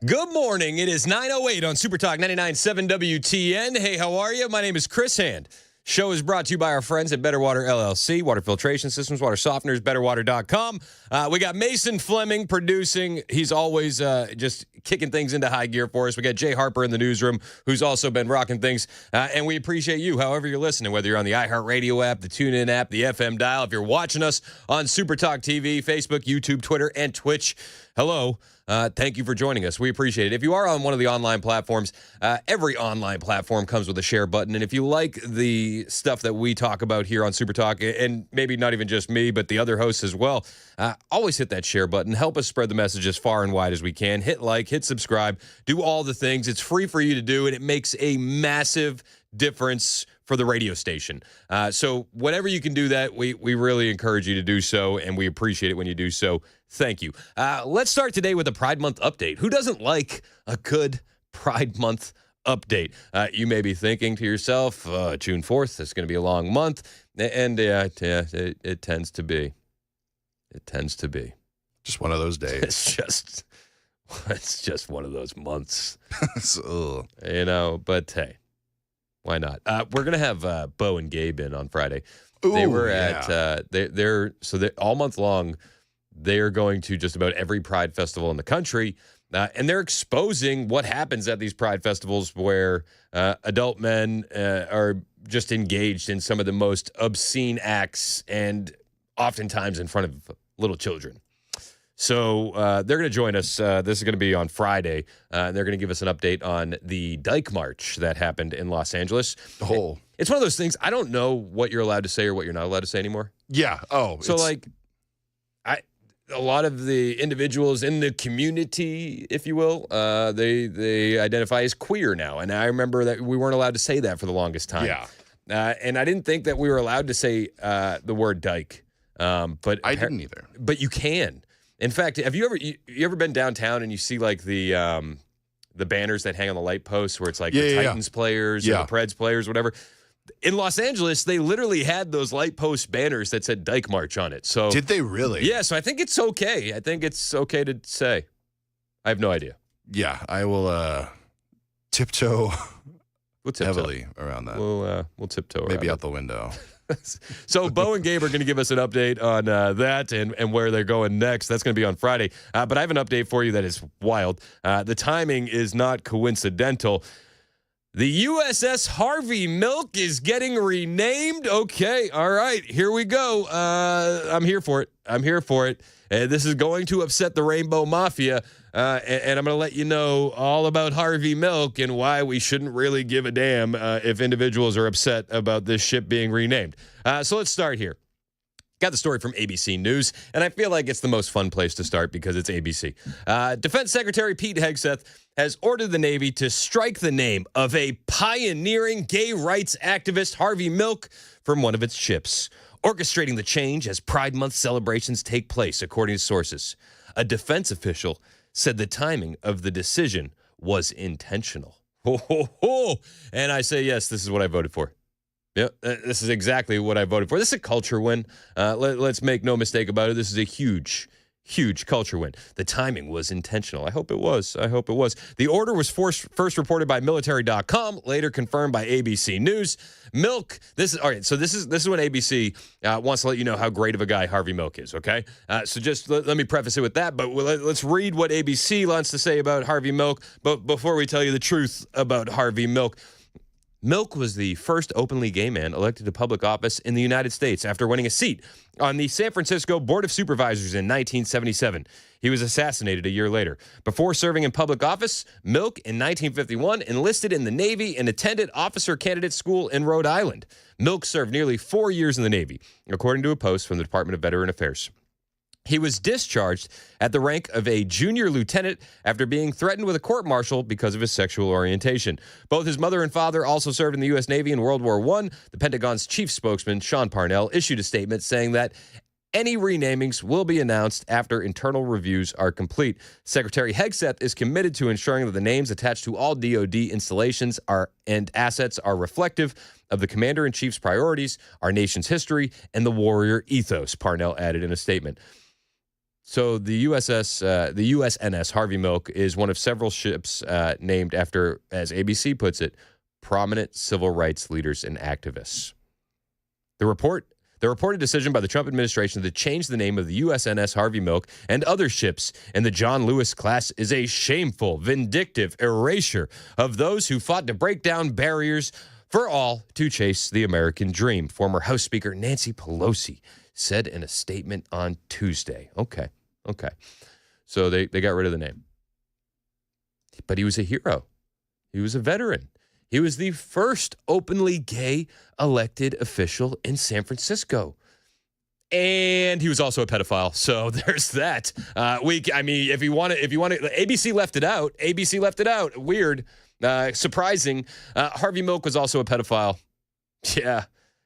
Good morning. It is 9:08 on Super Talk 99.7 WTN. Hey, how are you? My name is Chris Hand. Show is brought to you by our friends at Better Water LLC, water filtration systems, water softeners, betterwater.com. We got Mason Fleming producing. He's always just kicking things into high gear for us. We got Jay Harper in the newsroom, who's also been rocking things. And we appreciate you, however you're listening, whether you're on the iHeartRadio app, the TuneIn app, the FM dial. If you're watching us on Super Talk TV, Facebook, YouTube, Twitter, and Twitch, hello. Thank you for joining us. We appreciate it. If you are on one of the online platforms, every online platform comes with a share button. And if you like the stuff that we talk about here on Super Talk, and maybe not even just me, but the other hosts as well, always hit that share button. Help us spread the message as far and wide as we can. Hit like, hit subscribe, do all the things. It's free for you to do, and it makes a massive difference for the radio station. So whenever you can do that, we really encourage you to do so, and we appreciate it when you do so. Thank you. Let's start today with a Pride Month update. Who doesn't like a good Pride Month update? You may be thinking to yourself, June 4th, it's going to be a long month, and it tends to be. It tends to be. Just one of those days. It's just one of those months. So, But hey. Why not? We're going to have Bo and Gabe in on Friday. Ooh, they were at, they're all month long, they're going to just about every Pride festival in the country, and they're exposing what happens at these Pride festivals where adult men are just engaged in some of the most obscene acts, and oftentimes in front of little children. So they're going to join us. This is going to be on Friday. And they're going to give us an update on the Dyke March that happened in Los Angeles. Oh. It's one of those things. I don't know what you're allowed to say or what you're not allowed to say anymore. Yeah. Oh. So, a lot of the individuals in the community, if you will, they identify as queer now. And I remember that we weren't allowed to say that for the longest time. Yeah. And I didn't think that we were allowed to say the word dyke. But I didn't either. But you can. In fact, have you ever been downtown and you see like the banners that hang on the light posts where it's like the Titans players or the Preds players, whatever? In Los Angeles, they literally had those light post banners that said Dyke March on it. So did they really? Yeah, so I think it's okay. I think it's okay to say. I have no idea. Yeah, I will tiptoe heavily around that. We'll tiptoe maybe around out the window. So Bo and Gabe are going to give us an update on that and where they're going next. That's going to be on Friday. But I have an update for you that is wild. The timing is not coincidental. The USS Harvey Milk is getting renamed. Okay, all right, here we go. I'm here for it. This is going to upset the Rainbow Mafia. And I'm going to let you know all about Harvey Milk and why we shouldn't really give a damn if individuals are upset about this ship being renamed. So let's start here. Got the story from ABC News, and I feel like it's the most fun place to start because it's ABC. Defense Secretary Pete Hegseth has ordered the Navy to strike the name of a pioneering gay rights activist, Harvey Milk, from one of its ships, orchestrating the change as Pride Month celebrations take place, according to sources. A defense official said the timing of the decision was intentional. And I say, yes, this is what I voted for. Yeah, this is exactly what I voted for. This is a culture win. Let's make no mistake about it. This is a huge culture win. The timing was intentional. I hope it was. The order was first reported by military.com, later confirmed by ABC News. Milk, this is when ABC wants to let you know how great of a guy Harvey Milk is, okay? So just let me preface it with that, but let's read what ABC wants to say about Harvey Milk. But before we tell you the truth about Harvey Milk, Milk was the first openly gay man elected to public office in the United States after winning a seat on the San Francisco Board of Supervisors in 1977. He was assassinated a year later. Before serving in public office, Milk, in 1951, enlisted in the Navy and attended officer candidate school in Rhode Island. Milk served nearly 4 years in the Navy, according to a post from the Department of Veteran Affairs. He was discharged at the rank of a junior lieutenant after being threatened with a court-martial because of his sexual orientation. Both his mother and father also served in the U.S. Navy in World War I. The Pentagon's chief spokesman, Sean Parnell, issued a statement saying that any renamings will be announced after internal reviews are complete. Secretary Hegseth is committed to ensuring that the names attached to all DoD installations and assets are reflective of the Commander-in-Chief's priorities, our nation's history, and the warrior ethos, Parnell added in a statement. So the USNS Harvey Milk is one of several ships named after, as ABC puts it, prominent civil rights leaders and activists. The reported decision by the Trump administration to change the name of the USNS Harvey Milk and other ships in the John Lewis class is a shameful, vindictive erasure of those who fought to break down barriers for all to chase the American dream, former House Speaker Nancy Pelosi said in a statement on Tuesday. Okay. So they got rid of the name. But he was a hero. He was a veteran. He was the first openly gay elected official in San Francisco. And he was also a pedophile. So there's that. If you want to, ABC left it out. Weird. Surprising. Harvey Milk was also a pedophile.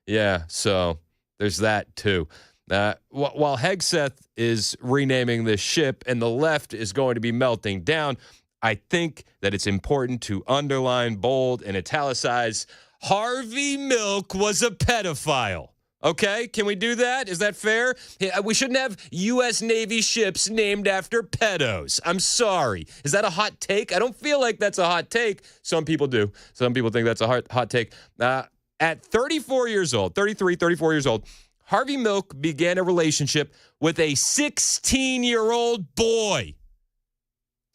Yeah. So there's that too. While Hegseth is renaming this ship and the left is going to be melting down, I think that it's important to underline, bold, and italicize Harvey Milk was a pedophile. Okay? Can we do that? Is that fair? We shouldn't have U.S. Navy ships named after pedos. I'm sorry. Is that a hot take? I don't feel like that's a hot take. Some people do. Some people think that's a hot take. At 34 years old, Harvey Milk began a relationship with a 16-year-old boy.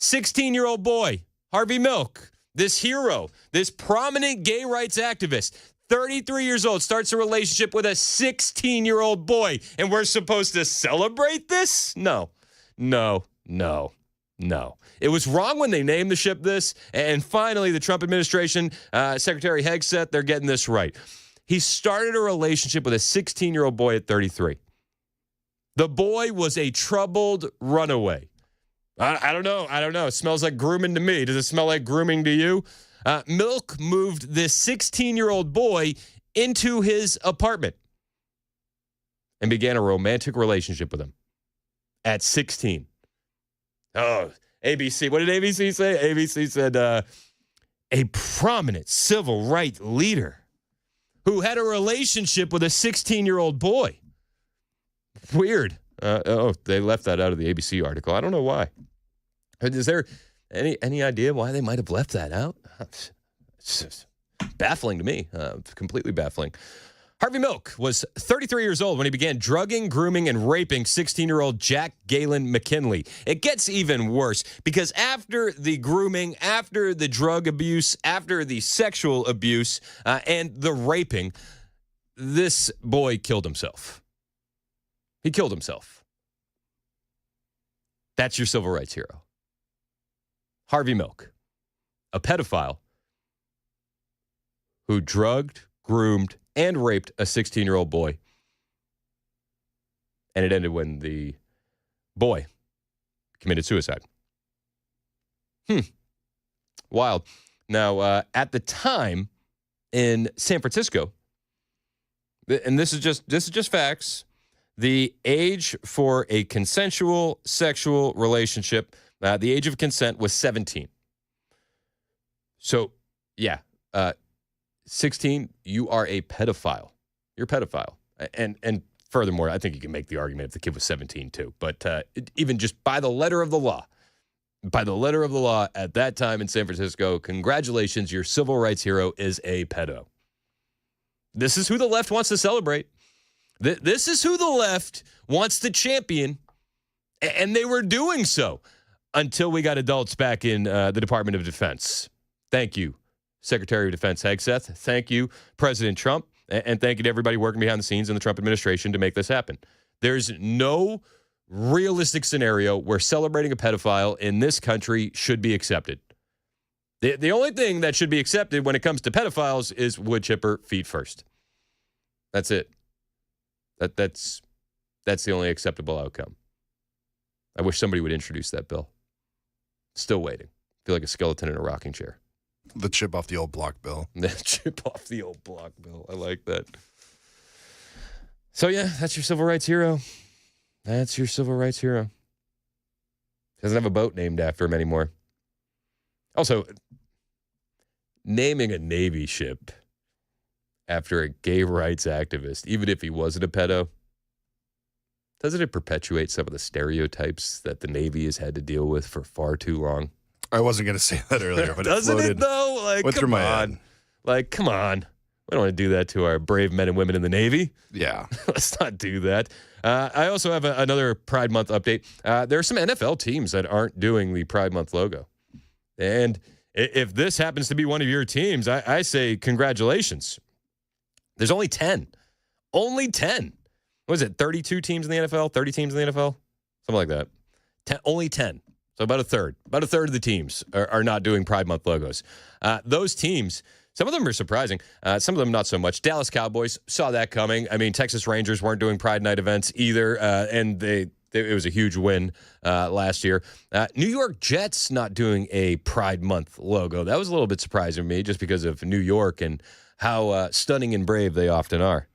16-year-old boy, Harvey Milk, this hero, this prominent gay rights activist, 33 years old, starts a relationship with a 16-year-old boy. And we're supposed to celebrate this? No. It was wrong when they named the ship this. And finally, the Trump administration, Secretary Hegseth, they're getting this right. He started a relationship with a 16-year-old boy at 33. The boy was a troubled runaway. I don't know. It smells like grooming to me. Does it smell like grooming to you? Milk moved this 16-year-old boy into his apartment and began a romantic relationship with him at 16. Oh, ABC. What did ABC say? ABC said a prominent civil rights leader who had a relationship with a 16-year-old boy. Weird. They left that out of the ABC article. I don't know why. Is there any idea why they might have left that out? It's just baffling to me. Completely baffling. Harvey Milk was 33 years old when he began drugging, grooming, and raping 16-year-old Jack Galen McKinley. It gets even worse because after the grooming, after the drug abuse, after the sexual abuse, and the raping, this boy killed himself. He killed himself. That's your civil rights hero. Harvey Milk, a pedophile who drugged, groomed, and raped a 16-year-old boy. And it ended when the boy committed suicide. Wild. Now, at the time in San Francisco, and this is just facts, the age for a consensual sexual relationship, the age of consent was 17. So, 16, you are a pedophile. You're a pedophile. And furthermore, I think you can make the argument if the kid was 17 too. But even just by the letter of the law, at that time in San Francisco, congratulations, your civil rights hero is a pedo. This is who the left wants to celebrate. This is who the left wants to champion. And they were doing so until we got adults back in the Department of Defense. Thank you, Secretary of Defense Hegseth. Thank you, President Trump. And thank you to everybody working behind the scenes in the Trump administration to make this happen. There's no realistic scenario where celebrating a pedophile in this country should be accepted. The only thing that should be accepted when it comes to pedophiles is wood chipper, feet first. That's it. That's the only acceptable outcome. I wish somebody would introduce that bill. Still waiting. Feel like a skeleton in a rocking chair. The chip off the old block bill. The chip off the old block bill. I like that. So, yeah, that's your civil rights hero. That's your civil rights hero. Doesn't have a boat named after him anymore. Also, naming a Navy ship after a gay rights activist, even if he wasn't a pedo, Doesn't it perpetuate some of the stereotypes that the Navy has had to deal with for far too long? I wasn't going to say that earlier, but Doesn't it though? Like, went through come my on. head. Like, come on. We don't want to do that to our brave men and women in the Navy. Yeah. Let's not do that. I also have another Pride Month update. There are some NFL teams that aren't doing the Pride Month logo. And if this happens to be one of your teams, I say congratulations. There's only 10. Only 10. What is it, 32 teams in the NFL? 30 teams in the NFL? Something like that. Only 10. So about a third. About a third of the teams are not doing Pride Month logos. Those teams, some of them are surprising. Some of them not so much. Dallas Cowboys saw that coming. I mean, Texas Rangers weren't doing Pride Night events either, and it was a huge win last year. New York Jets not doing a Pride Month logo. That was a little bit surprising to me just because of New York and how stunning and brave they often are.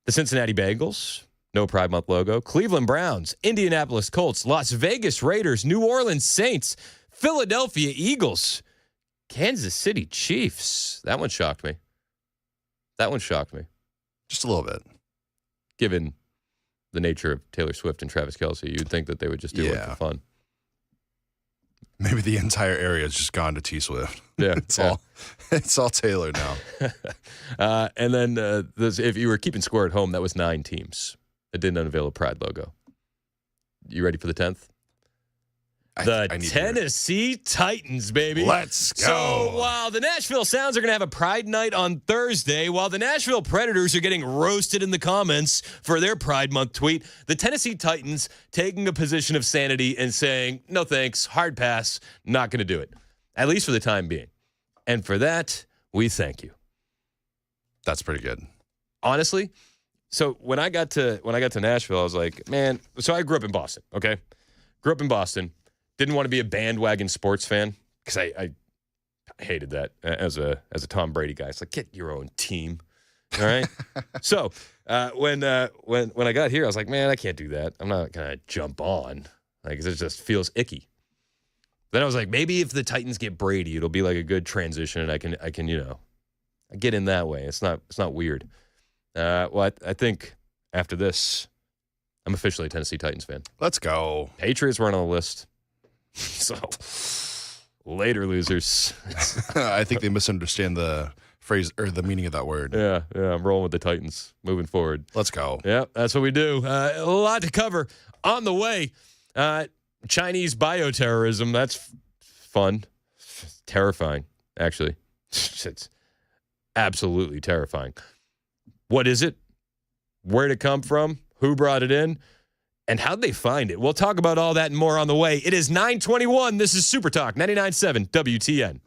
The Cincinnati Bengals, no Pride Month logo. Cleveland Browns, Indianapolis Colts, Las Vegas Raiders, New Orleans Saints, Philadelphia Eagles, Kansas City Chiefs. That one shocked me. Just a little bit. Given the nature of Taylor Swift and Travis Kelce, you'd think that they would just do it for fun. Maybe the entire area has just gone to T-Swift. Yeah, it's all Taylor now. And then if you were keeping score at home, that was 9 teams that didn't unveil a Pride logo. You ready for the 10th? The Tennessee Titans, baby. Let's go. So while the Nashville Sounds are going to have a Pride Night on Thursday, while the Nashville Predators are getting roasted in the comments for their Pride Month tweet, the Tennessee Titans taking a position of sanity and saying, no thanks, hard pass, not going to do it, at least for the time being. And for that, we thank you. That's pretty good. Honestly, so when I got to Nashville, I was like, man, so I grew up in Boston, okay? Grew up in Boston. Didn't want to be a bandwagon sports fan because I hated that as a Tom Brady guy. It's like, get your own team, all right? So when I got here, I was like, man, I can't do that. I'm not gonna jump on, like, it just feels icky. Then I was like, maybe if the Titans get Brady, it'll be like a good transition, and I can I get in that way. It's not weird. Well, I think after this, I'm officially a Tennessee Titans fan. Let's go. Patriots weren't on the list. So, later, losers. I think they misunderstand the phrase or the meaning of that word. Yeah, I'm rolling with the Titans moving forward. Let's go. Yeah, that's what we do. A lot to cover on the way. Chinese bioterrorism, that's fun. Terrifying, actually. It's absolutely terrifying. What is it? Where'd it come from? Who brought it in? And how'd they find it? We'll talk about all that and more on the way. It is 9:21. This is Super Talk 99.7 WTN.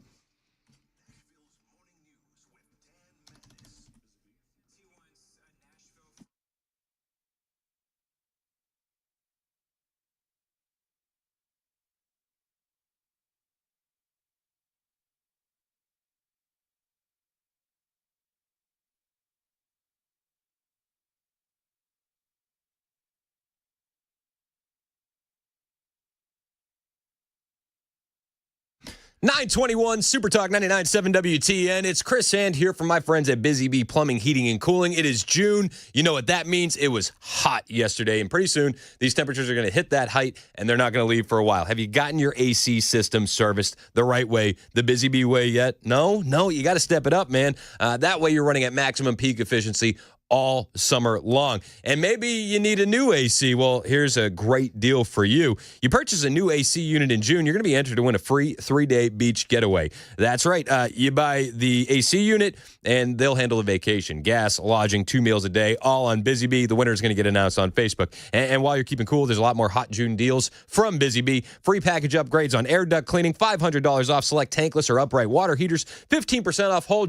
$921 Super Talk 99.7 WTN. It's Chris Hand here from my friends at Busy Bee Plumbing, Heating, and Cooling. It is June. You know what that means. It was hot yesterday, and pretty soon these temperatures are going to hit that height, and they're not going to leave for a while. Have you gotten your AC system serviced the right way, the Busy Bee way yet? No, you got to step it up, man. That way you're running at maximum peak efficiency all summer long. And maybe you need a new AC. Well, here's a great deal for you. You purchase a new AC unit in June, you're going to be entered to win a free 3-day beach getaway. That's right. You buy the AC unit, and they'll handle the vacation, gas, lodging, 2 meals a day, all on Busy Bee. The winner is going to get announced on Facebook. And while you're keeping cool, there's a lot more hot June deals from Busy Bee. Free package upgrades on air duct cleaning, $500 off select tankless or upright water heaters, 15% off whole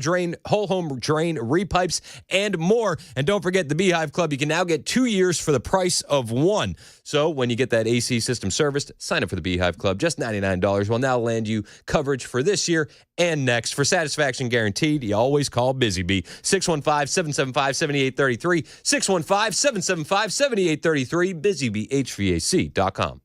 home drain repipes, and more. And don't forget the Beehive Club. You can now get 2 years for the price of 1. So when you get that AC system serviced, sign up for the Beehive Club. Just $99 will now land you coverage for this year and next. For satisfaction guaranteed, you always call Busy Bee. 615-775-7833. 615-775-7833. BusyBeeHVAC.com.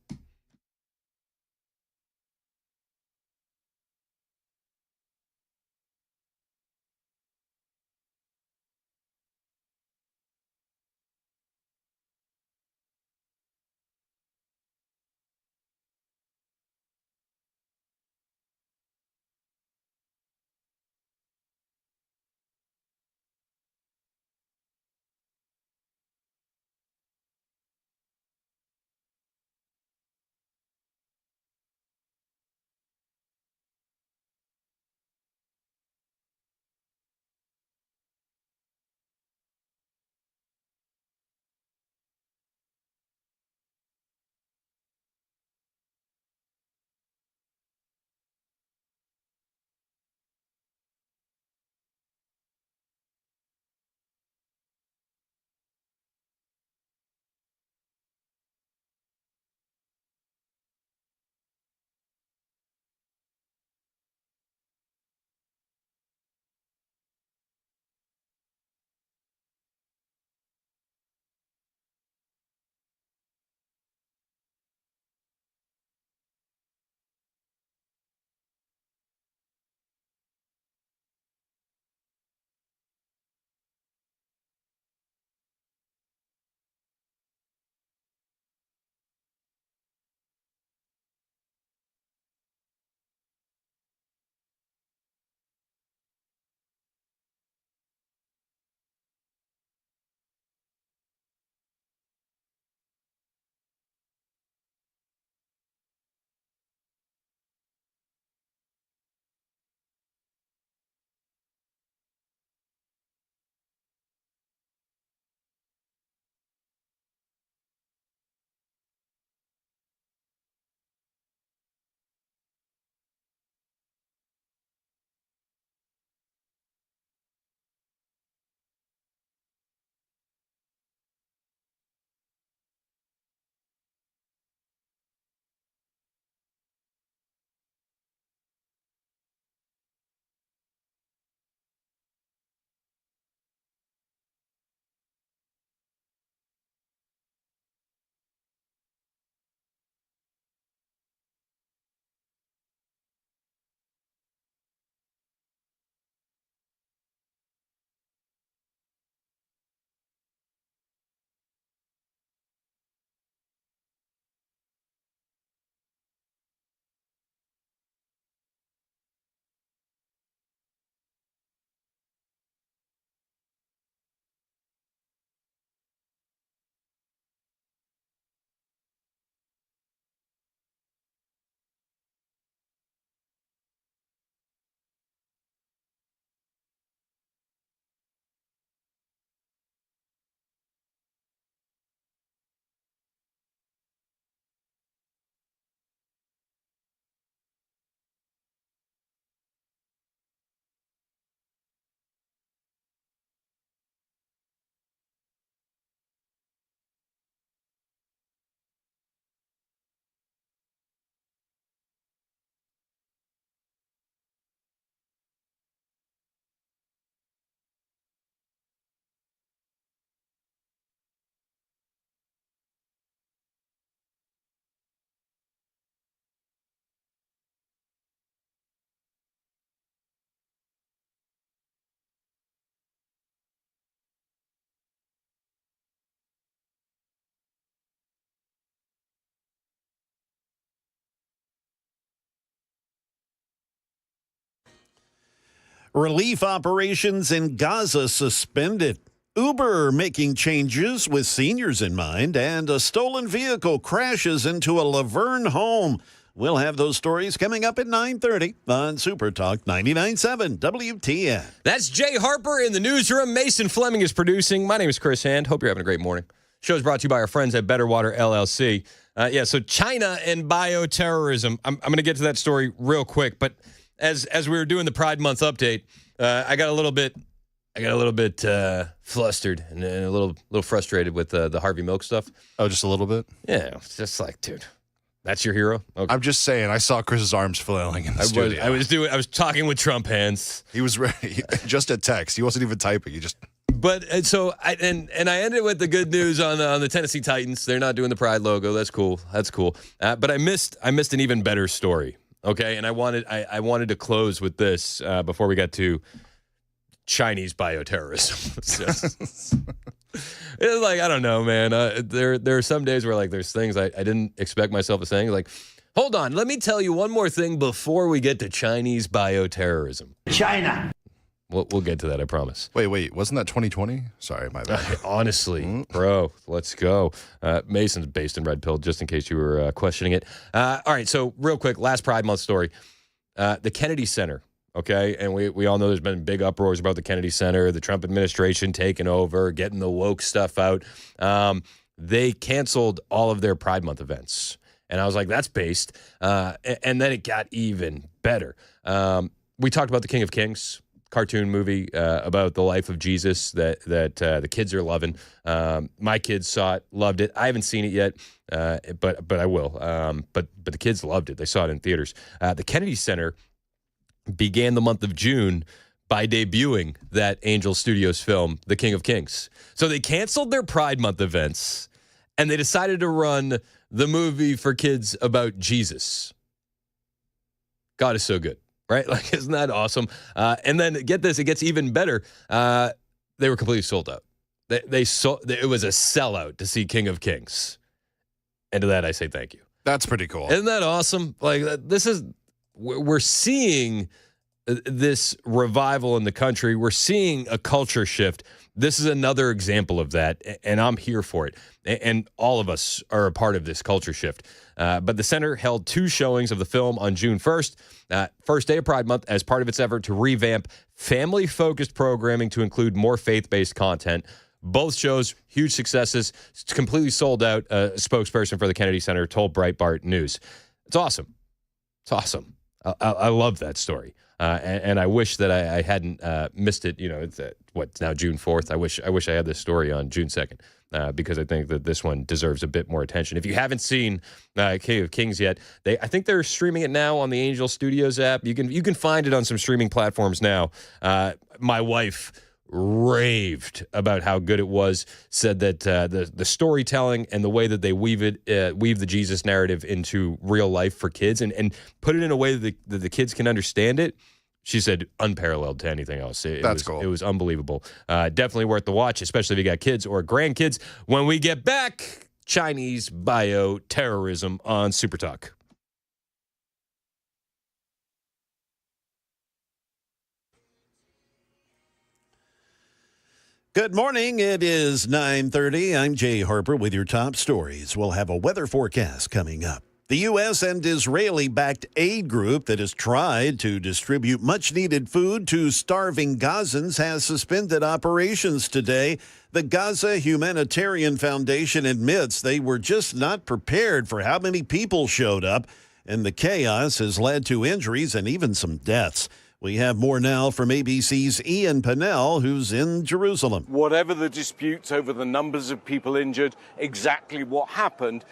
Relief operations in Gaza suspended. Uber making changes with seniors in mind, and a stolen vehicle crashes into a Laverne home. We'll have those stories coming up at 9:30 on Super Talk 99.7 WTN. That's Jay Harper in the newsroom. Mason Fleming is producing. My name is Chris Hand. Hope you're having a great morning. Show is brought to you by our friends at Better Water LLC. So China and bioterrorism. I'm going to get to that story real quick, but as we were doing the Pride Month update, I got a little bit flustered and a little frustrated with the Harvey Milk stuff. Oh, just a little bit? Yeah, it's just like, dude, that's your hero? Okay. I'm just saying, I saw Chris's arms flailing in the studio. I was talking with Trump hands. He was ready. Just a text. He wasn't even typing. He just... But I ended with the good news on the Tennessee Titans. They're not doing the Pride logo. That's cool. But I missed an even better story. Okay, and I wanted to close with this before we got to Chinese bioterrorism. It's like, I don't know, man. There are some days where like there's things I didn't expect myself to saying. Like, hold on, let me tell you one more thing before we get to Chinese bioterrorism. China. We'll get to that, I promise. Wait, wasn't that 2020? Sorry, my bad. Honestly, bro, let's go. Mason's based in Red Pill, just in case you were questioning it. All right, so real quick, last Pride Month story. The Kennedy Center, okay? And we all know there's been big uproars about the Kennedy Center, the Trump administration taking over, getting the woke stuff out. They canceled all of their Pride Month events. And I was like, that's based. And then it got even better. We talked about the King of Kings cartoon movie about the life of Jesus that the kids are loving. My kids saw it, loved it. I haven't seen it yet, but I will. But the kids loved it. They saw it in theaters. The Kennedy Center began the month of June by debuting that Angel Studios film, The King of Kings. So they canceled their Pride Month events, and they decided to run the movie for kids about Jesus. God is so good. Right? Like, isn't that awesome? And then get this, it gets even better. They were completely sold out. It was a sellout to see King of Kings. And to that, I say thank you. That's pretty cool. Isn't that awesome? Like, we're seeing this revival in the country. We're seeing a culture shift. This is another example of that, and I'm here for it. And all of us are a part of this culture shift. But the center held 2 showings of the film on June 1st, first day of Pride Month, as part of its effort to revamp family-focused programming to include more faith-based content. Both shows, huge successes. It's completely sold out. A spokesperson for the Kennedy Center told Breitbart News. It's awesome. It's awesome. I love that story. And I wish that I hadn't missed it. You know, it's now June 4th. I wish I had this story on June 2nd because I think that this one deserves a bit more attention. If you haven't seen King of Kings yet, I think they're streaming it now on the Angel Studios app. You can find it on some streaming platforms now. My wife raved about how good it was, said that the storytelling and the way that they weave the Jesus narrative into real life for kids and put it in a way that the kids can understand it. She said unparalleled to anything else. That's cool. It was unbelievable. Definitely worth the watch, especially if you got kids or grandkids. When we get back, Chinese bioterrorism on Super Talk. Good morning. It is 9:30. I'm Jay Harper with your top stories. We'll have a weather forecast coming up. The U.S. and Israeli-backed aid group that has tried to distribute much-needed food to starving Gazans has suspended operations today. The Gaza Humanitarian Foundation admits they were just not prepared for how many people showed up, and the chaos has led to injuries and even some deaths. We have more now from ABC's Ian Pennell, who's in Jerusalem. Whatever the disputes over the numbers of people injured, exactly what happened,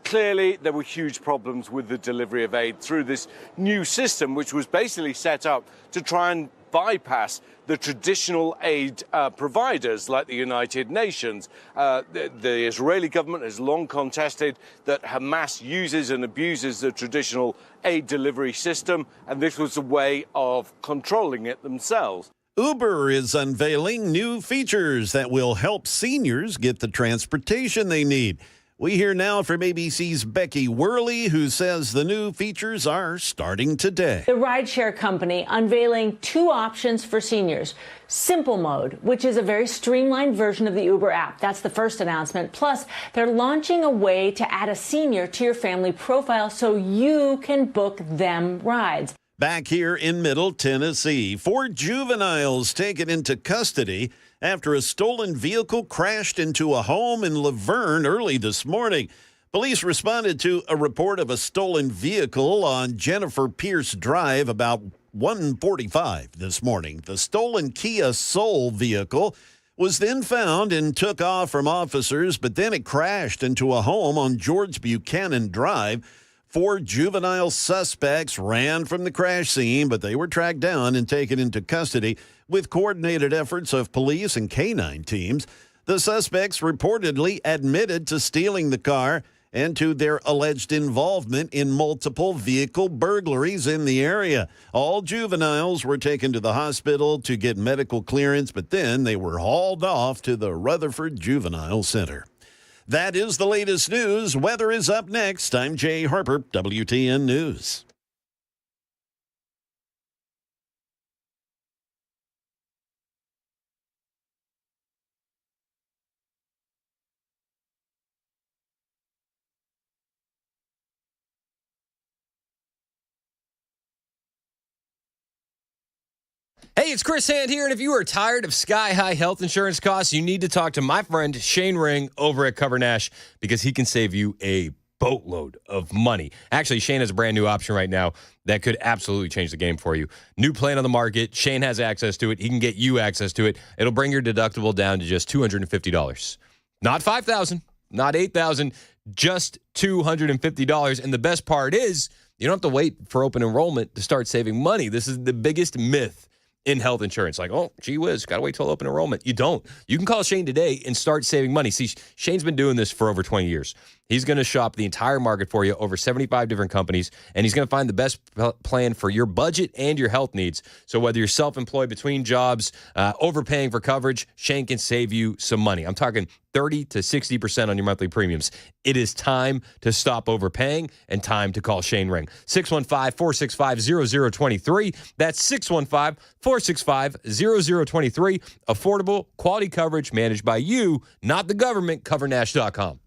clearly there were huge problems with the delivery of aid through this new system, which was basically set up to try and bypass the traditional aid providers like the United Nations. The Israeli government has long contested that Hamas uses and abuses the traditional aid delivery system, and this was a way of controlling it themselves. Uber is unveiling new features that will help seniors get the transportation they need. We hear now from ABC's Becky Worley, who says the new features are starting today. The rideshare company unveiling two options for seniors. Simple Mode, which is a very streamlined version of the Uber app. That's the first announcement. Plus, they're launching a way to add a senior to your family profile so you can book them rides. Back here in Middle Tennessee, 4 juveniles taken into custody after a stolen vehicle crashed into a home in Laverne early this morning. Police responded to a report of a stolen vehicle on Jennifer Pierce Drive about 1:45 this morning. The stolen Kia Soul vehicle was then found and took off from officers, but then it crashed into a home on George Buchanan Drive. 4 juvenile suspects ran from the crash scene, but they were tracked down and taken into custody with coordinated efforts of police and canine teams. The suspects reportedly admitted to stealing the car and to their alleged involvement in multiple vehicle burglaries in the area. All juveniles were taken to the hospital to get medical clearance, but then they were hauled off to the Rutherford Juvenile Center. That is the latest news. Weather is up next. I'm Jay Harper, WTN News. Hey, it's Chris Hand here, and if you are tired of sky-high health insurance costs, you need to talk to my friend Shane Ring over at Cover Nash because he can save you a boatload of money. Actually, Shane has a brand new option right now that could absolutely change the game for you. New plan on the market. Shane has access to it. He can get you access to it. It'll bring your deductible down to just $250. Not $5,000, not $8,000, just $250. And the best part is you don't have to wait for open enrollment to start saving money. This is the biggest myth in health insurance. Like, oh, gee whiz, got to wait till open enrollment. You don't. You can call Shane today and start saving money. See, Shane's been doing this for over 20 years. He's going to shop the entire market for you, over 75 different companies, and he's going to find the best plan for your budget and your health needs. So whether you're self-employed between jobs, overpaying for coverage, Shane can save you some money. I'm talking 30 to 60% on your monthly premiums. It is time to stop overpaying and time to call Shane Ring. 615-465-0023. That's 615-465-0023. Affordable, quality coverage managed by you, not the government. CoverNash.com.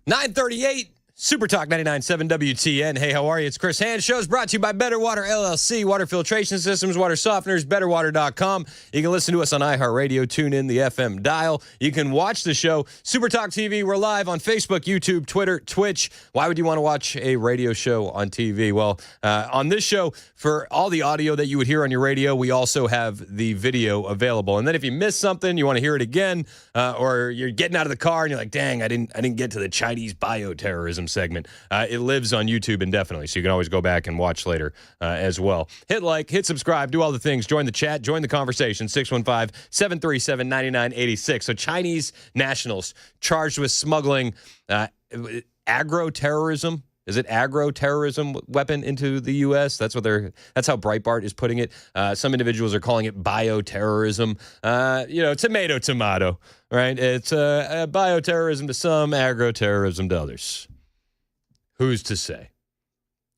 9:38. Super Talk 99.7 WTN. Hey, how are you? It's Chris Hand. Show's brought to you by Better Water LLC, water filtration systems, water softeners, betterwater.com. You can listen to us on iHeartRadio, tune in the FM dial. You can watch the show, Super Talk TV. We're live on Facebook, YouTube, Twitter, Twitch. Why would you want to watch a radio show on TV? Well, on this show, for all the audio that you would hear on your radio, we also have the video available. And then if you miss something, you want to hear it again, or you're getting out of the car and you're like, dang, I didn't get to the Chinese bioterrorism segment. It lives on YouTube indefinitely, so you can always go back and watch later as well. Hit like, hit subscribe, do all the things. Join the chat, join the conversation, 615-737-9986. So Chinese nationals charged with smuggling agro-terrorism. Is it agro-terrorism weapon into the U.S.? That's how Breitbart is putting it. Some individuals are calling it bioterrorism. Tomato, right? It's bioterrorism to some, agro-terrorism to others. Who's to say?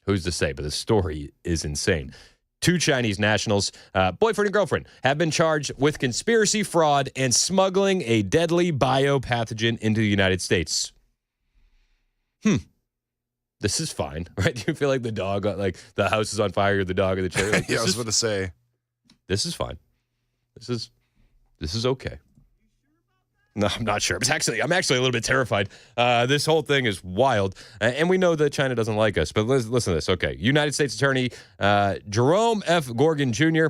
But the story is insane. 2 Chinese nationals, boyfriend and girlfriend, have been charged with conspiracy, fraud, and smuggling a deadly biopathogen into the United States. This is fine, right? Do you feel like the dog, like the house is on fire, the dog in the chair? Like, yeah, I was going to say. This is fine. This is okay. No, I'm not sure. I'm actually a little bit terrified. This whole thing is wild, and we know that China doesn't like us. But listen to this. Okay, United States Attorney Jerome F. Gorgon Jr.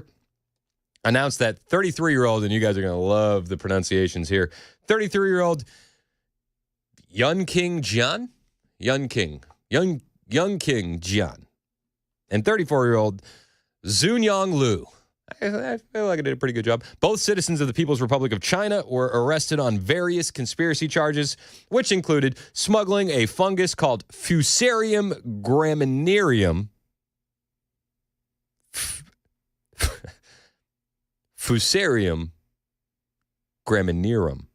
announced that 33-year-old, and you guys are going to love the pronunciations here, 33-year-old Yun King Jian, and 34-year-old Zunyang Lu. I feel like I did a pretty good job. Both citizens of the People's Republic of China were arrested on various conspiracy charges, which included smuggling a fungus called Fusarium graminearum. Fusarium graminearum,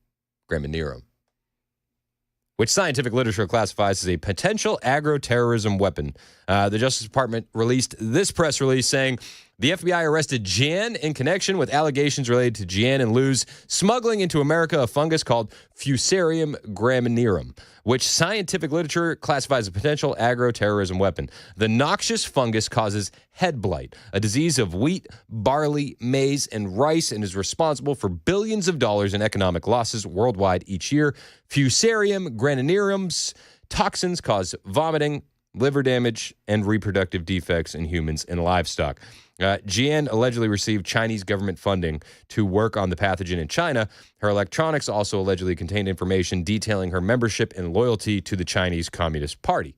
which scientific literature classifies as a potential agro-terrorism weapon. The Justice Department released this press release saying the FBI arrested Jian in connection with allegations related to Jian and Lu's smuggling into America a fungus called Fusarium graminearum, which scientific literature classifies as a potential agro-terrorism weapon. The noxious fungus causes head blight, a disease of wheat, barley, maize, and rice, and is responsible for billions of dollars in economic losses worldwide each year. Fusarium graminearum's toxins cause vomiting, liver damage, and reproductive defects in humans and livestock. Jian allegedly received Chinese government funding to work on the pathogen in China. Her electronics also allegedly contained information detailing her membership and loyalty to the Chinese Communist Party.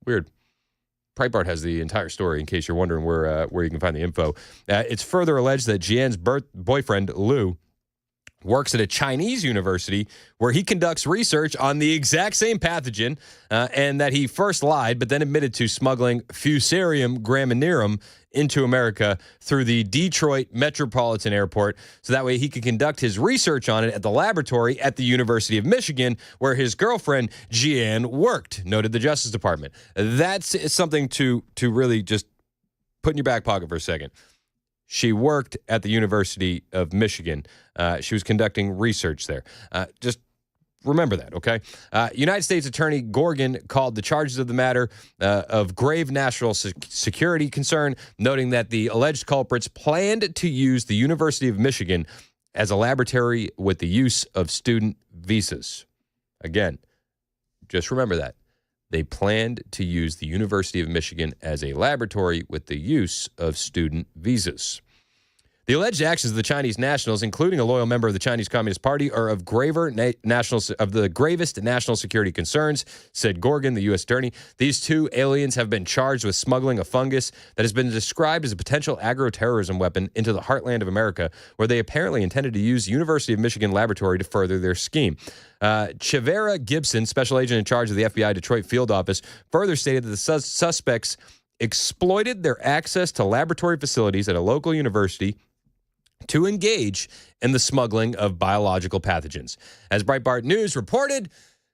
Weird. Breitbart has the entire story in case you're wondering where you can find the info. It's further alleged that Jian's boyfriend, Lu, works at a Chinese university where he conducts research on the exact same pathogen, and that he first lied but then admitted to smuggling Fusarium graminearum into America through the Detroit Metropolitan Airport so that way he could conduct his research on it at the laboratory at the University of Michigan where his girlfriend Jian worked, noted the Justice Department. That's something to really just put in your back pocket for a second. She worked at the University of Michigan. She was conducting research there. Just remember that, okay? United States Attorney Gorgon called the charges of the matter of grave national security concern, noting that the alleged culprits planned to use the University of Michigan as a laboratory with the use of student visas. Again, just remember that. They planned to use the University of Michigan as a laboratory with the use of student visas. The alleged actions of the Chinese nationals, including a loyal member of the Chinese Communist Party, are of the gravest national security concerns, said Gorgon, the U.S. attorney. These 2 aliens have been charged with smuggling a fungus that has been described as a potential agro-terrorism weapon into the heartland of America, where they apparently intended to use the University of Michigan laboratory to further their scheme. Chivera Gibson, special agent in charge of the FBI Detroit field office, further stated that the suspects exploited their access to laboratory facilities at a local university to engage in the smuggling of biological pathogens. As Breitbart News reported,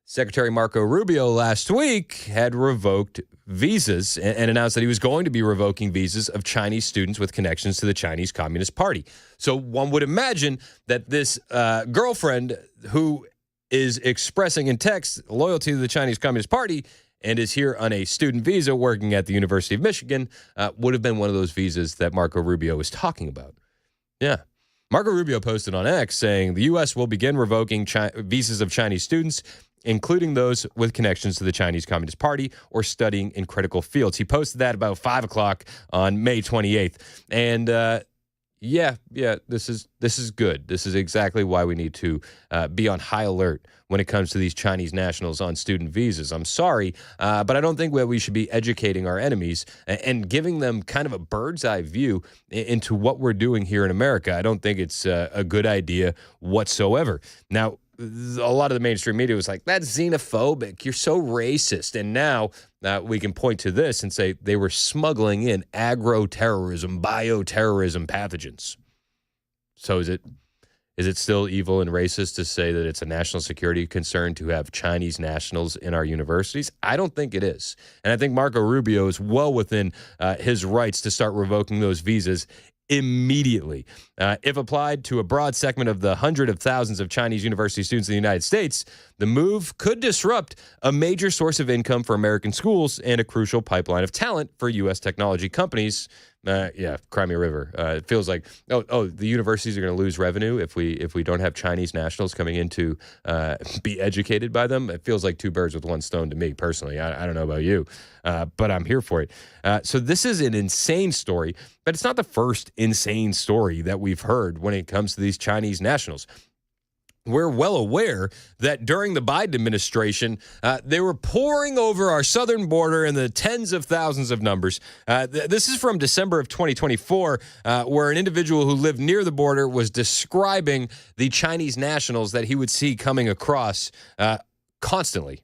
Secretary Marco Rubio last week had revoked visas and announced that he was going to be revoking visas of Chinese students with connections to the Chinese Communist Party. So one would imagine that this girlfriend who is expressing in text loyalty to the Chinese Communist Party and is here on a student visa working at the University of Michigan, would have been one of those visas that Marco Rubio was talking about. Yeah. Marco Rubio posted on X saying the U.S. will begin revoking visas of Chinese students, including those with connections to the Chinese Communist Party or studying in critical fields. He posted that about 5 o'clock on May 28th. And yeah, this is good. This is exactly why we need to be on high alert when it comes to these Chinese nationals on student visas. I'm sorry, but I don't think that we should be educating our enemies and giving them kind of a bird's eye view into what we're doing here in America. I don't think it's a good idea whatsoever. Now, a lot of the mainstream media was like, that's xenophobic. You're so racist. And now we can point to this and say they were smuggling in agro-terrorism, bioterrorism pathogens. So is it still evil and racist to say that it's a national security concern to have Chinese nationals in our universities? I don't think it is. And I think Marco Rubio is well within his rights to start revoking those visas immediately. If applied to a broad segment of the hundreds of thousands of Chinese university students in the United States, the move could disrupt a major source of income for American schools and a crucial pipeline of talent for U.S. technology companies. Crimea River. It feels like, the universities are going to lose revenue if we don't have Chinese nationals coming in to be educated by them. It feels like two birds with one stone to me personally. I don't know about you, but I'm here for it. So this is an insane story, but it's not the first insane story that we've heard when it comes to these Chinese nationals. We're well aware that during the Biden administration, they were pouring over our southern border in the tens of thousands of numbers. This is from December of 2024, where an individual who lived near the border was describing the Chinese nationals that he would see coming across constantly.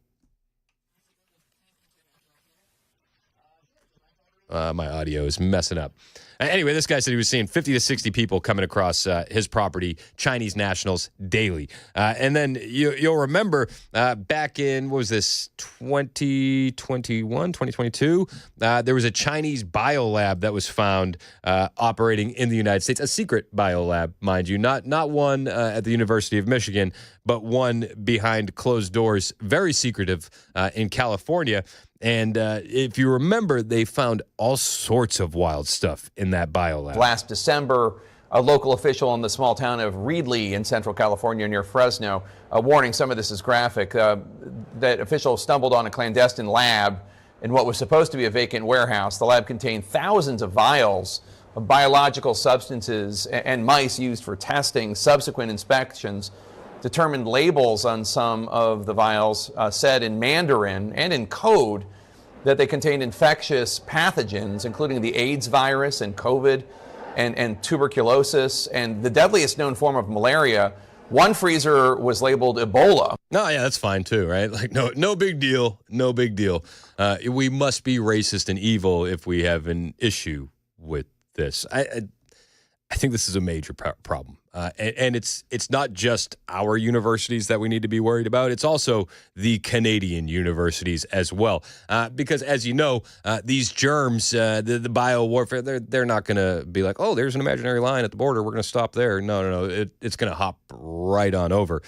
My audio is messing up. Anyway, this guy said he was seeing 50 to 60 people coming across his property, Chinese nationals, daily. And then you'll remember back in, 2021, 2022, there was a Chinese biolab that was found operating in the United States, a secret biolab, mind you, not one at the University of Michigan, but one behind closed doors, very secretive in California. And if you remember, they found all sorts of wild stuff in that biolab. Last December, a local official in the small town of Reedley in Central California near Fresno, warning some of this is graphic, that official stumbled on a clandestine lab in what was supposed to be a vacant warehouse. The lab contained thousands of vials of biological substances and mice used for testing. Subsequent inspections determined labels on some of the vials said in Mandarin and in code that they contained infectious pathogens, including the AIDS virus and COVID and tuberculosis and the deadliest known form of malaria. One freezer was labeled Ebola. No, yeah, that's fine too, right? Like, no big deal. No big deal. We must be racist and evil if we have an issue with this. I think this is a major problem. And it's not just our universities that we need to be worried about. It's also the Canadian universities as well. Because as you know, these germs, the bio-warfare, they're not going to be like, oh, there's an imaginary line at the border, we're going to stop there. No. It's going to hop right on over.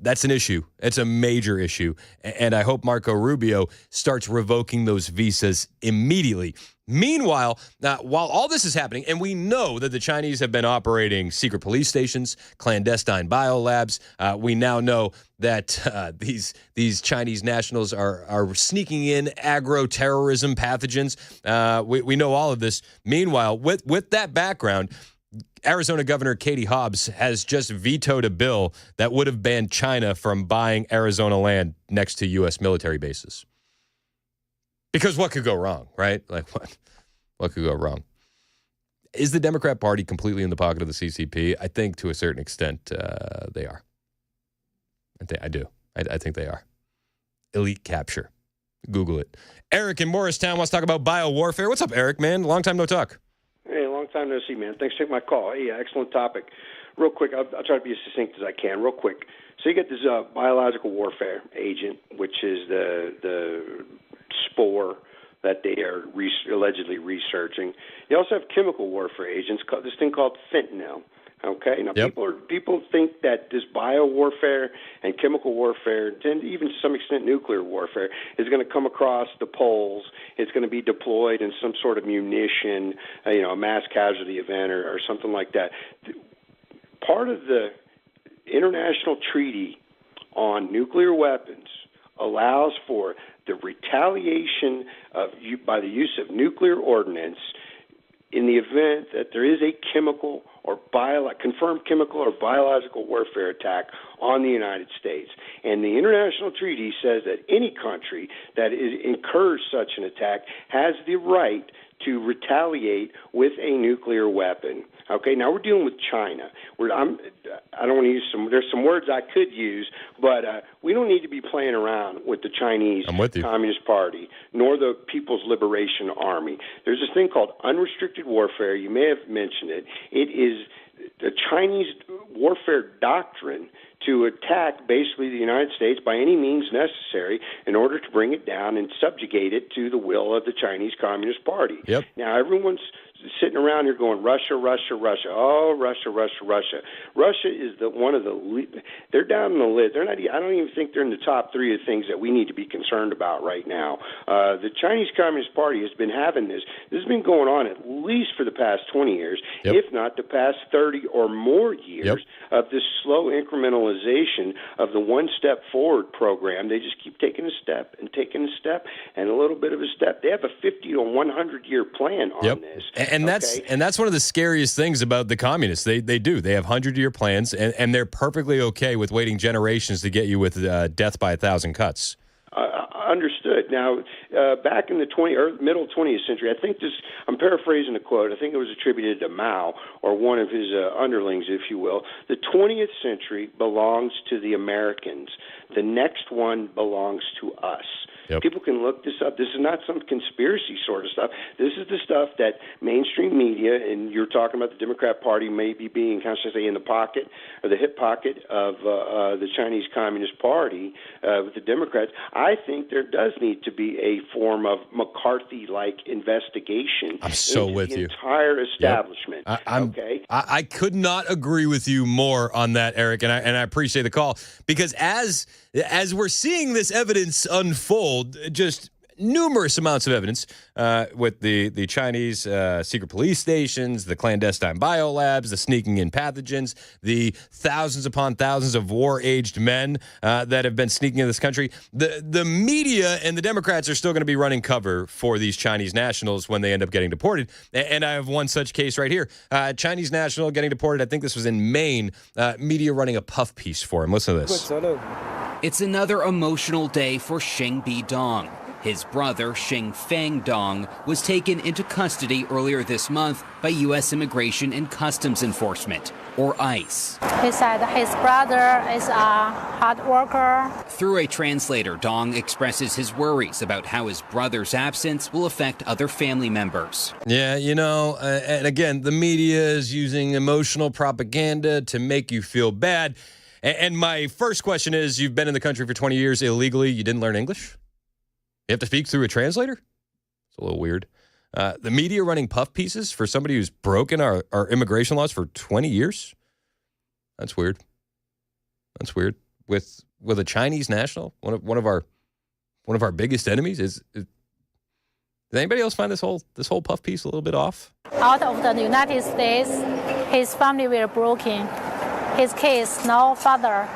That's an issue. It's a major issue. And I hope Marco Rubio starts revoking those visas immediately. Meanwhile, while all this is happening, and we know that the Chinese have been operating secret police stations, clandestine biolabs, we now know that these Chinese nationals are sneaking in agro-terrorism pathogens. We know all of this. Meanwhile, with that background, Arizona Governor Katie Hobbs has just vetoed a bill that would have banned China from buying Arizona land next to U.S. military bases. Because what could go wrong, right? Like, what could go wrong? Is the Democrat Party completely in the pocket of the CCP? I think to a certain extent they are. I do. I think they are. Elite capture. Google it. Eric in Morristown wants to talk about biowarfare. What's up, Eric, man? Long time no talk. Hey, long time no see, man. Thanks for taking my call. Hey, excellent topic. Real quick, I'll try to be as succinct as I can. Real quick. So you get this biological warfare agent, which is the spore that they are allegedly researching. You also have chemical warfare agents, this thing called fentanyl. Okay. Now, Yep. people think that this bio warfare and chemical warfare, and even to some extent nuclear warfare, is going to come across the poles. It's going to be deployed in some sort of munition, a mass casualty event or something like that. Part of the international treaty on nuclear weapons allows for the retaliation by the use of nuclear ordnance in the event that there is a chemical or confirmed chemical or biological warfare attack on the United States. And the international treaty says that any country that incurs such an attack has the right to retaliate with a nuclear weapon. Okay, now we're dealing with China. I don't want to use there's some words I could use, but we don't need to be playing around with the Chinese Communist Party nor the People's Liberation Army. There's this thing called unrestricted warfare. You may have mentioned it. It is the Chinese warfare doctrine to attack basically the United States by any means necessary in order to bring it down and subjugate it to the will of the Chinese Communist Party. Yep. Now, everyone's sitting around here going, Russia, Russia, Russia. Oh, Russia, Russia, Russia. Russia is they're down on the list. They're not. I don't even think they're in the top three of things that we need to be concerned about right now. The Chinese Communist Party has been having this. This has been going on at least for the past 20 years, if not the past 30 or more years of this slow incrementalization of the one step forward program. They just keep taking a step and taking a step and a little bit of a step. They have a 50 to 100 year plan on this. And that's one of the scariest things about the communists. They have 100-year plans, and they're perfectly okay with waiting generations to get you with death by 1,000 cuts. Understood. Now, back in the middle 20th century, I think I'm paraphrasing the quote. I think it was attributed to Mao or one of his underlings, if you will. The 20th century belongs to the Americans. The next one belongs to us. Yep. People can look this up. This is not some conspiracy sort of stuff. This is the stuff that mainstream media, and you're talking about the Democrat Party maybe being, how should I say, in the pocket or the hip pocket of the Chinese Communist Party with the Democrats. I think there does need to be a form of McCarthy-like investigation into the entire establishment. Yep. I could not agree with you more on that, Eric, and I appreciate the call, because as we're seeing this evidence unfold, just numerous amounts of evidence with the Chinese secret police stations, the clandestine biolabs, the sneaking in pathogens, the thousands upon thousands of war-aged men that have been sneaking in this country. The media and the Democrats are still going to be running cover for these Chinese nationals when they end up getting deported. And I have one such case right here. Chinese national getting deported. I think this was in Maine. Media running a puff piece for him. Listen to this. It's another emotional day for Xing Bidong. His brother, Xing Feng Dong, was taken into custody earlier this month by U.S. Immigration and Customs Enforcement, or ICE. He said his brother is a hard worker. Through a translator, Dong expresses his worries about how his brother's absence will affect other family members. Yeah, and again, the media is using emotional propaganda to make you feel bad. And my first question is, you've been in the country for 20 years illegally. You didn't learn English? You have to speak through a translator? It's a little weird. The media running puff pieces for somebody who's broken our immigration laws for 20 years? That's weird. That's weird. With a Chinese national, one of our biggest enemies, does anybody else find this whole puff piece a little bit off? Out of the United States, his family were broken. His kids, no father,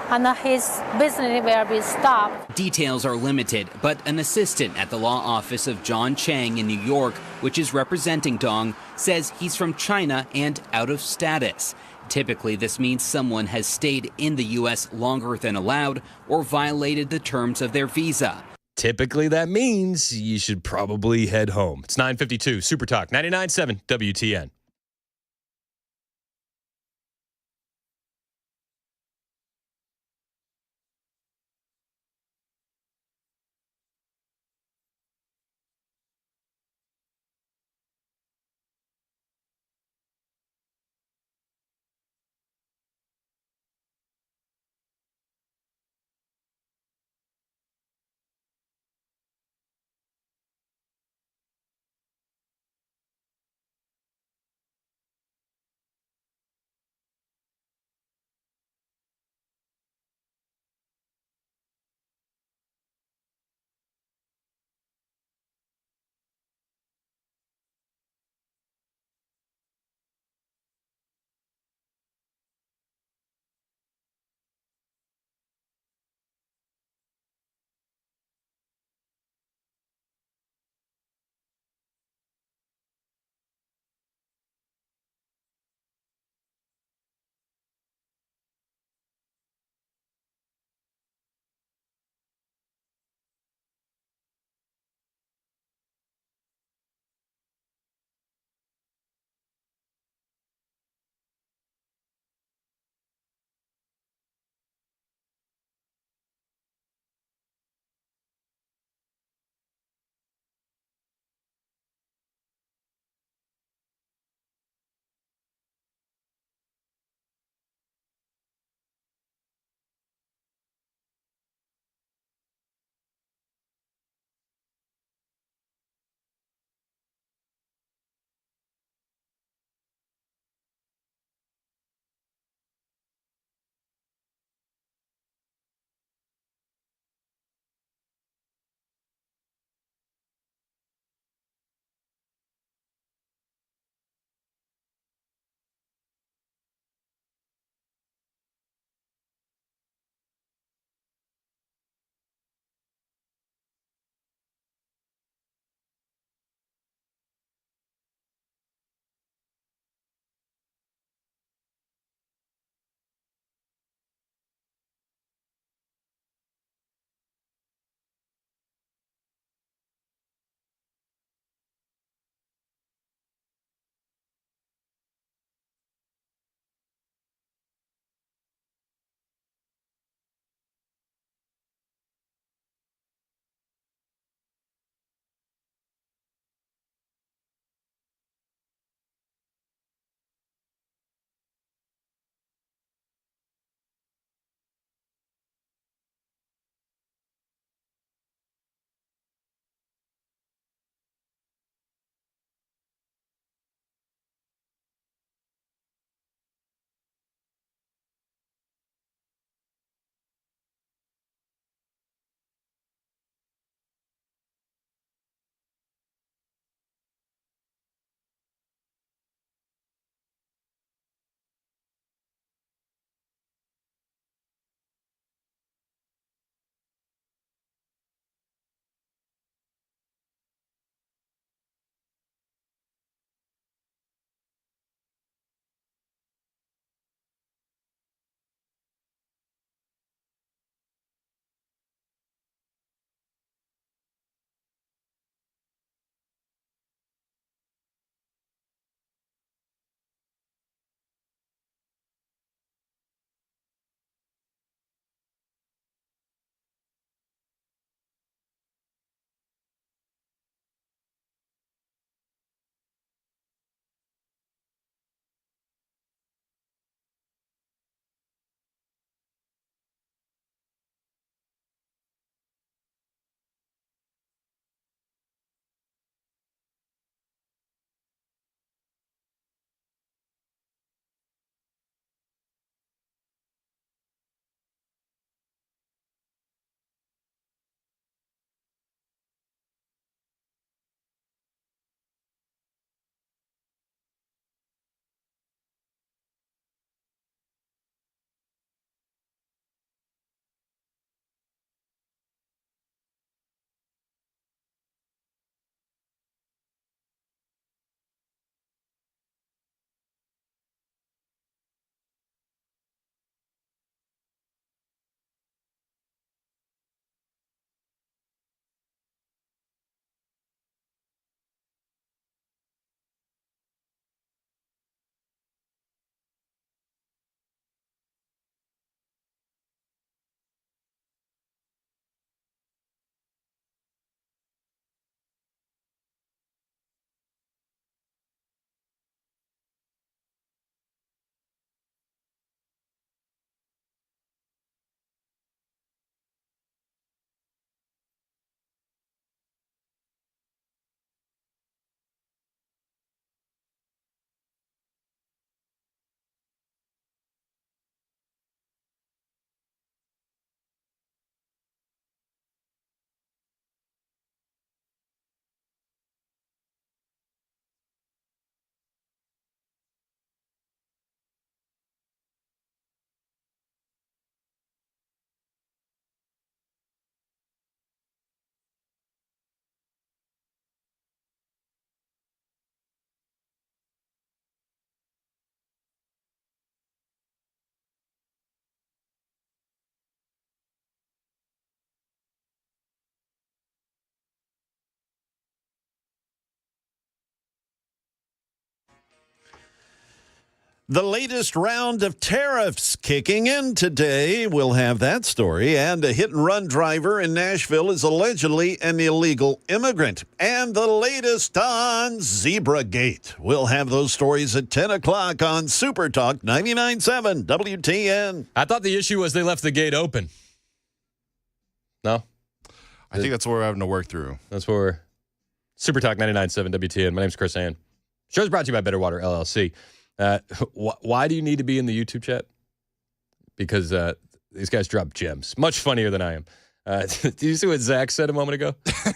and his business will be stopped. Details are limited, but an assistant at the law office of John Chang in New York, which is representing Dong, says he's from China and out of status. Typically, this means someone has stayed in the U.S. longer than allowed or violated the terms of their visa. Typically, that means you should probably head home. It's 9:52, Super Talk, 99.7 WTN. The latest round of tariffs kicking in today. We'll have that story. And a hit-and-run driver in Nashville is allegedly an illegal immigrant. And the latest on Zebragate. We'll have those stories at 10 o'clock on Super Talk 99.7 WTN. I thought the issue was they left the gate open. No? I think that's what we're having to work through. That's where we're... Super Talk 99.7 WTN. My name's Chris Ann. Show's brought to you by Better Water LLC. Why do you need to be in the YouTube chat? Because these guys drop gems. Much funnier than I am. Did you see what Zach said a moment ago?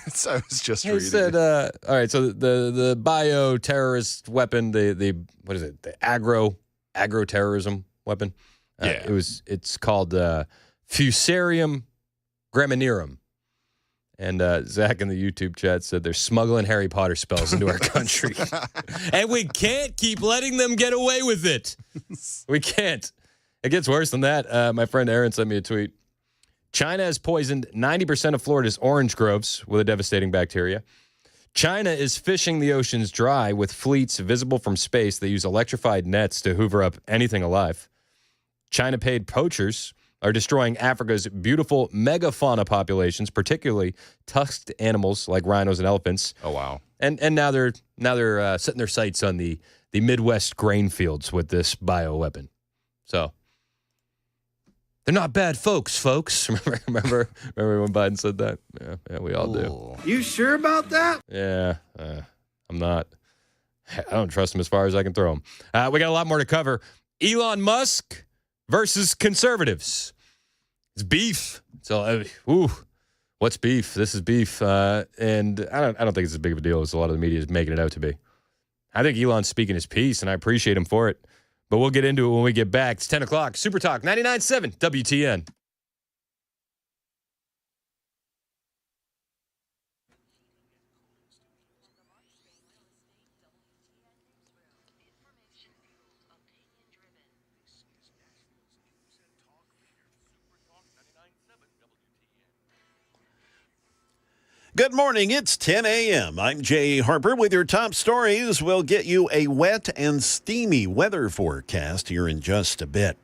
So I was just He reading. said, all right, so the bio-terrorist weapon, the what is it? The agro-terrorism weapon. Yeah. It's called Fusarium graminearum. And Zach in the YouTube chat said they're smuggling Harry Potter spells into our country. And we can't keep letting them get away with it. We can't. It gets worse than that. My friend Aaron sent me a tweet. China has poisoned 90% of Florida's orange groves with a devastating bacteria. China is fishing the oceans dry with fleets visible from space that use electrified nets to hoover up anything alive. China-paid poachers are destroying Africa's beautiful megafauna populations, particularly tusked animals like rhinos and elephants. Oh, wow. And now they're setting their sights on the Midwest grain fields with this bioweapon. So they're not bad folks. Remember when Biden said that? Yeah, we all do. You sure about that? Yeah, I'm not. I don't trust him as far as I can throw him. We got a lot more to cover. Elon Musk versus conservatives. It's beef. So, what's beef? This is beef, and I don't think it's as big of a deal as a lot of the media is making it out to be. I think Elon's speaking his piece, and I appreciate him for it. But we'll get into it when we get back. It's 10 o'clock. Super Talk 99.7 WTN. Good morning. It's 10 a.m. I'm Jay Harper with your top stories. We'll get you a wet and steamy weather forecast here in just a bit.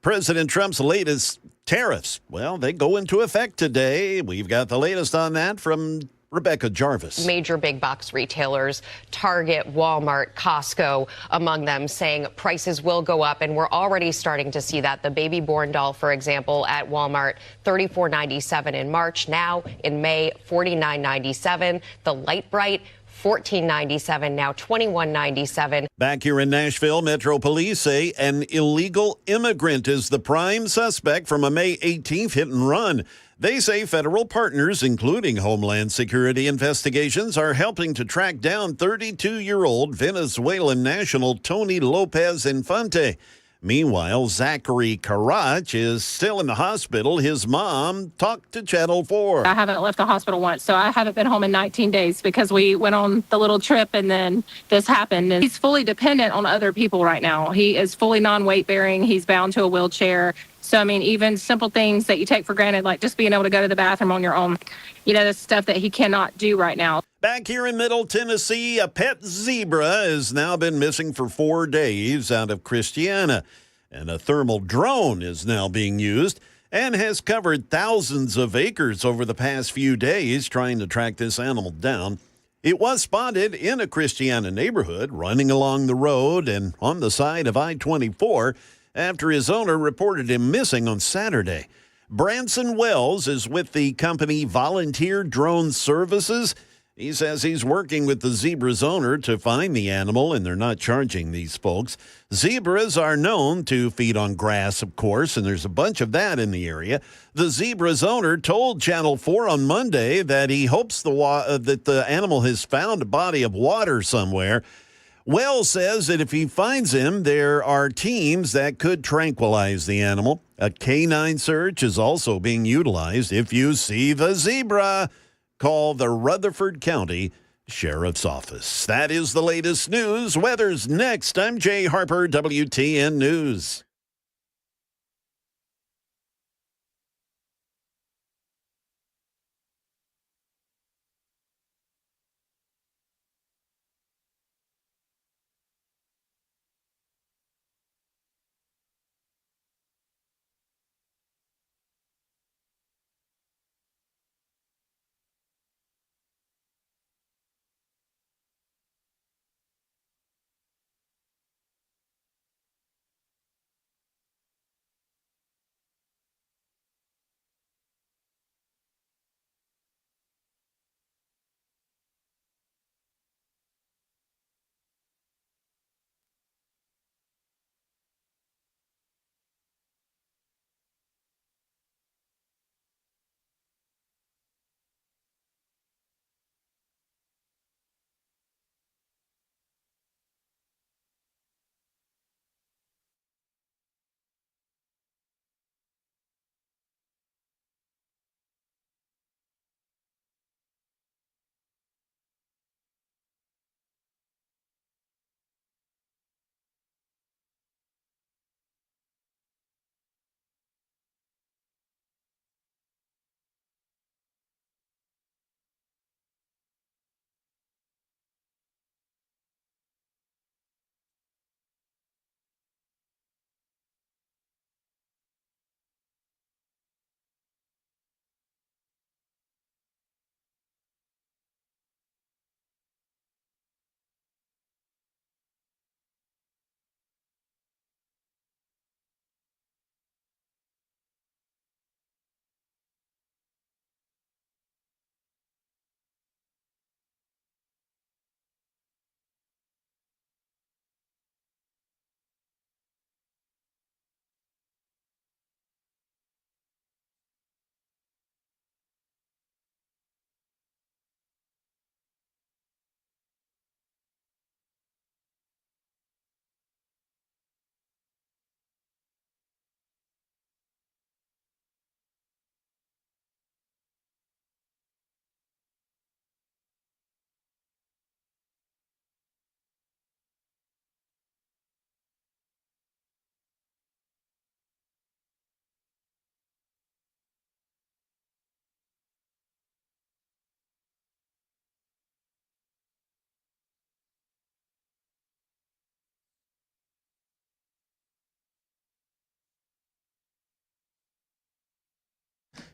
President Trump's latest tariffs, well, they go into effect today. We've got the latest on that from Rebecca Jarvis. Major big box retailers, Target, Walmart, Costco, among them, saying prices will go up. And we're already starting to see that. The baby born doll, for example, at Walmart, $34.97 in March. Now in May, $49.97. The Light Bright, $14.97, now $21.97. Back here in Nashville, Metro Police say an illegal immigrant is the prime suspect from a May 18th hit and run. They say federal partners, including Homeland Security investigations, are helping to track down 32-year-old Venezuelan national Tony Lopez Infante. Meanwhile, Zachary Karach is still in the hospital. His mom talked to Channel 4. I haven't left the hospital once, so I haven't been home in 19 days because we went on the little trip and then this happened. And he's fully dependent on other people right now. He is fully non-weight bearing. He's bound to a wheelchair. So, I mean, even simple things that you take for granted, like just being able to go to the bathroom on your own, the stuff that he cannot do right now. Back here in Middle Tennessee, a pet zebra has now been missing for 4 days out of Christiana. And a thermal drone is now being used and has covered thousands of acres over the past few days trying to track this animal down. It was spotted in a Christiana neighborhood running along the road and on the side of I-24 after his owner reported him missing on Saturday. Branson Wells is with the company Volunteer Drone Services. He says he's working with the zebra's owner to find the animal, and they're not charging these folks. Zebras are known to feed on grass, of course, and there's a bunch of that in the area. The zebra's owner told Channel 4 on Monday that he hopes that the animal has found a body of water somewhere. Wells says that if he finds him, there are teams that could tranquilize the animal. A canine search is also being utilized. If you see the zebra, call the Rutherford County Sheriff's Office. That is the latest news. Weather's next. I'm Jay Harper, WTN News.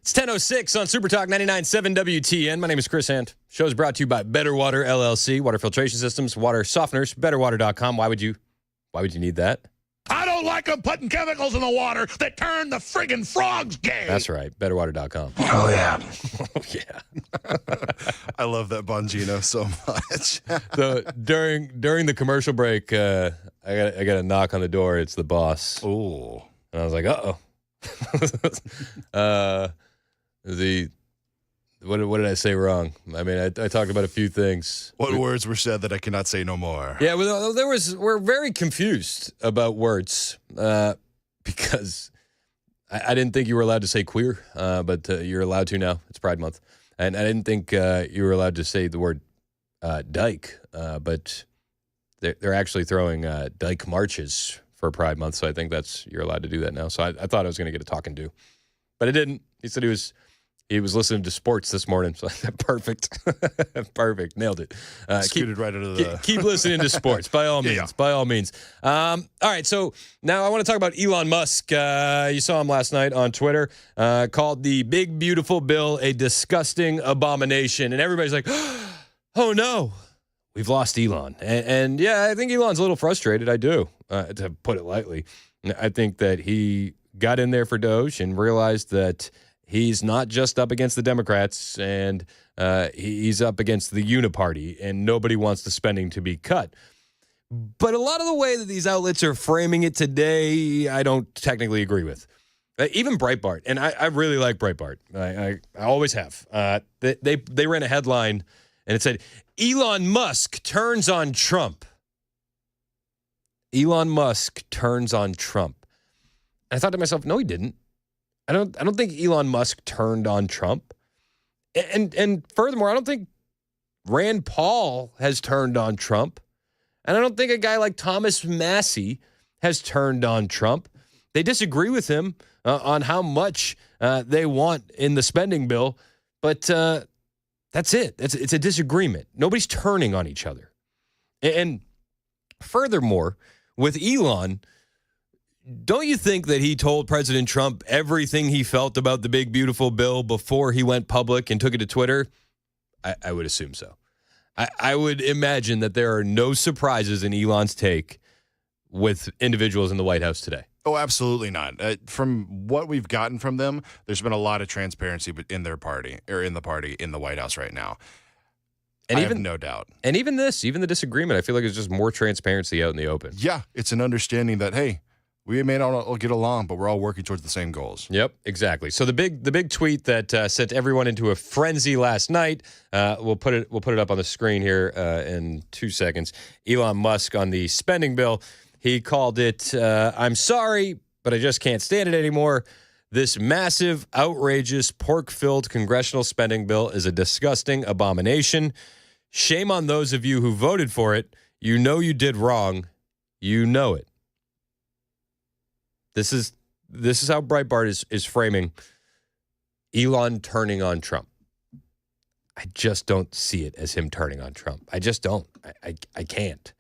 It's 10:06 on Super Talk 99.7 WTN. My name is Chris Hand. Show is brought to you by Better Water LLC, water filtration systems, water softeners, betterwater.com. Why would you need that? I don't like them putting chemicals in the water that turn the friggin' frogs gay. That's right, betterwater.com. Oh, yeah. Oh, yeah. I love that Bongino so much. So during the commercial break, I got a knock on the door. It's the boss. Oh. And I was like, uh-oh. What did I say wrong? I mean, I talked about a few things. What words were said that I cannot say no more? Yeah, well, we're very confused about words because I didn't think you were allowed to say queer, but you're allowed to now. It's Pride Month. And I didn't think you were allowed to say the word dyke, but they're actually throwing dyke marches for Pride Month, so I think you're allowed to do that now. So I thought I was going to get a talking to, but I didn't. He said he was listening to sports this morning, so perfect, perfect, nailed it. Scooted right into the. Keep listening to sports by all means, by all means. All right, so now I want to talk about Elon Musk. You saw him last night on Twitter, called the Big Beautiful Bill a disgusting abomination, and everybody's like, "Oh no, we've lost Elon." And yeah, I think Elon's a little frustrated. I do, to put it lightly. I think that he got in there for Doge and realized that he's not just up against the Democrats, and he's up against the Uniparty, and nobody wants the spending to be cut. But a lot of the way that these outlets are framing it today, I don't technically agree with. Even Breitbart, and I really like Breitbart. I always have. They ran a headline, and it said, Elon Musk turns on Trump. Elon Musk turns on Trump. And I thought to myself, no, he didn't. I don't think Elon Musk turned on Trump. And furthermore, I don't think Rand Paul has turned on Trump. And I don't think a guy like Thomas Massey has turned on Trump. They disagree with him on how much they want in the spending bill, but that's it. It's a disagreement. Nobody's turning on each other. And furthermore, with Elon, don't you think that he told President Trump everything he felt about the big, beautiful bill before he went public and took it to Twitter? I would assume so. I would imagine that there are no surprises in Elon's take with individuals in the White House today. Oh, absolutely not. From what we've gotten from them, there's been a lot of transparency in their party, or in the party, in the White House right now. And I have no doubt. And even the disagreement, I feel like it's just more transparency out in the open. Yeah, it's an understanding that, hey, we may not all get along, but we're all working towards the same goals. Yep, exactly. So the big tweet that sent everyone into a frenzy last night. We'll put it up on the screen here in 2 seconds. Elon Musk on the spending bill. He called it, "I'm sorry, but I just can't stand it anymore. This massive, outrageous, pork-filled congressional spending bill is a disgusting abomination. Shame on those of you who voted for it. You know you did wrong. You know it." This is how Breitbart is framing Elon turning on Trump. I just don't see it as him turning on Trump. I just don't. I can't.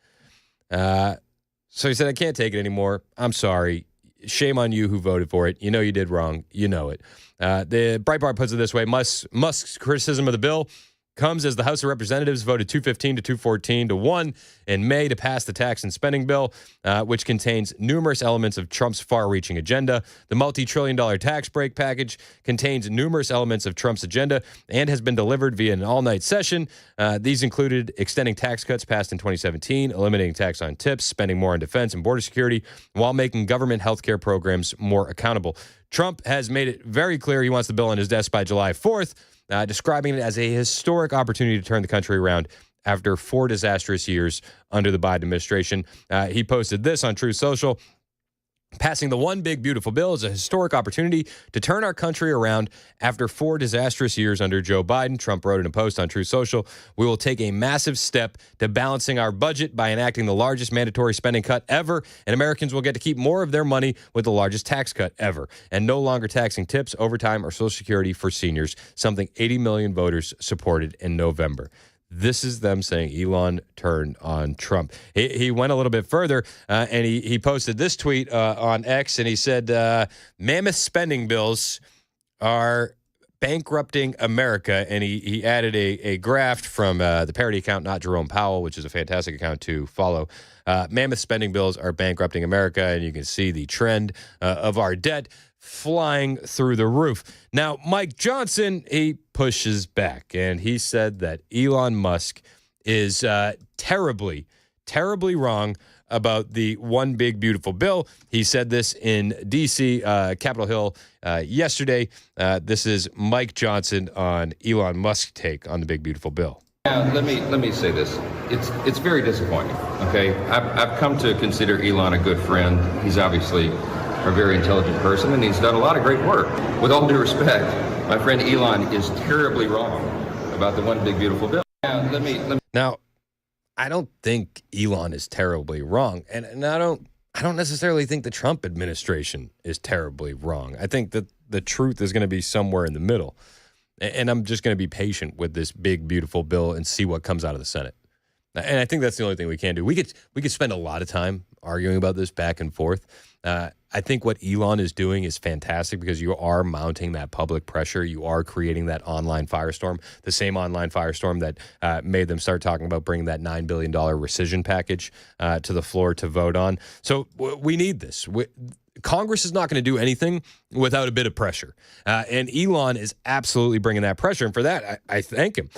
So he said, "I can't take it anymore. I'm sorry. Shame on you who voted for it. You know you did wrong. You know it." The Breitbart puts it this way: Musk's criticism of the bill comes as the House of Representatives voted 215 to 214 to 1 in May to pass the tax and spending bill, which contains numerous elements of Trump's far-reaching agenda. The multi-trillion-dollar tax break package contains numerous elements of Trump's agenda and has been delivered via an all-night session. These included extending tax cuts passed in 2017, eliminating tax on tips, spending more on defense and border security, while making government health care programs more accountable. Trump has made it very clear he wants the bill on his desk by July 4th, describing it as a historic opportunity to turn the country around after 4 disastrous years under the Biden administration. He posted this on Truth Social. Passing the One Big Beautiful Bill is a historic opportunity to turn our country around after 4 disastrous years under Joe Biden. Trump wrote in a post on Truth Social, "We will take a massive step to balancing our budget by enacting the largest mandatory spending cut ever, and Americans will get to keep more of their money with the largest tax cut ever, and no longer taxing tips, overtime, or Social Security for seniors, something 80 million voters supported in November." This is them saying Elon turned on Trump. He went a little bit further, and he posted this tweet on X, and he said, "Mammoth spending bills are bankrupting America. And he added a graph from the parody account, Not Jerome Powell, which is a fantastic account to follow. Mammoth spending bills are bankrupting America, and you can see the trend of our debt flying through the roof. Now, Mike Johnson, he pushes back, and he said that Elon Musk is terribly wrong about the One Big Beautiful Bill. He said this in D.C., Capitol Hill, yesterday. This is Mike Johnson on Elon Musk's take on the Big Beautiful Bill. Let me say this. It's very disappointing. Okay, I've come to consider Elon a good friend. He's obviously a very intelligent person, and he's done a lot of great work. With all due respect, my friend Elon is terribly wrong about the One Big Beautiful Bill. Now, I don't think Elon is terribly wrong, and I don't necessarily think the Trump administration is terribly wrong. I think that the truth is going to be somewhere in the middle, and I'm just going to be patient with this Big Beautiful Bill and see what comes out of the Senate. And I think that's the only thing we can do. We could spend a lot of time arguing about this back and forth. I think what Elon is doing is fantastic because you are mounting that public pressure. You are creating that online firestorm, the same online firestorm that made them start talking about bringing that $9 billion rescission package to the floor to vote on. So we need this. Congress is not going to do anything without a bit of pressure. And Elon is absolutely bringing that pressure. And for that, I thank him.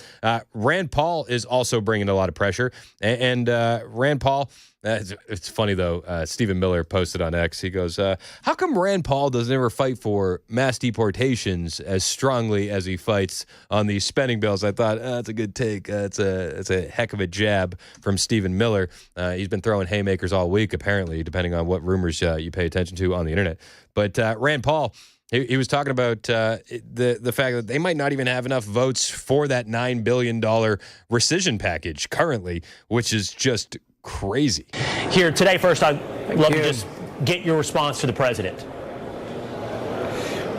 Rand Paul is also bringing a lot of pressure. And Rand Paul, it's funny, though, Stephen Miller posted on X. He goes, how come Rand Paul doesn't ever fight for mass deportations as strongly as he fights on these spending bills? I thought, that's a good take. It's a heck of a jab from Stephen Miller. He's been throwing haymakers all week, apparently, depending on what rumors you pay attention to on the internet. But Rand Paul, he was talking about the fact that they might not even have enough votes for that $9 billion rescission package currently, which is just crazy. Here today, first, I'd love to just get your response to the president.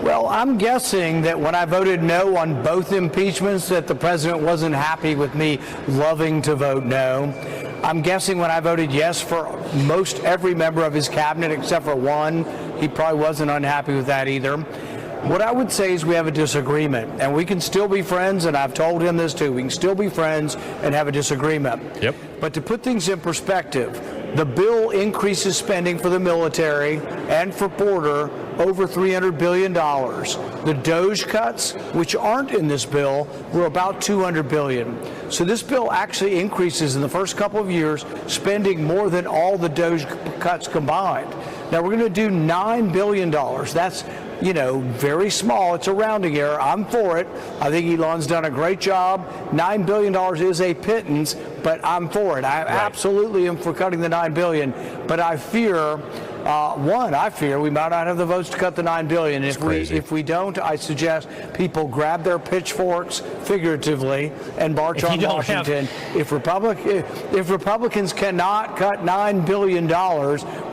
Well, I'm guessing that when I voted no on both impeachments that the president wasn't happy with me loving to vote no. I'm guessing when I voted yes for most every member of his cabinet except for one, he probably wasn't unhappy with that either. What I would say is we have a disagreement, and we can still be friends, and I've told him this too. We can still be friends and have a disagreement. Yep. But to put things in perspective, the bill increases spending for the military and for border over $300 billion. The DOGE cuts, which aren't in this bill, were about $200 billion. So this bill actually increases in the first couple of years spending more than all the DOGE cuts combined. Now we're going to do $9 billion. That's very small. It's a rounding error. I'm for it. I think Elon's done a great job. $9 billion is a pittance, but I'm for it. I absolutely am for cutting the $9 billion. But I fear, I fear we might not have the votes to cut the $9 billion. If we don't, I suggest people grab their pitchforks, figuratively, and march on Washington. If Republicans cannot cut $9 billion,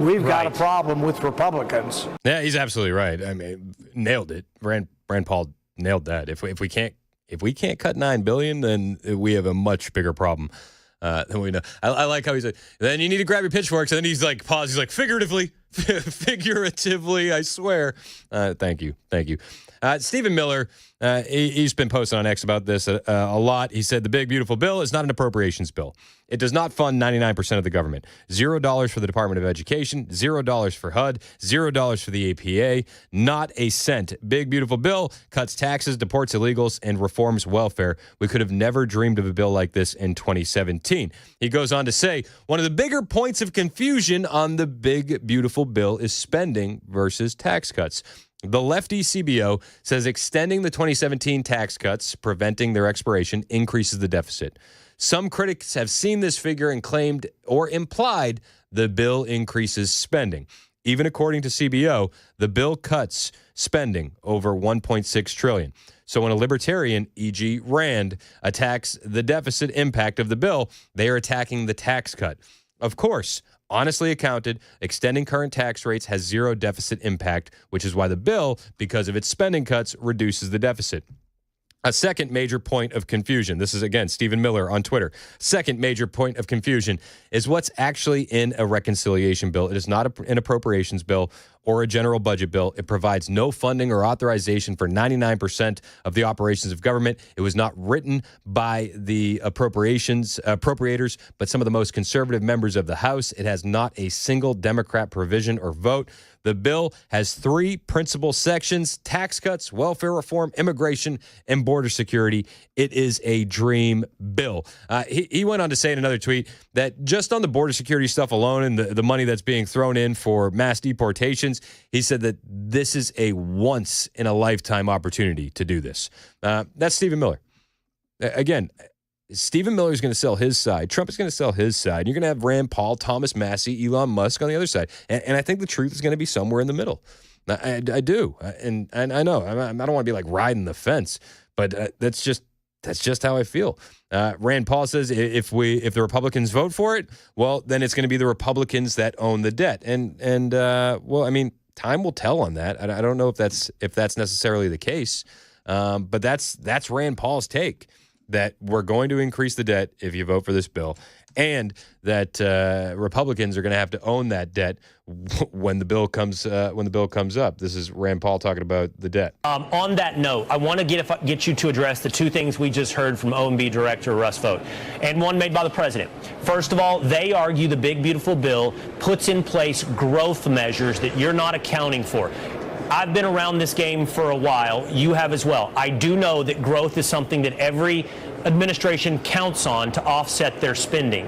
we've got a problem with Republicans. Yeah, he's absolutely right. I mean, nailed it. Rand Paul nailed that. If we can't cut $9 billion, then we have a much bigger problem than we know. I like how he said, then you need to grab your pitchforks. And then he's like, pause. He's like, figuratively, I swear. Thank you. Stephen Miller, he's been posting on X about this a lot. He said the Big Beautiful Bill is not an appropriations bill. It does not fund 99% of the government. $0 for the Department of Education, $0 for HUD, $0 for the APA, not a cent. Big Beautiful Bill cuts taxes, deports illegals, and reforms welfare. We could have never dreamed of a bill like this in 2017. He goes on to say, one of the bigger points of confusion on the Big Beautiful Bill is spending versus tax cuts. The lefty CBO says extending the 2017 tax cuts, preventing their expiration, increases the deficit. Some critics have seen this figure and claimed or implied the bill increases spending. Even according to CBO, the bill cuts spending over $1.6 trillion. So when a libertarian, e.g. Rand, attacks the deficit impact of the bill, they are attacking the tax cut. Of course, honestly accounted, extending current tax rates has zero deficit impact, which is why the bill, because of its spending cuts, reduces the deficit. A second major point of confusion, this is again Stephen Miller on Twitter, second major point of confusion is what's actually in a reconciliation bill. It is not an appropriations bill or a general budget bill. It provides no funding or authorization for 99% of the operations of government. It was not written by the appropriators, but some of the most conservative members of the House. It has not a single Democrat provision or vote. The bill has 3 principal sections: tax cuts, welfare reform, immigration, and border security. It is a dream bill. He went on to say in another tweet that just on the border security stuff alone and the money that's being thrown in for mass deportations, he said that this is a once-in-a-lifetime opportunity to do this. That's Stephen Miller. Again, Stephen Miller is going to sell his side. Trump is going to sell his side. You're going to have Rand Paul, Thomas Massie, Elon Musk on the other side. And I think the truth is going to be somewhere in the middle. I do. And I know. I don't want to be like riding the fence, but that's just how I feel. Rand Paul says if the Republicans vote for it, well, then it's going to be the Republicans that own the debt. And well, I mean, time will tell on that. I don't know if that's necessarily the case. But that's Rand Paul's take, that we're going to increase the debt if you vote for this bill, and that Republicans are going to have to own that debt when the bill comes up. This is Rand Paul talking about the debt. On that note, I want to get you to address the 2 things we just heard from OMB Director Russ Vought, and one made by the president. First of all, they argue the big beautiful bill puts in place growth measures that you're not accounting for. I've been around this game for a while. You have as well. I do know that growth is something that every administration counts on to offset their spending.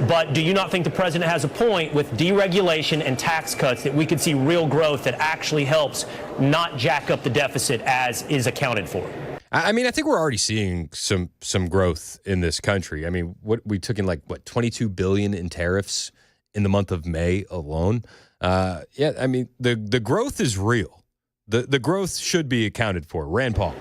But do you not think the president has a point with deregulation and tax cuts that we could see real growth that actually helps not jack up the deficit as is accounted for? I mean, I think we're already seeing some growth in this country. I mean, what we took in, like, $22 billion in tariffs in the month of May alone. Yeah, I mean, the growth is real. The growth should be accounted for. Rand Paul.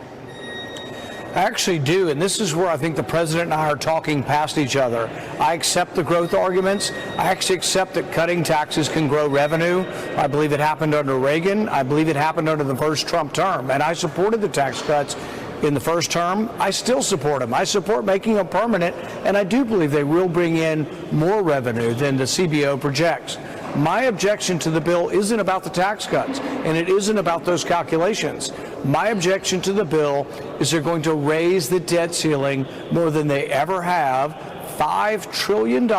I actually do, and this is where I think the president and I are talking past each other. I accept the growth arguments. I actually accept that cutting taxes can grow revenue. I believe it happened under Reagan. I believe it happened under the first Trump term, and I supported the tax cuts in the first term. I still support them. I support making them permanent, and I do believe they will bring in more revenue than the CBO projects. My objection to the bill isn't about the tax cuts, and it isn't about those calculations. My objection to the bill is they're going to raise the debt ceiling more than they ever have, $5 trillion,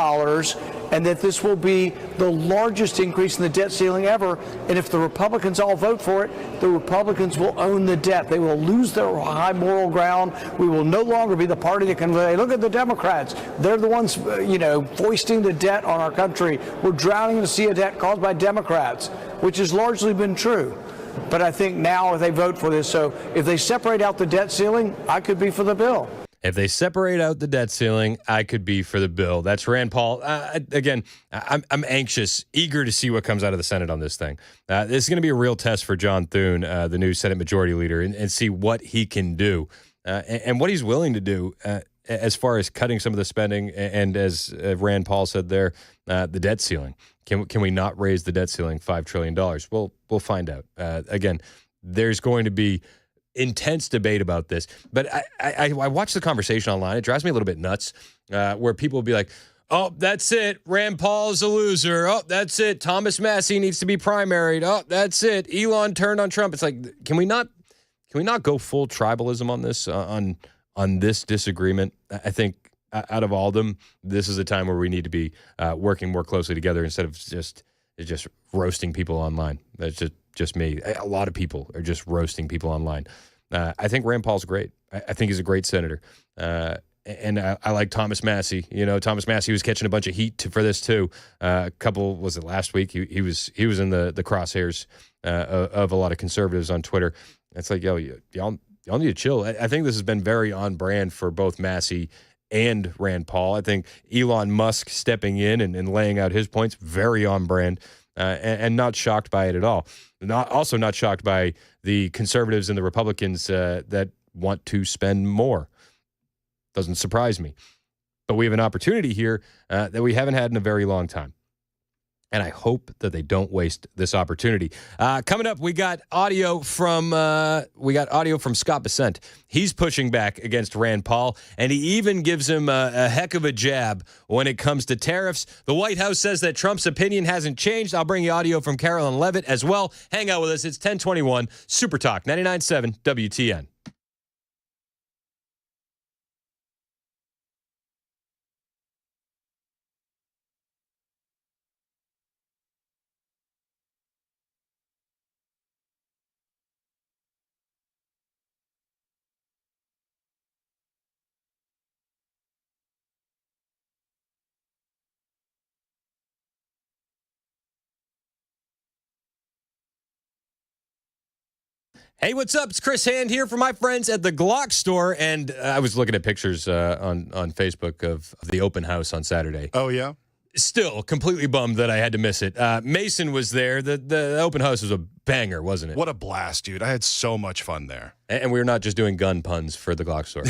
and that this will be the largest increase in the debt ceiling ever. And if the Republicans all vote for it, the Republicans will own the debt. They will lose their high moral ground. We will no longer be the party that can say, look at the Democrats. They're the ones, foisting the debt on our country. We're drowning in a sea of debt caused by Democrats, which has largely been true. But I think now if they vote for this, so if they separate out the debt ceiling, I could be for the bill. If they separate out the debt ceiling, I could be for the bill. That's Rand Paul. Again, I'm anxious, eager to see what comes out of the Senate on this thing. This is going to be a real test for John Thune, the new Senate Majority Leader, and see what he can do and what he's willing to do as far as cutting some of the spending. And as Rand Paul said there, the debt ceiling. Can we not raise the debt ceiling $5 trillion? Well, we'll find out. Again, there's going to be intense debate about this, but I watch the conversation online. It drives me a little bit nuts, where people will be like, "Oh, that's it. Rand Paul is a loser. Oh, that's it. Thomas Massie needs to be primaried. Oh, that's it. Elon turned on Trump." It's like, can we not go full tribalism on this on this disagreement? I think out of all of them, this is a time where we need to be working more closely together instead of just roasting people online. That's just me. A lot of people are just roasting people online. I think Rand Paul's great. I think he's a great senator. And I like Thomas Massie. Thomas Massie was catching a bunch of heat for this too. Was it last week? He was in the crosshairs of a lot of conservatives on Twitter. It's like, y'all need to chill. I think this has been very on brand for both Massie and Rand Paul. I think Elon Musk stepping in and laying out his points, very on brand. And not shocked by it at all. Also not shocked by the conservatives and the Republicans that want to spend more. Doesn't surprise me. But we have an opportunity here that we haven't had in a very long time. and I hope that they don't waste this opportunity. Coming up, we got audio from Scott Bessent. He's pushing back against Rand Paul, and he even gives him a heck of a jab when it comes to tariffs. The White House says that Trump's opinion hasn't changed. I'll bring you audio from Carolyn Levitt as well. Hang out with us. It's 1021 Super Talk 99.7 WTN. Hey, what's up? It's Chris Hand here for my friends at the Glock store. And I was looking at pictures on Facebook of the open house on Saturday. Oh, yeah? Still completely bummed that I had to miss it. Mason was there. The open house was a banger, wasn't it? What a blast, dude. I had so much fun there. And we were not just doing gun puns for the Glock store.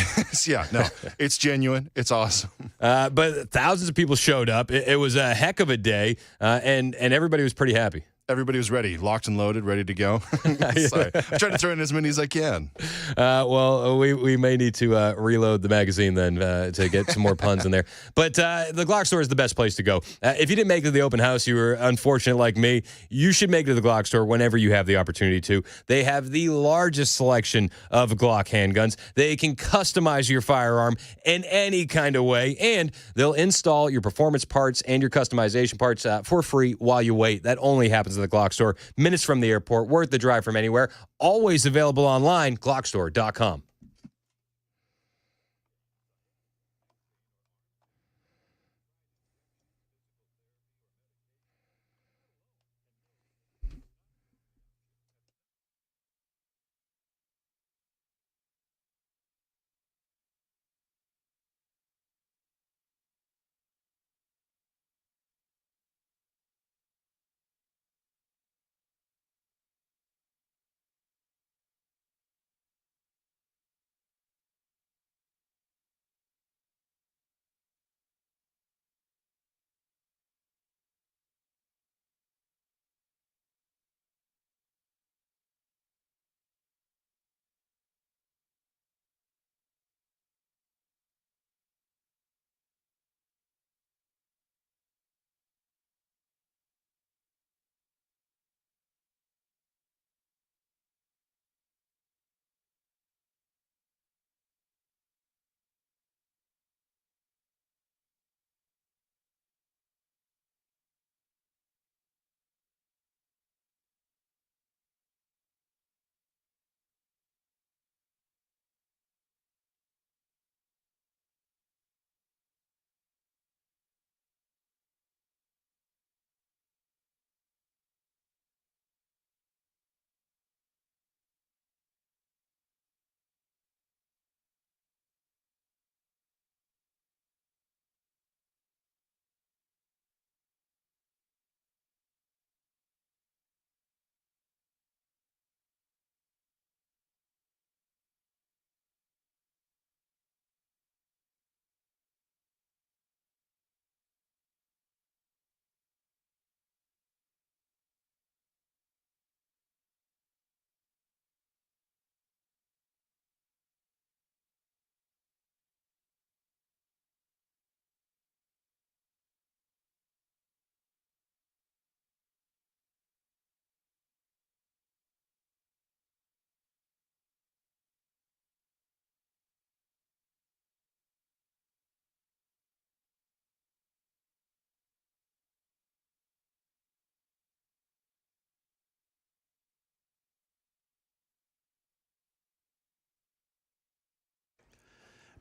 Yeah, no, it's genuine. It's awesome. But thousands of people showed up. It was a heck of a day, and everybody was pretty happy. Everybody was ready, locked and loaded, ready to go. Sorry. I'm trying to throw in as many as I can. Well, we may need to reload the magazine then to get some more puns in there. But the Glock store is the best place to go. If you didn't make it to the open house, you were unfortunate like me, you should make it to the Glock store whenever you have the opportunity to. They have the largest selection of Glock handguns. They can customize your firearm in any kind of way, and they'll install your performance parts and your customization parts for free while you wait. That only happens at the Glock store, minutes from the airport, worth the drive from anywhere, always available online, glockstore.com.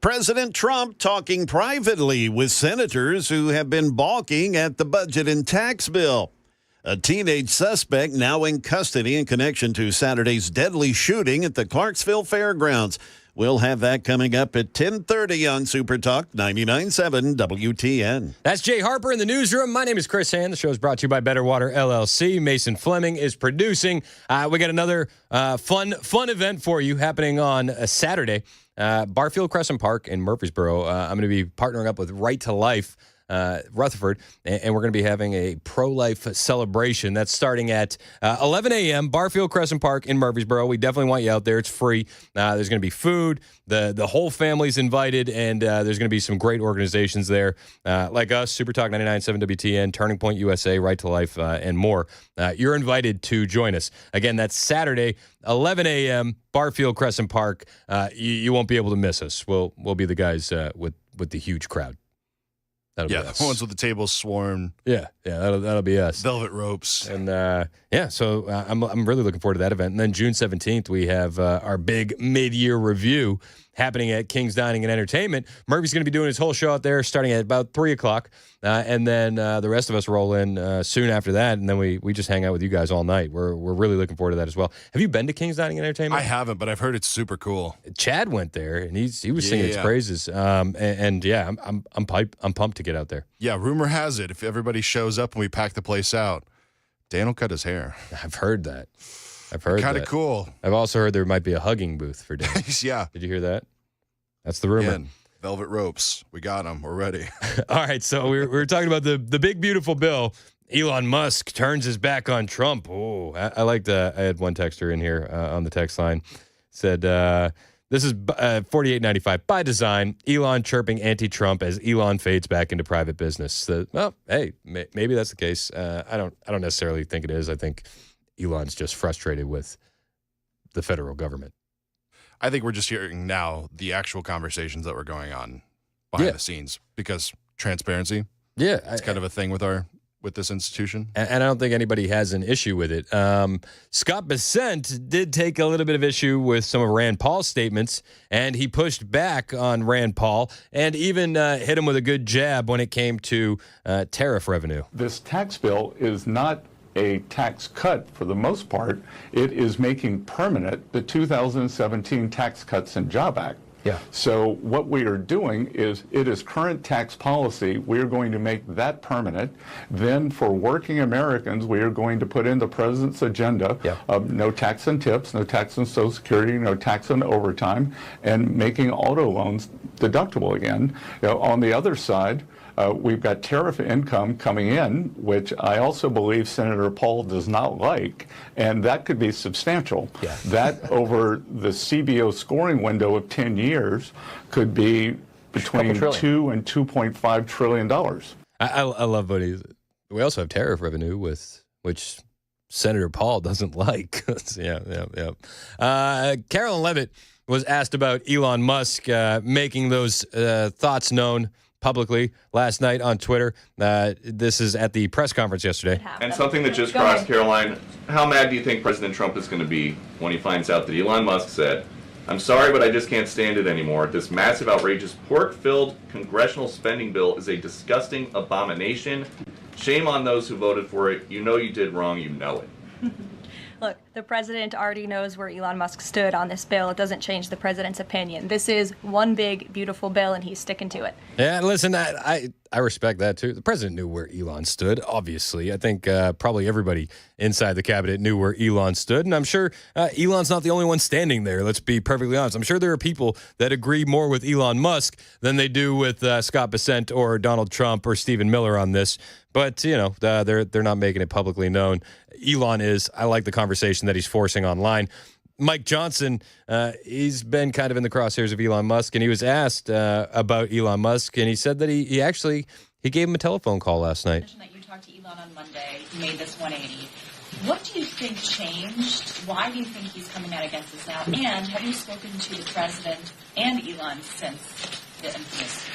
President Trump talking privately with senators who have been balking at the budget and tax bill. A teenage suspect now in custody in connection to Saturday's deadly shooting at the Clarksville Fairgrounds. We'll have that coming up at 10:30 on Super Talk 99.7 WTN. That's Jay Harper in the newsroom. My name is Chris Hand. The show is brought to you by Better Water LLC. Mason Fleming is producing. We got another fun event for you happening on a Saturday. Barfield Crescent Park in Murfreesboro. I'm going to be partnering up with Right to Life Rutherford, and we're going to be having a pro-life celebration. That's starting at 11 a.m., Barfield Crescent Park in Murfreesboro. We definitely want you out there. It's free. There's going to be food. The whole family's invited, and there's going to be some great organizations there, like us, Super Talk 99.7 WTN, Turning Point USA, Right to Life, and more. You're invited to join us. Again, that's Saturday, 11 a.m., Barfield Crescent Park. You won't be able to miss us. We'll be the guys with the huge crowd. That'll be us. The ones with the tables swarmed. Yeah, that'll be us. Velvet ropes. And so I'm really looking forward to that event. And then June 17th, we have our big mid-year review happening at King's Dining and Entertainment. Murphy's going to be doing his whole show out there starting at about 3 o'clock. And then the rest of us roll in soon after that. And then we just hang out with you guys all night. We're really looking forward to that as well. Have you been to King's Dining and Entertainment? I haven't, but I've heard it's super cool. Chad went there, and he was singing its praises. I'm pumped to get out there. Yeah, rumor has it, if everybody shows up and we pack the place out, Dan will cut his hair. I've heard that. Kind of cool. I've also heard there might be a hugging booth for Dan. Yeah. Did you hear that? That's the rumor. Again, velvet ropes. We got them. We're ready. All right. So we were talking about the big, beautiful bill. Elon Musk turns his back on Trump. Oh, I liked I had one texter in here on the text line. Said, this is 4895 by design. Elon chirping anti-Trump as Elon fades back into private business. Hey, maybe that's the case. I don't necessarily think it is. I think Elon's just frustrated with the federal government. I think we're just hearing now the actual conversations that were going on behind the scenes because transparency. Yeah, it's kind of a thing with this institution. And I don't think anybody has an issue with it. Scott Bessent did take a little bit of issue with some of Rand Paul's statements, and he pushed back on Rand Paul and even hit him with a good jab when it came to tariff revenue. This tax bill is not a tax cut for the most part. It is making permanent the 2017 Tax Cuts and Job Act. Yeah. So what we are doing is, it is current tax policy. We are going to make that permanent. Then for working Americans, we are going to put in the president's agenda of no tax on tips, no tax on Social Security, no tax on overtime, and making auto loans deductible again. On the other side, we've got tariff income coming in, which I also believe Senator Paul does not like, and that could be substantial. Yeah. That over the CBO scoring window of 10 years could be between $2 and $2.5 trillion. I love what we also have tariff revenue which Senator Paul doesn't like. Carolyn Levitt was asked about Elon Musk making those thoughts known publicly last night on Twitter. This is at the press conference yesterday. And something that just crossed, Caroline, how mad do you think President Trump is going to be when he finds out that Elon Musk said, "I'm sorry, but I just can't stand it anymore. This massive, outrageous, pork-filled congressional spending bill is a disgusting abomination. Shame on those who voted for it. You know you did wrong. You know it." Look, the president already knows where Elon Musk stood on this bill. It doesn't change the president's opinion. This is one big, beautiful bill, and he's sticking to it. Yeah, listen, I respect that, too. The president knew where Elon stood, obviously. I think probably everybody inside the cabinet knew where Elon stood, and I'm sure Elon's not the only one standing there, let's be perfectly honest. I'm sure there are people that agree more with Elon Musk than they do with Scott Bessent or Donald Trump or Stephen Miller on this. But, they're not making it publicly known. Elon is. I like the conversation that he's forcing online. Mike Johnson, he's been kind of in the crosshairs of Elon Musk, and he was asked about Elon Musk, and he said that he gave him a telephone call last night. You mentioned that you talked to Elon on Monday. You made this 180. What do you think changed? Why do you think he's coming out against this now? And have you spoken to the president and Elon since the infamous?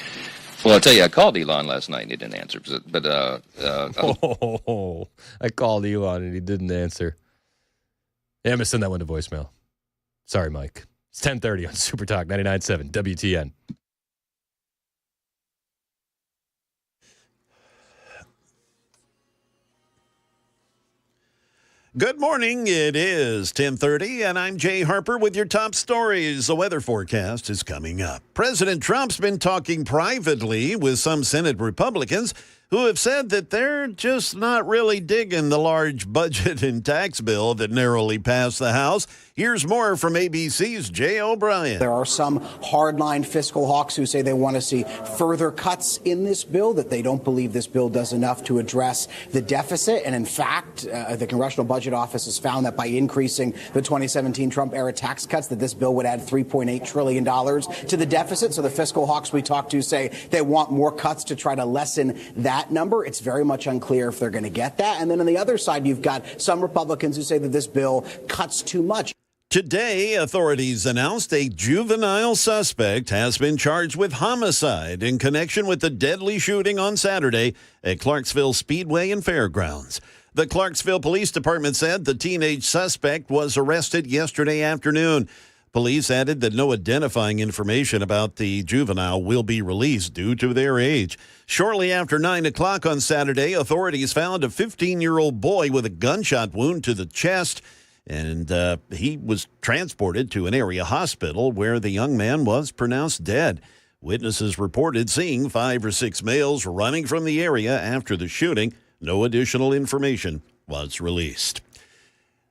Well, I'll tell you, I called Elon last night and he didn't answer. But I called Elon and he didn't answer. Yeah, I'm going to send that one to voicemail. Sorry, Mike. It's 10:30 on Super Talk 99.7 WTN. Good morning. It is 10:30, and I'm Jay Harper with your top stories. The weather forecast is coming up. President Trump's been talking privately with some Senate Republicans who have said that they're just not really digging the large budget and tax bill that narrowly passed the House. Here's more from ABC's Jay O'Brien. There are some hardline fiscal hawks who say they want to see further cuts in this bill, that they don't believe this bill does enough to address the deficit. And in fact, the Congressional Budget Office has found that by increasing the 2017 Trump-era tax cuts, that this bill would add $3.8 trillion to the deficit. So the fiscal hawks we talked to say they want more cuts to try to lessen that number. It's very much unclear if they're going to get that. And then on the other side, you've got some Republicans who say that this bill cuts too much. Today, authorities announced a juvenile suspect has been charged with homicide in connection with the deadly shooting on Saturday at Clarksville Speedway and Fairgrounds. The Clarksville Police Department said the teenage suspect was arrested yesterday afternoon. Police added that no identifying information about the juvenile will be released due to their age. Shortly after 9 o'clock on Saturday, authorities found a 15-year-old boy with a gunshot wound to the chest, and he was transported to an area hospital where the young man was pronounced dead. Witnesses reported seeing 5 or 6 males running from the area after the shooting. No additional information was released.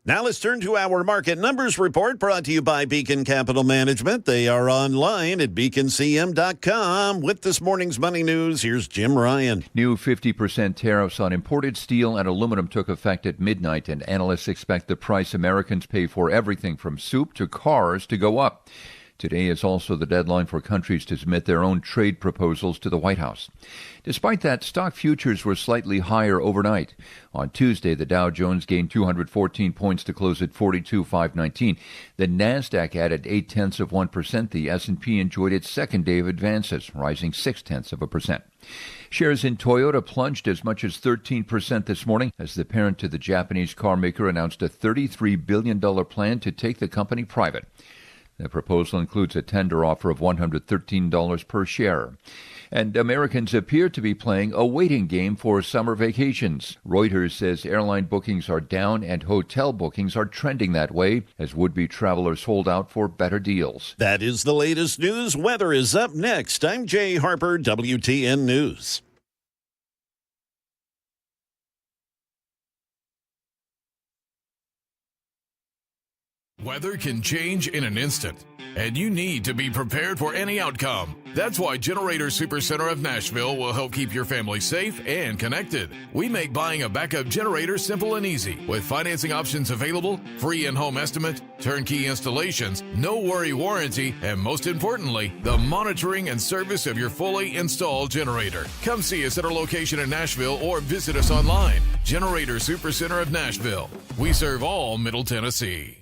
Now let's turn to our market numbers report brought to you by Beacon Capital Management. They are online at beaconcm.com. With this morning's money news, here's Jim Ryan. New 50% tariffs on imported steel and aluminum took effect at midnight, and analysts expect the price Americans pay for everything from soup to cars to go up. Today is also the deadline for countries to submit their own trade proposals to the White House. Despite that, stock futures were slightly higher overnight. On Tuesday, the Dow Jones gained 214 points to close at 42,519. The Nasdaq added 0.8%. The S&P enjoyed its second day of advances, rising 0.6%. Shares in Toyota plunged as much as 13% this morning as the parent to the Japanese car maker announced a $33 billion plan to take the company private. The proposal includes a tender offer of $113 per share. And Americans appear to be playing a waiting game for summer vacations. Reuters says airline bookings are down and hotel bookings are trending that way as would-be travelers hold out for better deals. That is the latest news. Weather is up next. I'm Jay Harper, WTN News. Weather can change in an instant, and you need to be prepared for any outcome. That's why Generator Supercenter of Nashville will help keep your family safe and connected. We make buying a backup generator simple and easy, with financing options available, free in-home estimate, turnkey installations, no worry warranty, and most importantly, the monitoring and service of your fully installed generator. Come see us at our location in Nashville or visit us online. Generator Supercenter of Nashville. We serve all Middle Tennessee.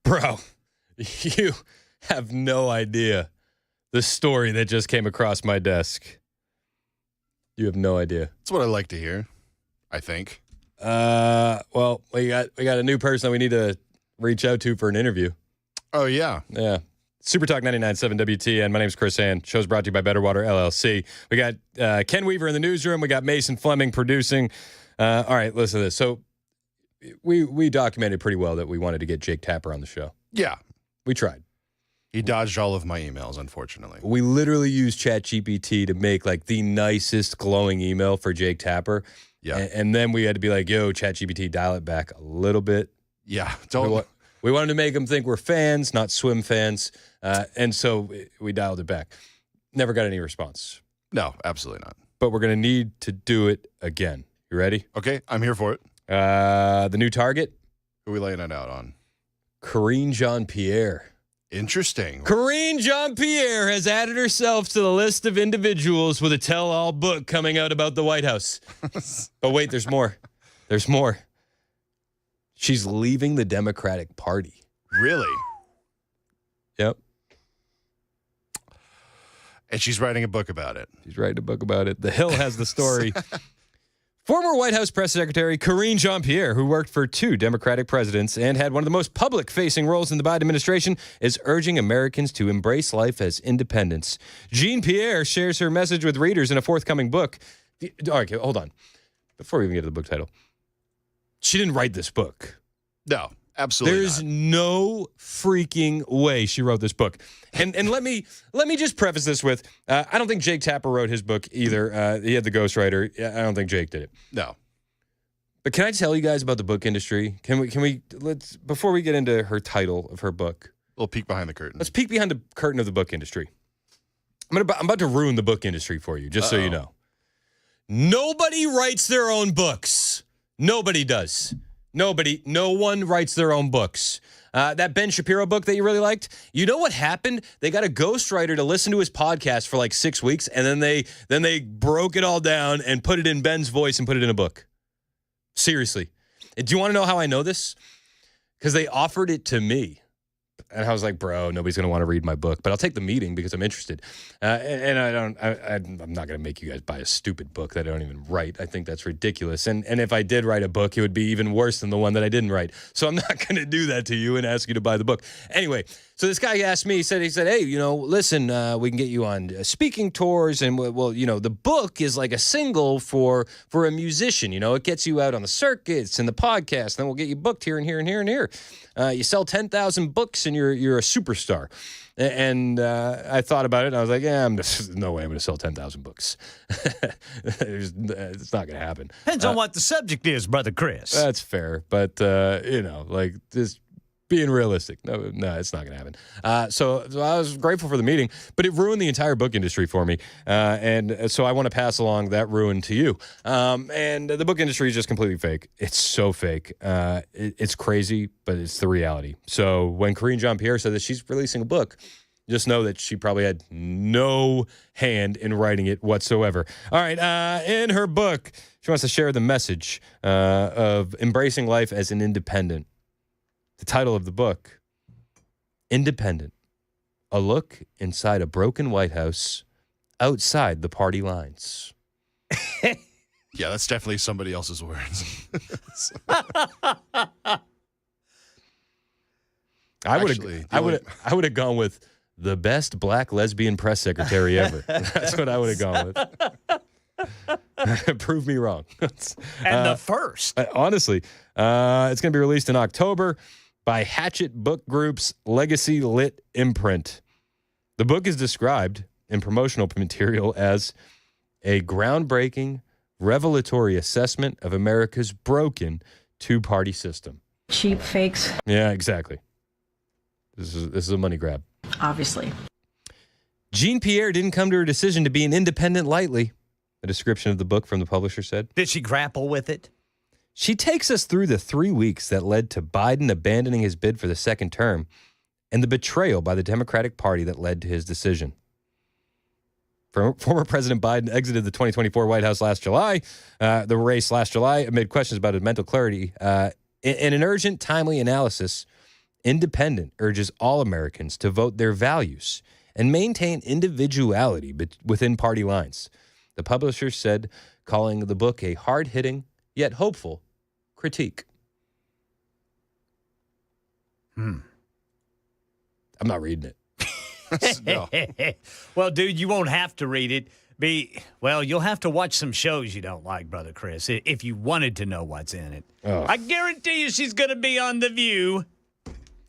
Bro, you have no idea the story that just came across my desk. You have no idea. That's what I like to hear, I think. Well, we got a new person that we need to reach out to for an interview. Oh, yeah. Yeah. Super Talk 99.7 WTN. My name's Chris Hand. Show's brought to you by Better Water LLC. We got Ken Weaver in the newsroom. We got Mason Fleming producing. All right, listen to this. So we documented pretty well that we wanted to get Jake Tapper on the show. Yeah. We tried. He dodged all of my emails, unfortunately. We literally used ChatGPT to make like the nicest glowing email for Jake Tapper. Yeah. And then we had to be like, yo, ChatGPT, dial it back a little bit. Yeah. We wanted to make them think we're fans, not swim fans. And so we dialed it back. Never got any response. No, absolutely not. But we're going to need to do it again. You ready? Okay, I'm here for it. The new target? Who are we laying it out on? Karine Jean-Pierre. Interesting. Karine Jean-Pierre has added herself to the list of individuals with a tell-all book coming out about the White House. But wait, there's more. There's more. She's leaving the Democratic Party. Really? Yep. And she's writing a book about it. She's writing a book about it. The Hill has the story. Former White House Press Secretary Karine Jean-Pierre, who worked for 2 Democratic presidents and had one of the most public-facing roles in the Biden administration, is urging Americans to embrace life as independents. Jean-Pierre shares her message with readers in a forthcoming book. Okay, hold on. Before we even get to the book title, she didn't write this book. No, absolutely There's no freaking way she wrote this book. And let me just preface this with, I don't think Jake Tapper wrote his book either. He had the ghostwriter. I don't think Jake did it. No. But can I tell you guys about the book industry? Let's before we get into her title of her book, a little peek behind the curtain. Let's peek behind the curtain of the book industry. I'm about to ruin the book industry for you, just so you know. Nobody writes their own books. Nobody does. No one writes their own books. That Ben Shapiro book that you really liked, you know what happened? They got a ghostwriter to listen to his podcast for like 6 weeks, and then they broke it all down and put it in Ben's voice and put it in a book. Seriously. Do you want to know how I know this? Because they offered it to me. And I was like, bro, nobody's going to want to read my book, but I'll take the meeting because I'm interested. And I'm not going to make you guys buy a stupid book that I don't even write. I think that's ridiculous. And if I did write a book, it would be even worse than the one that I didn't write. So I'm not going to do that to you and ask you to buy the book. Anyway, so this guy asked me, he said, hey, listen, we can get you on speaking tours. And well, the book is like a single for a musician. It gets you out on the circuits and the podcast. Then we'll get you booked here and here and here and here. You sell 10,000 books and you're a superstar. And I thought about it and I was like, there's no way I'm going to sell 10,000 books. It's not going to happen. Depends on what the subject is, Brother Chris. That's fair. But, just being realistic. No, it's not going to happen. So I was grateful for the meeting, but it ruined the entire book industry for me. And so I want to pass along that ruin to you. And the book industry is just completely fake. It's so fake. It's crazy, but it's the reality. So when Karine Jean-Pierre said that she's releasing a book, just know that she probably had no hand in writing it whatsoever. All right. In her book, she wants to share the message of embracing life as an independent. The title of the book, Independent, a look inside a broken White House outside the party lines. Yeah, that's definitely somebody else's words. I would have gone with the best black lesbian press secretary ever. That's what I would have gone with. Prove me wrong. And the first. Honestly, it's going to be released in October by Hatchet Book Group's Legacy Lit imprint. The book is described in promotional material as a groundbreaking, revelatory assessment of America's broken two-party system. Cheap fakes. Yeah, exactly. This is a money grab. Obviously. Jean-Pierre didn't come to her decision to be an independent lightly, a description of the book from the publisher said. Did she grapple with it? She takes us through the 3 weeks that led to Biden abandoning his bid for the second term and the betrayal by the Democratic Party that led to his decision. Former President Biden exited the 2024 White House the race last July, amid questions about his mental clarity. In an urgent, timely analysis Independent urges all Americans to vote their values and maintain individuality within party lines. The publisher said, calling the book a hard-hitting yet hopeful critique. I'm not reading it. No. Well, dude, you won't have to read it. You'll have to watch some shows you don't like, Brother Chris, if you wanted to know what's in it. Oh. I guarantee you she's going to be on The View.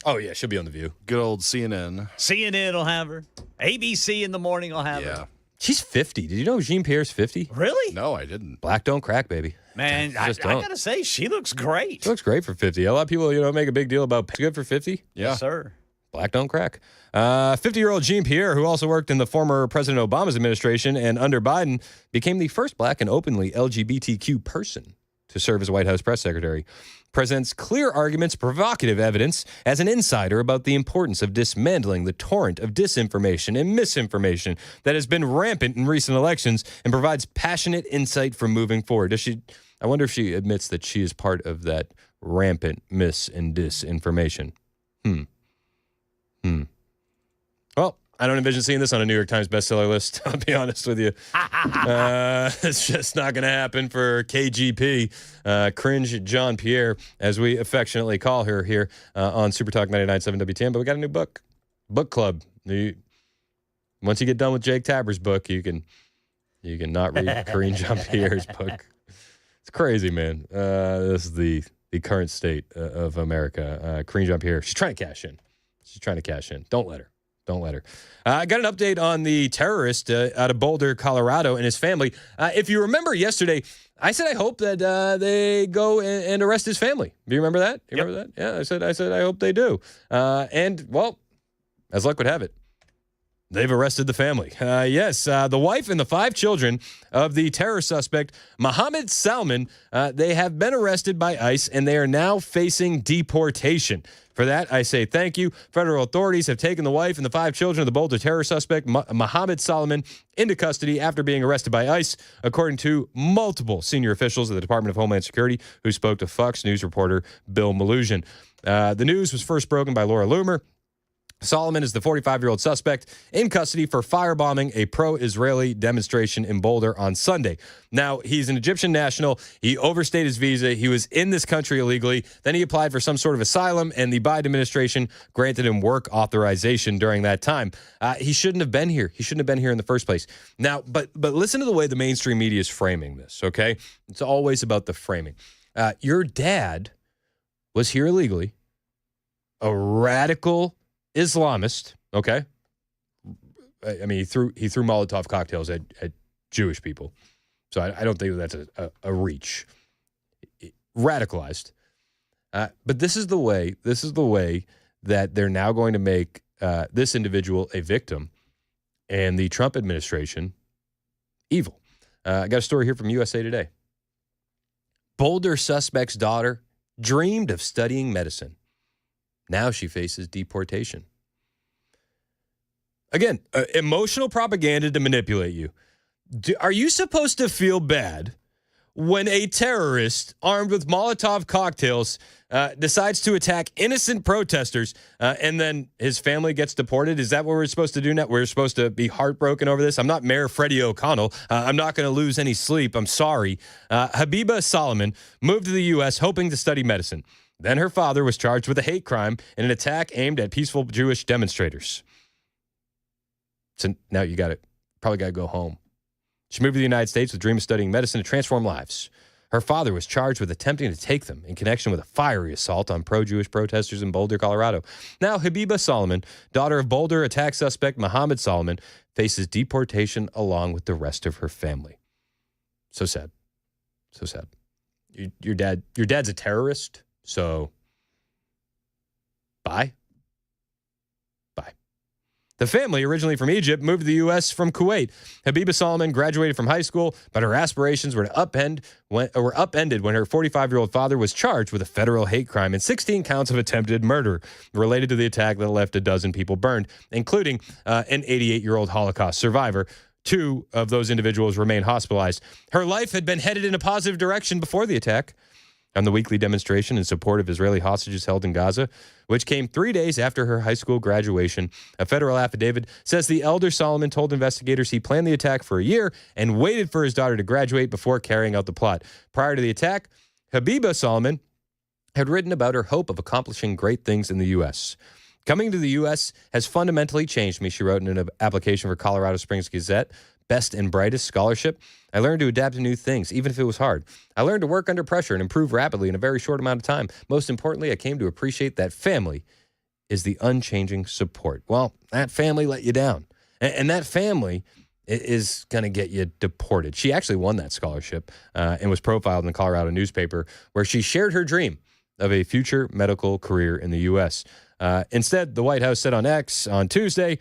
Oh, yeah, she'll be on The View. Good old CNN. CNN will have her. ABC in the morning will have her. She's 50. Did you know Jean-Pierre's 50? Really? No, I didn't. Black don't crack, baby. Man, I got to say, she looks great. She looks great for 50. A lot of people, make a big deal about good for 50. Yeah. Yes, sir. Black don't crack. 50-year-old Jean-Pierre, who also worked in the former President Obama's administration and under Biden, became the first black and openly LGBTQ person to serve as White House press secretary. Presents clear arguments, provocative evidence as an insider about the importance of dismantling the torrent of disinformation and misinformation that has been rampant in recent elections, and provides passionate insight for moving forward. I wonder if she admits that she is part of that rampant mis and disinformation. Well, I don't envision seeing this on a New York Times bestseller list, I'll be honest with you. It's just not going to happen for KGP, Karine Jean-Pierre, as we affectionately call her here on Super Talk 99.7 WTN. But we got a new book club. Once you get done with Jake Taber's book, you can not read Karine Jean-Pierre's book. It's crazy, man. This is the current state of America. Karine Jean-Pierre, she's trying to cash in. Don't let her. I got an update on the terrorist out of Boulder, Colorado, and his family. If you remember yesterday, I said I hope that they go and arrest his family. Do you remember that? Remember that? Yeah, I said I hope they do. And, well, as luck would have it, they've arrested the family. Yes, the wife and the 5 children of the terror suspect, Mohammed Salman, they have been arrested by ICE, and they are now facing deportation. For that, I say thank you. Federal authorities have taken the wife and the 5 children of the Boulder terror suspect, Mohammed Salman, into custody after being arrested by ICE, according to multiple senior officials of the Department of Homeland Security who spoke to Fox News reporter Bill Maloogian. The news was first broken by Laura Loomer. Solomon is the 45-year-old suspect in custody for firebombing a pro-Israeli demonstration in Boulder on Sunday. Now, he's an Egyptian national. He overstayed his visa. He was in this country illegally. Then he applied for some sort of asylum, and the Biden administration granted him work authorization during that time. He shouldn't have been here. He shouldn't have been here in the first place. Now, but listen to the way the mainstream media is framing this, okay? It's always about the framing. Your dad was here illegally, a radical Islamist, okay? I mean, he threw Molotov cocktails at Jewish people. So I don't think that's a reach. Radicalized. But this is the way that they're now going to make this individual a victim and the Trump administration evil. I got a story here from USA Today. Boulder suspect's daughter dreamed of studying medicine. Now she faces deportation. Again, emotional propaganda to manipulate you. Are you supposed to feel bad when a terrorist armed with Molotov cocktails decides to attack innocent protesters and then his family gets deported? Is that what we're supposed to do now? We're supposed to be heartbroken over this? I'm not Mayor Freddie O'Connell. I'm not going to lose any sleep. I'm sorry. Habiba Solomon moved to the U.S. hoping to study medicine. Then her father was charged with a hate crime in an attack aimed at peaceful Jewish demonstrators. So now you probably got to go home. She moved to the United States with a dream of studying medicine to transform lives. Her father was charged with attempting to take them in connection with a fiery assault on pro-Jewish protesters in Boulder, Colorado. Now, Habiba Solomon, daughter of Boulder attack suspect Mohammed Salman, faces deportation along with the rest of her family. So sad. So sad. Your dad's a terrorist. So, bye. The family, originally from Egypt, moved to the U.S. from Kuwait. Habiba Solomon graduated from high school, but her aspirations were upended when her 45-year-old father was charged with a federal hate crime and 16 counts of attempted murder related to the attack that left a dozen people burned, including an 88-year-old Holocaust survivor. 2 of those individuals remain hospitalized. Her life had been headed in a positive direction before the attack. on the weekly demonstration in support of Israeli hostages held in Gaza, which came 3 days after her high school graduation. A federal affidavit says the elder Solomon told investigators he planned the attack for a year and waited for his daughter to graduate before carrying out the plot. Prior to the attack, Habiba Solomon had written about her hope of accomplishing great things in the U.S. Coming to the U.S. has fundamentally changed me, she wrote in an application for Colorado Springs Gazette. Best and Brightest scholarship. I learned to adapt to new things, even if it was hard. I learned to work under pressure and improve rapidly in a very short amount of time. Most importantly, I came to appreciate that family is the unchanging support. Well, that family let you down. And that family is going to get you deported. She actually won that scholarship and was profiled in the Colorado newspaper, where she shared her dream of a future medical career in the U.S. Instead, the White House said on X on Tuesday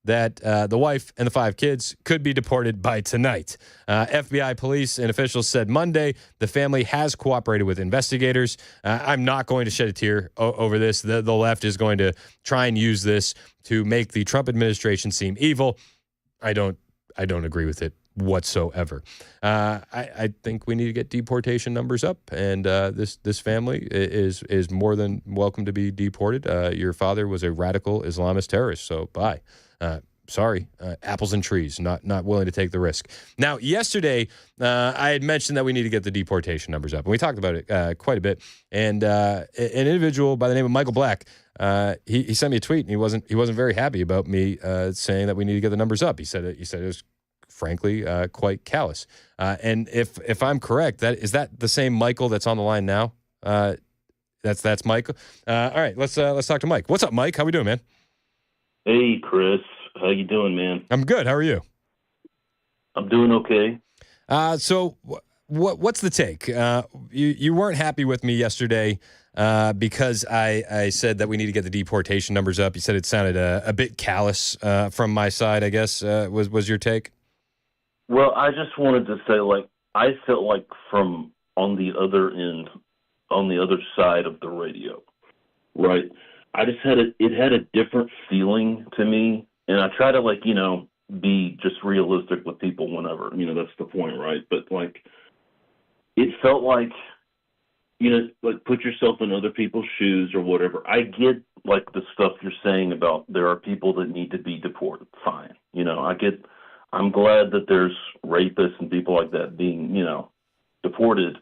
that the wife and the 5 kids could be deported by tonight. FBI police and officials said Monday the family has cooperated with investigators. I'm not going to shed a tear over this. The left is going to try and use this to make the Trump administration seem evil. I don't agree with it whatsoever. I think we need to get deportation numbers up, and this family is more than welcome to be deported. Your father was a radical Islamist terrorist, so bye. Sorry, apples and trees, not willing to take the risk. Now, yesterday, I had mentioned that we need to get the deportation numbers up, and we talked about it quite a bit. And an individual by the name of Michael Black, he sent me a tweet, and he wasn't very happy about me saying that we need to get the numbers up. He said it was frankly quite callous. And if I'm correct, is that the same Michael that's on the line now? That's Michael. All right, let's talk to Mike. What's up, Mike? How we doing, man? Hey, Chris. How you doing, man? I'm good. How are you? I'm doing okay. So what's the take? You weren't happy with me yesterday because I said that we need to get the deportation numbers up. You said it sounded a bit callous from my side, I guess, was your take? Well, I just wanted to say, I felt like from on the other end, on the other side of the radio, right? I just had it had a different feeling to me, and I try to be just realistic with people whenever, that's the point, right? But it felt like, put yourself in other people's shoes or whatever. I get the stuff you're saying about there are people that need to be deported. Fine. I'm glad that there's rapists and people like that being, deported.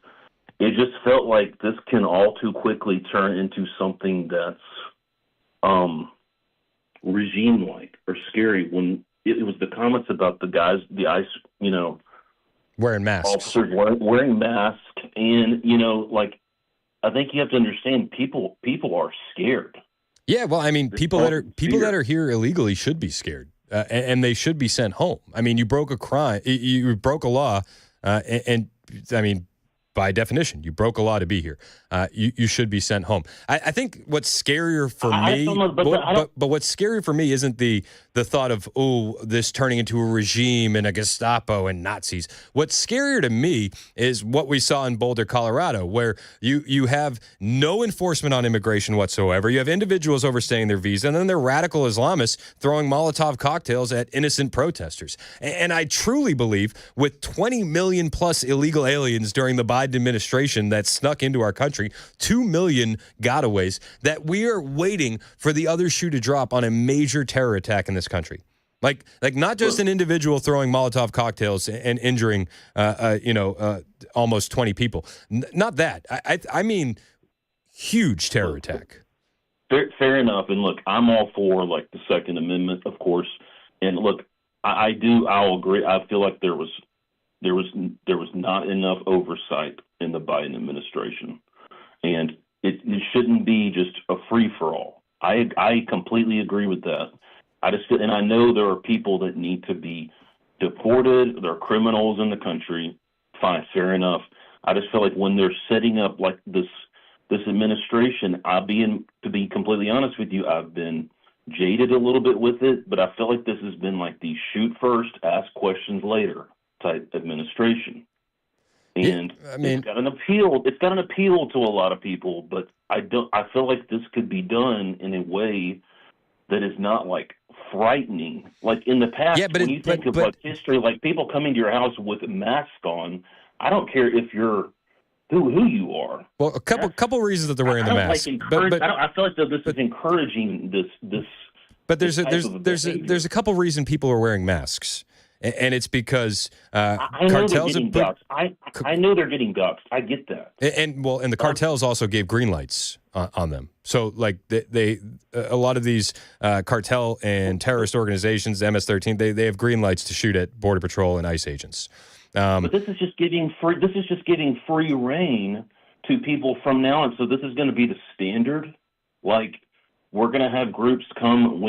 It just felt like this can all too quickly turn into something that's regime-like or scary when it was the comments about the guys, the ICE, wearing masks, officers wearing masks, and I think you have to understand people are scared. Yeah, well, I mean, people that are here illegally should be scared, and they should be sent home. I mean, you broke a crime, you broke a law, and I mean, by definition, you broke a law to be here. You should be sent home. I think what's scarier for me, but what's scarier for me isn't the thought of, this turning into a regime and a Gestapo and Nazis. What's scarier to me is what we saw in Boulder, Colorado, where you have no enforcement on immigration whatsoever. You have individuals overstaying their visa, and then they're radical Islamists throwing Molotov cocktails at innocent protesters. And I truly believe with 20 million plus illegal aliens during the Biden administration that snuck into our country, 2 million gotaways, that we are waiting for the other shoe to drop on a major terror attack in this country. Like not just an individual throwing Molotov cocktails and injuring, almost 20 people. Not that. I mean, huge terror attack. Fair enough. And look, I'm all for the Second Amendment, of course. And look, I'll agree. I feel like there was not enough oversight in the Biden administration, and it shouldn't be just a free for all. I completely agree with that. And I know there are people that need to be deported. There are criminals in the country. Fine, fair enough. I just feel like when they're setting up this administration, to be completely honest with you, I've been jaded a little bit with it, but I feel like this has been the shoot first, ask questions later type administration. And it's got an appeal. It's got an appeal to a lot of people, but I feel like this could be done in a way that is not frightening. In the past, when you think of history, people coming to your house with masks on, I don't care if you're who you are. Well, a couple reasons that they're wearing the mask. I feel like this is encouraging this. But there's a couple reasons people are wearing masks, and it's because cartels have put. I know they're getting doxxed. I get that. And the cartels also gave green lights on them. So like they a lot of these cartel and terrorist organizations, MS-13, they have green lights to shoot at Border Patrol and ICE agents. But this is just giving free reign to people from now on. So this is going to be the standard. Like, we're going to have groups come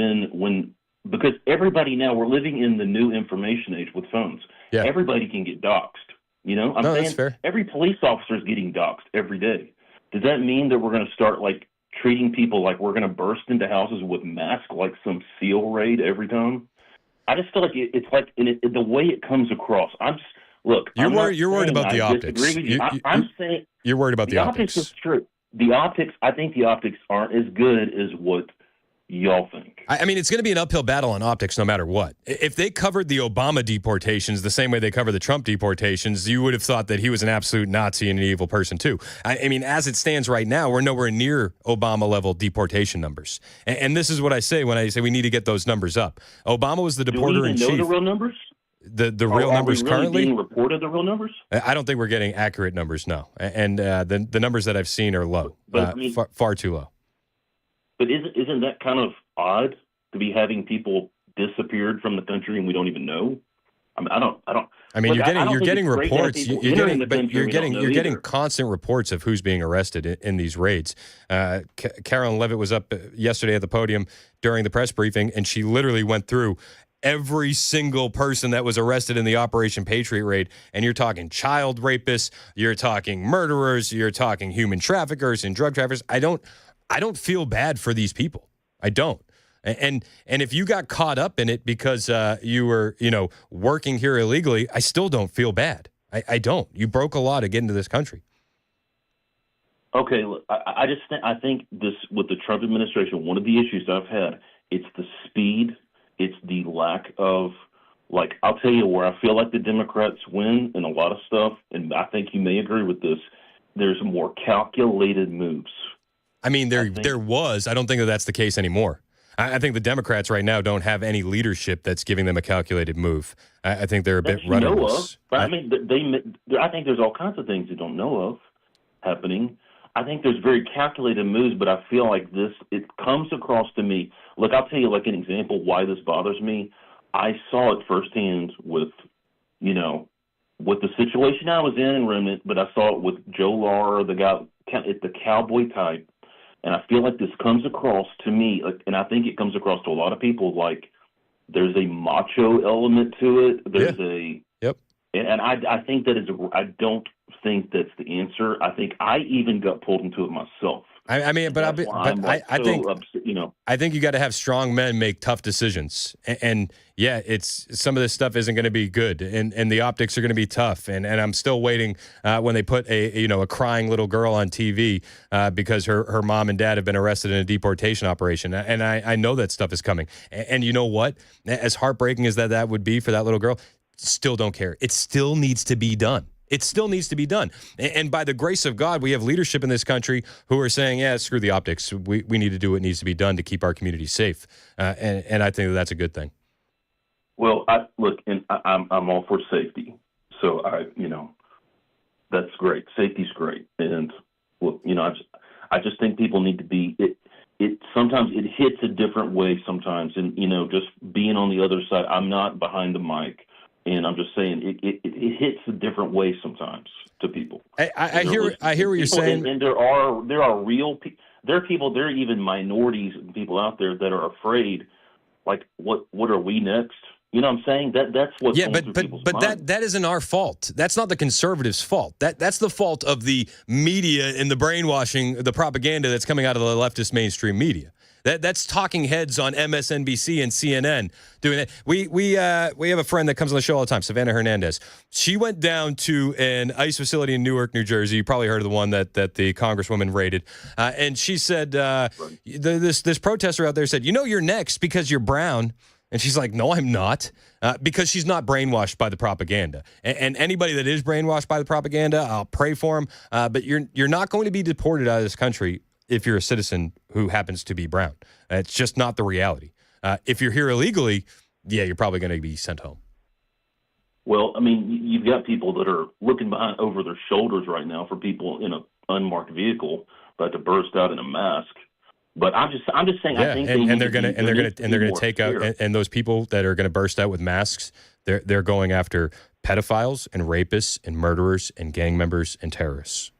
because everybody now, we're living in the new information age with phones. Yeah. Everybody can get doxxed. You know, I'm saying that's fair. Every police officer is getting doxxed every day. Does that mean that we're going to start like treating people like we're going to burst into houses with masks like some SEAL raid every time? I just feel like it's like the way it comes across. You're worried about the optics. I'm saying you're worried about the optics. Is true. The optics, I think the optics aren't as good as what y'all think. I mean, it's going to be an uphill battle on optics no matter what. If they covered the Obama deportations the same way they cover the Trump deportations, you would have thought that he was an absolute Nazi and an evil person too. I mean, as it stands right now, we're nowhere near Obama-level deportation numbers. And this is what I say when I say we need to get those numbers up. Obama was the deporter in chief. Do we even know the real numbers? The real numbers really currently being reported the real numbers? I don't think we're getting accurate numbers, no. And the numbers that I've seen are low, far too low. But isn't that kind of odd to be having people disappeared from the country and we don't even know? I don't. I mean, you're getting reports. You're getting constant reports of who's being arrested in these raids. Carolyn Levitt was up yesterday at the podium during the press briefing, and she literally went through every single person that was arrested in the Operation Patriot raid. And you're talking child rapists, you're talking murderers, you're talking human traffickers and drug traffickers. I don't feel bad for these people. I don't. And if you got caught up in it because you were, working here illegally, I still don't feel bad. I don't. You broke a law to get into this country. Okay, look, I think this with the Trump administration, one of the issues I've had, it's the speed. It's the lack of, I'll tell you where I feel like the Democrats win in a lot of stuff, and I think you may agree with this, there's more calculated moves. I mean, there was. I don't think that's the case anymore. I think the Democrats right now don't have any leadership that's giving them a calculated move. I think they're a bit rudderless. But I mean, I think there's all kinds of things you don't know of happening. I think there's very calculated moves, but I feel like it comes across to me. Look, I'll tell you like an example why this bothers me. I saw it firsthand with the situation I was in Remnant, but I saw it with Joe Lara, the guy, the cowboy type. And I feel like this comes across to me, and I think it comes across to a lot of people, like there's a macho element to it. There's and I think I don't think that's the answer. I think I even got pulled into it myself. I think you got to have strong men make tough decisions. And it's some of this stuff isn't going to be good, and the optics are going to be tough. And I'm still waiting when they put a crying little girl on TV because her mom and dad have been arrested in a deportation operation. And I know that stuff is coming. And you know what? As heartbreaking as that would be for that little girl, still don't care. It still needs to be done. It still needs to be done. And by the grace of God, we have leadership in this country who are saying, screw the optics. We need to do what needs to be done to keep our community safe. And I think that's a good thing. Well, I'm all for safety. So that's great. Safety's great. And I just think people need to be, sometimes it hits a different way sometimes. And, just being on the other side, I'm not behind the mic. And I'm just saying it hits a different way sometimes to people. I hear what you're saying. And there are real people. There are people. There are even minorities and people out there that are afraid. Like, what are we next? You know what I'm saying? That's what. Yeah, but that isn't our fault. That's not the conservatives' fault. That's the fault of the media and the brainwashing, the propaganda that's coming out of the leftist mainstream media. That's talking heads on MSNBC and CNN doing that. We have a friend that comes on the show all the time, Savannah Hernandez. She went down to an ICE facility in Newark, New Jersey. You probably heard of the one that the congresswoman raided. And she said, this protester out there said, you're next because you're brown. And she's like, no, I'm not, because she's not brainwashed by the propaganda. And anybody that is brainwashed by the propaganda, I'll pray for them. But you're not going to be deported out of this country if you're a citizen who happens to be brown. It's just not the reality. If you're here illegally, yeah, you're probably going to be sent home. Well, I mean, you've got people that are looking behind over their shoulders right now for people in an unmarked vehicle about to burst out in a mask. But I'm just saying. Yeah, I think they're gonna take out, and those people that are gonna burst out with masks, they're going after pedophiles and rapists and murderers and gang members and terrorists.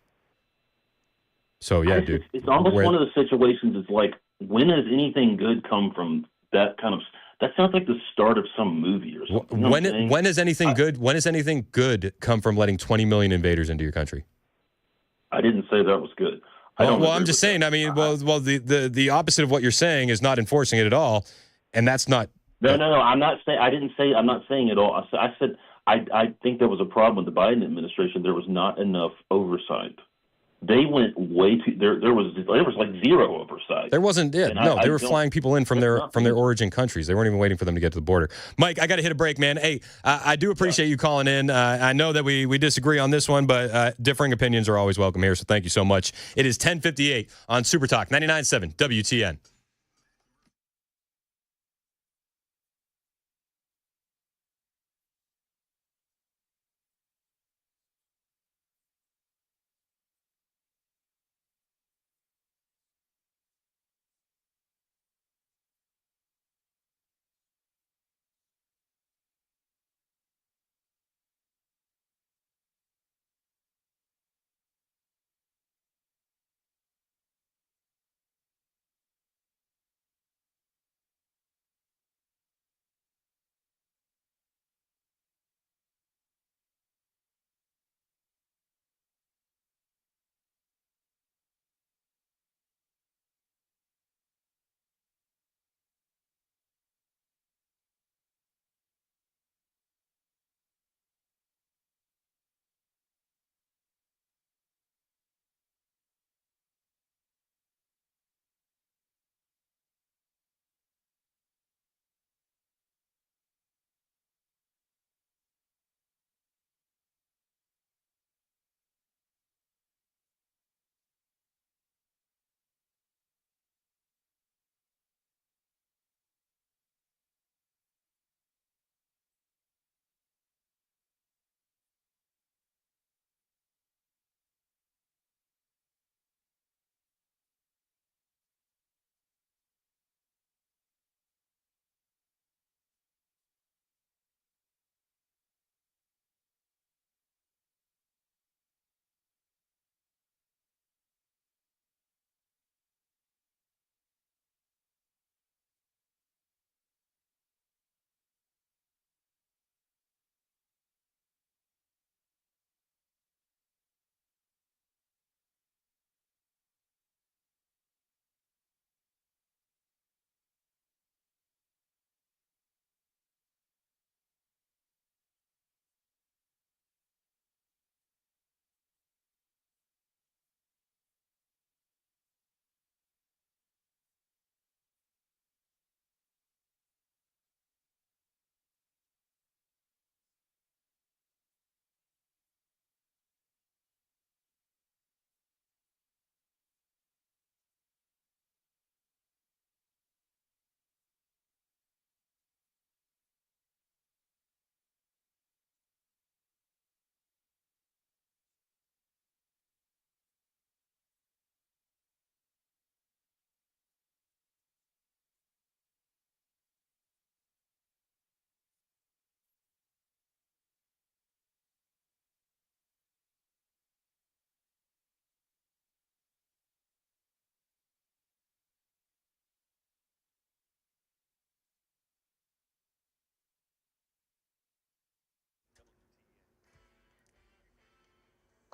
So yeah, dude, it's almost one of the situations. It's like, when has anything good come from that kind of? That sounds like the start of some movie or something. You know when has anything good? When has anything good come from letting 20 million invaders into your country? I didn't say that was good. Well, I'm just saying. I mean, the opposite of what you're saying is not enforcing it at all, and that's not. No. I'm not saying. I didn't say. I'm not saying at all. I said I think there was a problem with the Biden administration. There was not enough oversight. They went way too. There was like zero oversight. There wasn't. Yeah, no, they were flying people in from their origin countries. They weren't even waiting for them to get to the border. Mike, I got to hit a break, man. Hey, I do appreciate you calling in. I know that we disagree on this one, but differing opinions are always welcome here. So thank you so much. It is 10:58 on Super Talk 99.7 WTN.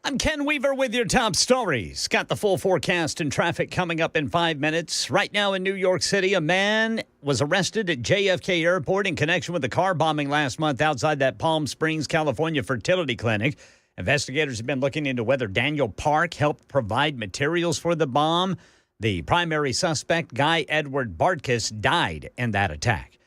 I'm Ken Weaver with your top stories. Got the full forecast and traffic coming up in 5 minutes. Right now in New York City, a man was arrested at JFK Airport in connection with the car bombing last month outside that Palm Springs, California fertility clinic. Investigators have been looking into whether Daniel Park helped provide materials for the bomb. The primary suspect, Guy Edward Bartkus, died in that attack.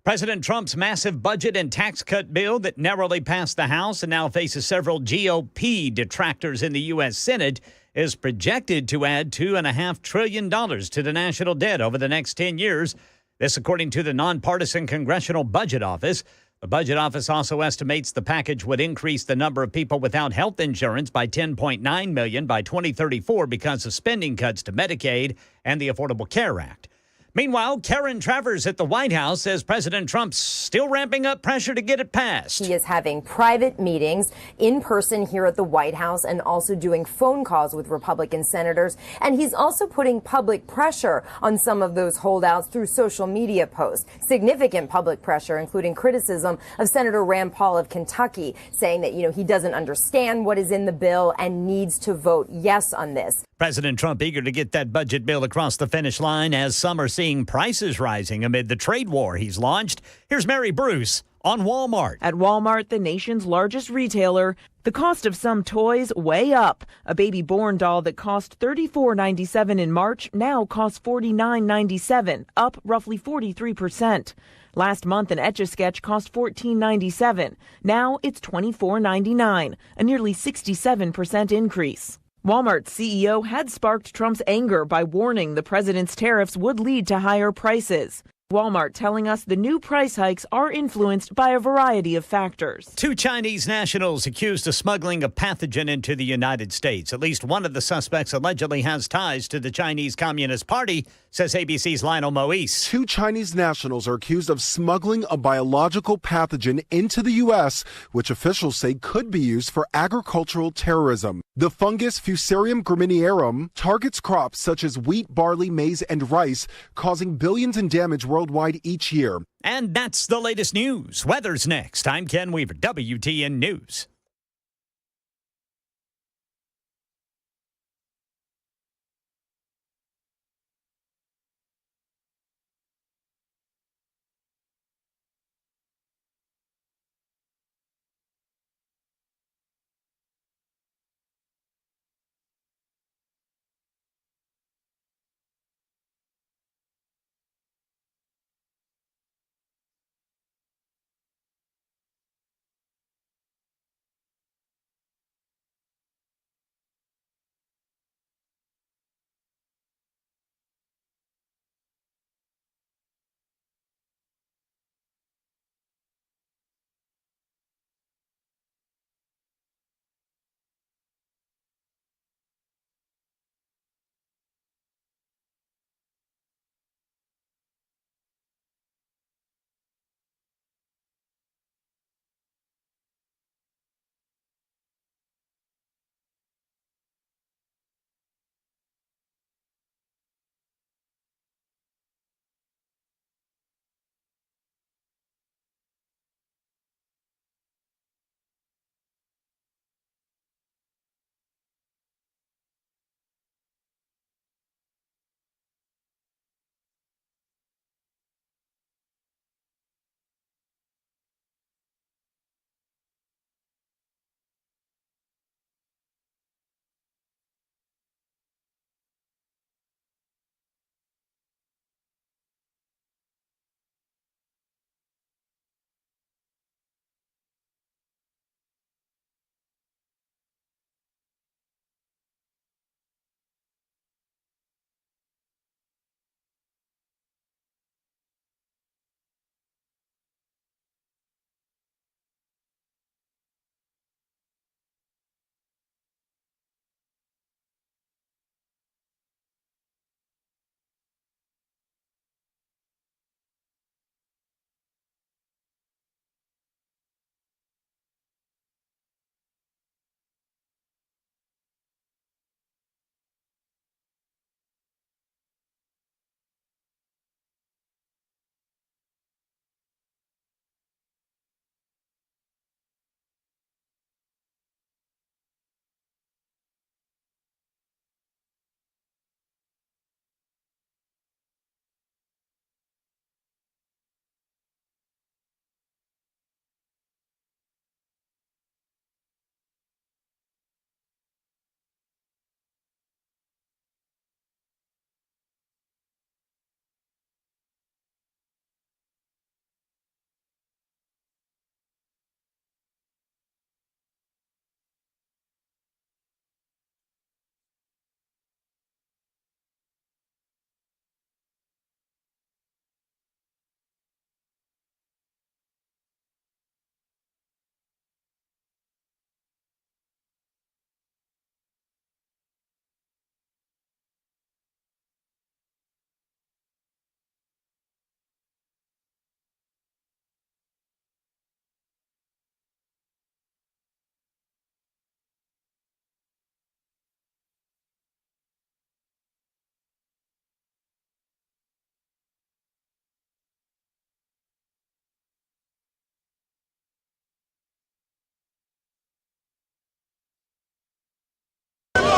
President Trump's massive budget and tax cut bill that narrowly passed the House and now faces several GOP detractors in the U.S. Senate is projected to add $2.5 trillion to the national debt over the next 10 years. This, according to the nonpartisan Congressional Budget Office. The Budget Office also estimates the package would increase the number of people without health insurance by 10.9 million by 2034 because of spending cuts to Medicaid and the Affordable Care Act. Meanwhile, Karen Travers at the White House says President Trump's still ramping up pressure to get it passed. He is having private meetings in person here at the White House and also doing phone calls with Republican senators. And he's also putting public pressure on some of those holdouts through social media posts. Significant public pressure, including criticism of Senator Rand Paul of Kentucky, saying that, he doesn't understand what is in the bill and needs to vote yes on this. President Trump eager to get that budget bill across the finish line as some are seeing prices rising amid the trade war he's launched. Here's Mary Bruce on Walmart. At Walmart, the nation's largest retailer, the cost of some toys way up. A baby born doll that cost $34.97 in March now costs $49.97, up roughly 43%. Last month, an Etch-a-Sketch cost $14.97. Now it's $24.99, a nearly 67% increase. Walmart's CEO had sparked Trump's anger by warning the president's tariffs would lead to higher prices. Walmart telling us the new price hikes are influenced by a variety of factors. 2 Chinese nationals accused of smuggling a pathogen into the United States. At least one of the suspects allegedly has ties to the Chinese Communist Party, says ABC's Lionel Moise. 2 Chinese nationals are accused of smuggling a biological pathogen into the U.S., which officials say could be used for agricultural terrorism. The fungus Fusarium graminearum targets crops such as wheat, barley, maize, and rice, causing billions in damage worldwide each year. And that's the latest news. Weather's next. I'm Ken Weaver, WTN News.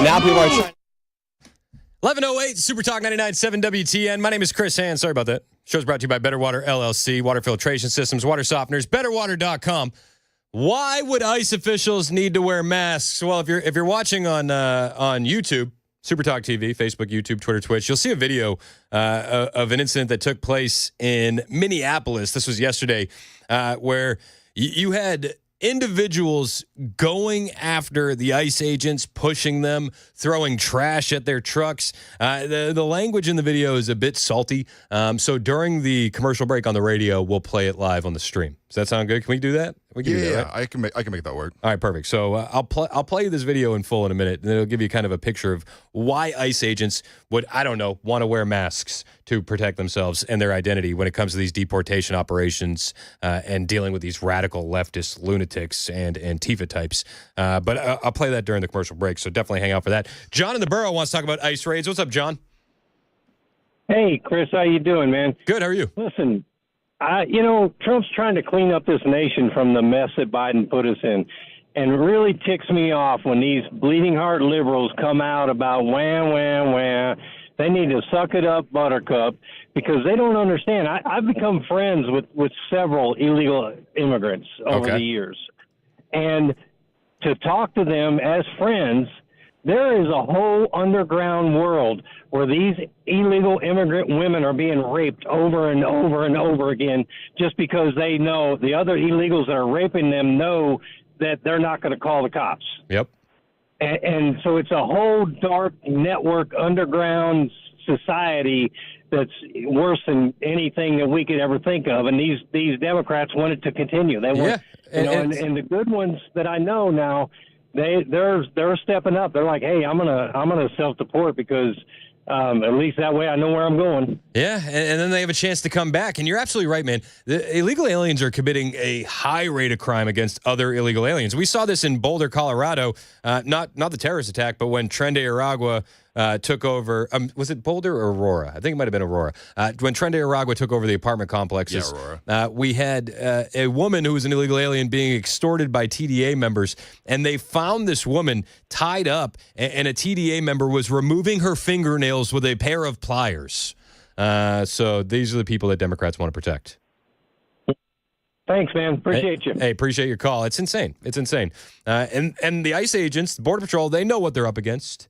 Now people are trying. 11:08 Super Talk 99.7 WTN. My name is Chris Hand. Sorry about that. Show's brought to you by Better Water LLC, water filtration systems, water softeners, betterwater.com. Why would ICE officials need to wear masks? Well, if you're watching on YouTube, Super Talk TV, Facebook, YouTube, Twitter, Twitch, you'll see a video of an incident that took place in Minneapolis. This was yesterday, where you had individuals going after the ICE agents, pushing them, throwing trash at their trucks. The language in the video is a bit salty. So during the commercial break on the radio, we'll play it live on the stream. Does that sound good? Can we do that? We can do that, right? I can make that work. All right, perfect. So I'll play this video in full in a minute, and it'll give you kind of a picture of why ICE agents would, I don't know, want to wear masks to protect themselves and their identity when it comes to these deportation operations and dealing with these radical leftist lunatics and Antifa types. But I'll play that during the commercial break, so definitely hang out for that. John in the Borough wants to talk about ICE raids. What's up, John? Hey, Chris, how you doing, man? Good. How are you? Listen, Trump's trying to clean up this nation from the mess that Biden put us in. And it really ticks me off when these bleeding heart liberals come out about wham. They need to suck it up, buttercup, because they don't understand. I've become friends with several illegal immigrants over the years. And to talk to them as friends, there is a whole underground world where these illegal immigrant women are being raped over and over and over again just because they know the other illegals that are raping them know that they're not going to call the cops. Yep. And so it's a whole dark network underground society that's worse than anything that we could ever think of. And these Democrats want it to continue. They want, and the good ones that I know now, they're stepping up. They're like, hey, I'm gonna self-deport because at least that way I know where I'm going. Yeah, and then they have a chance to come back. And you're absolutely right, man. The illegal aliens are committing a high rate of crime against other illegal aliens. We saw this in Boulder, Colorado. Not the terrorist attack, but when Tren de Aragua took over. Was it Boulder or Aurora? I think it might have been Aurora. When Tren de Aragua took over the apartment complexes, we had a woman who was an illegal alien being extorted by TDA members, and they found this woman tied up, and a TDA member was removing her fingernails with a pair of pliers. So these are the people that Democrats want to protect. Thanks, man. Appreciate you. Hey, appreciate your call. It's insane. It's insane. And the ICE agents, the Border Patrol, they know what they're up against.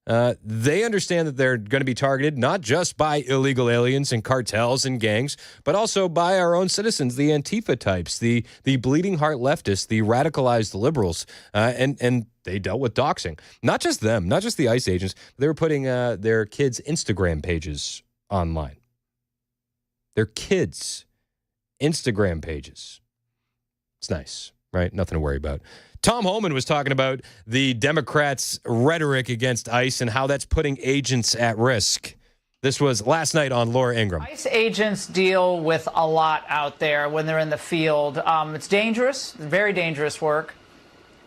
They understand that they're going to be targeted not just by illegal aliens and cartels and gangs, but also by our own citizens, the Antifa types, the bleeding heart leftists, the radicalized liberals, and they dealt with doxing. Not just them, not just the ICE agents. They were putting their kids' Instagram pages online. Their kids' Instagram pages. It's nice, right? Nothing to worry about. Tom Homan was talking about the Democrats' rhetoric against ICE and how that's putting agents at risk. This was last night on Laura Ingraham. ICE agents deal with a lot out there when they're in the field. It's dangerous, very dangerous work.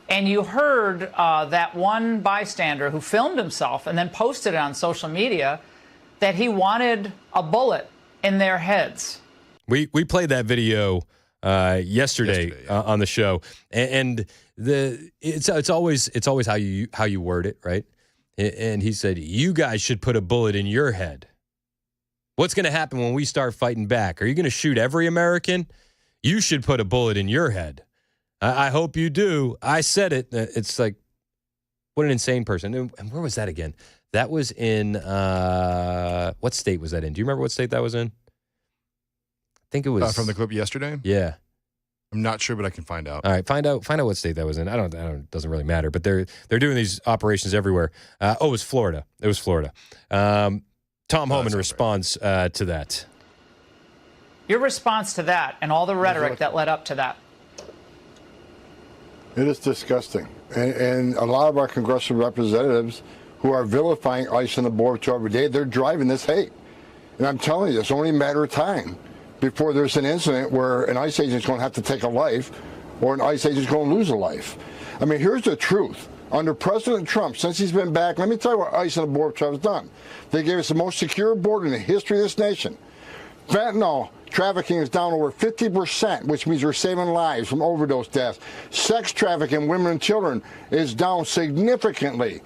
And you heard that one bystander who filmed himself and then posted it on social media that he wanted a bullet in their heads. We played that video yesterday on the show, and it's always how you word it, right? And he said, you guys should put a bullet in your head. What's going to happen when we start fighting back? Are you going to shoot every American? You should put a bullet in your head. I hope you do. I said it. It's like, what an insane person. And where was that again? That was in what state was that in? Do you remember what state that was in? I think it was from the clip yesterday. Yeah, I'm not sure, but I can find out. All right, find out what state that was in. I don't. It doesn't really matter. But they're doing these operations everywhere. It was Florida. It was Florida. Tom Homan responds to that. Your response to that and all the rhetoric that led up to that. It is disgusting. And a lot of our congressional representatives who are vilifying ICE and the Border Patrol every day, they're driving this hate. And I'm telling you, it's only a matter of time before there's an incident where an ICE agent is going to have to take a life or an ICE agent is going to lose a life. I mean, here's the truth. Under President Trump, since he's been back, let me tell you what ICE and the Border Patrol has done. They gave us the most secure border in the history of this nation. Fentanyl trafficking is down over 50%, which means we're saving lives from overdose deaths. Sex trafficking, women and children, is down significantly.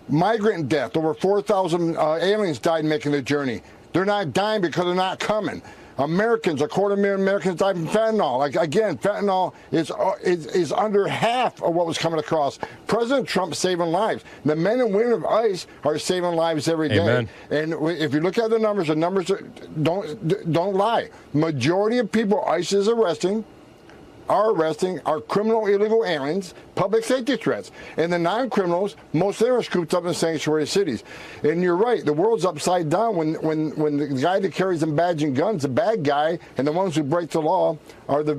Migrant death. Over 4,000 aliens died making the journey. They're not dying because they're not coming. Americans, 250,000 Americans died from fentanyl. Like, again, fentanyl is under half of what was coming across. President Trump saving lives. The men and women of ICE are saving lives every day. Amen. And if you look at the numbers don't lie. Majority of people ICE is arresting are criminal illegal aliens, public safety threats. And the non-criminals, most of them are scooped up in sanctuary cities. And you're right, the world's upside down when the guy that carries them badge and guns, the bad guy, and the ones who break the law are the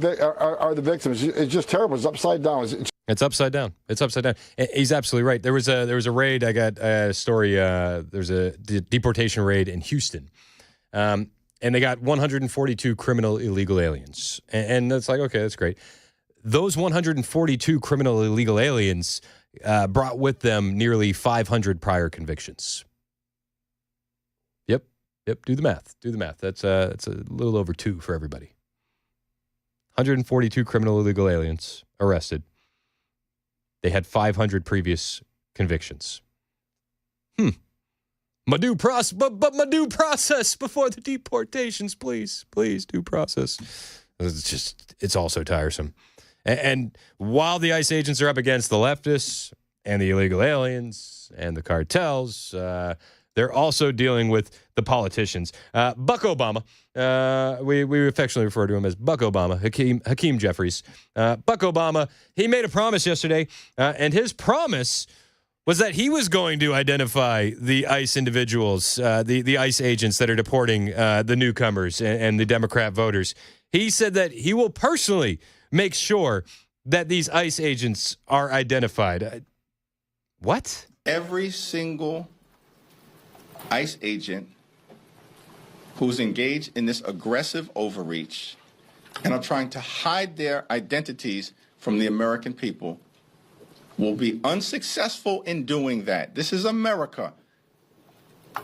victims. It's just terrible. It's upside down. It's upside down. It's upside down. He's absolutely right. There was a raid. I got a story. There's a deportation raid in Houston. And they got 142 criminal illegal aliens. And it's like, okay, that's great. Those 142 criminal illegal aliens brought with them nearly 500 prior convictions. Yep. Do the math. That's a little over 2 for everybody. 142 criminal illegal aliens arrested. They had 500 previous convictions. My due process, but my due process before the deportations, please, due process. It's all so tiresome. And while the ICE agents are up against the leftists and the illegal aliens and the cartels, they're also dealing with the politicians. Buck Obama, we affectionately refer to him as Buck Obama, Hakeem Jeffries. Buck Obama, he made a promise yesterday, and his promise was that he was going to identify the ICE individuals, the ICE agents that are deporting the newcomers and the Democrat voters. He said that he will personally make sure that these ICE agents are identified. What? Every single ICE agent who's engaged in this aggressive overreach and are trying to hide their identities from the American people will be unsuccessful in doing that. This is America.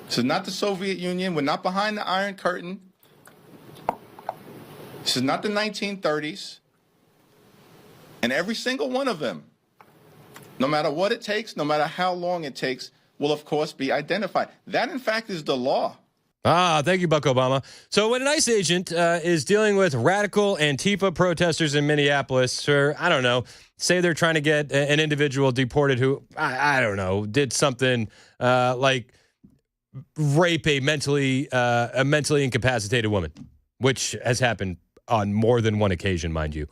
This is not the Soviet Union. We're not behind the Iron Curtain. This is not the 1930s. And every single one of them, no matter what it takes, no matter how long it takes, will, of course, be identified. That, in fact, is the law. Thank you, Buck Obama. So when an ICE agent is dealing with radical Antifa protesters in Minneapolis, or, I don't know, say they're trying to get an individual deported who, I don't know, did something like rape a mentally incapacitated woman, which has happened on more than one occasion, mind you.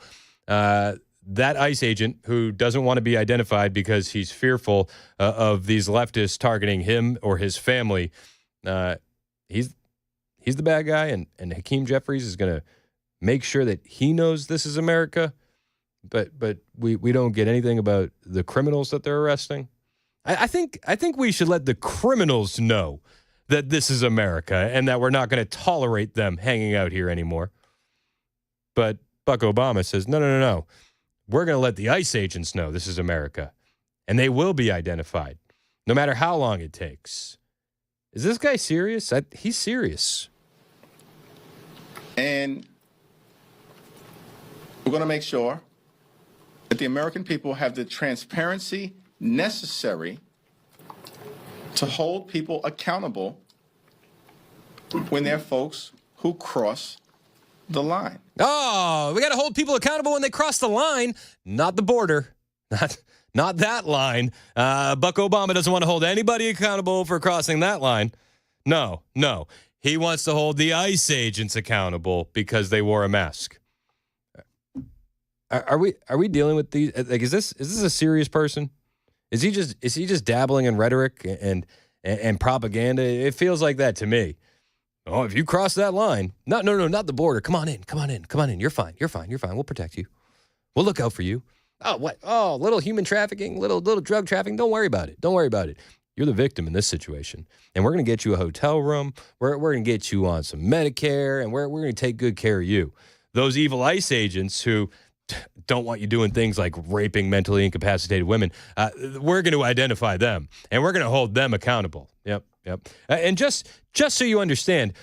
That ICE agent who doesn't want to be identified because he's fearful of these leftists targeting him or his family, he's the bad guy, and Hakeem Jeffries is going to make sure that he knows this is America, but we don't get anything about the criminals that they're arresting. I think we should let the criminals know that this is America and that we're not going to tolerate them hanging out here anymore. But Buck Obama says, no. We're going to let the ICE agents know this is America, and they will be identified, no matter how long it takes. Is this guy serious? He's serious. And we're going to make sure that the American people have the transparency necessary to hold people accountable when they're folks who cross the line. Oh, we got to hold people accountable when they cross the line, not the border. Not that line. Buck Obama doesn't want to hold anybody accountable for crossing that line. No. He wants to hold the ICE agents accountable because they wore a mask. Are we dealing with these? Like, is this a serious person? Is he just dabbling in rhetoric and propaganda? It feels like that to me. Oh, if you cross that line, no, not the border. Come on in. You're fine. We'll protect you. We'll look out for you. Oh, what? Oh, little human trafficking, little drug trafficking. Don't worry about it. You're the victim in this situation. And we're going to get you a hotel room. We're going to get you on some Medicare, and we're going to take good care of you. Those evil ICE agents who don't want you doing things like raping mentally incapacitated women, we're going to identify them, and we're going to hold them accountable. Yep. And just so you understand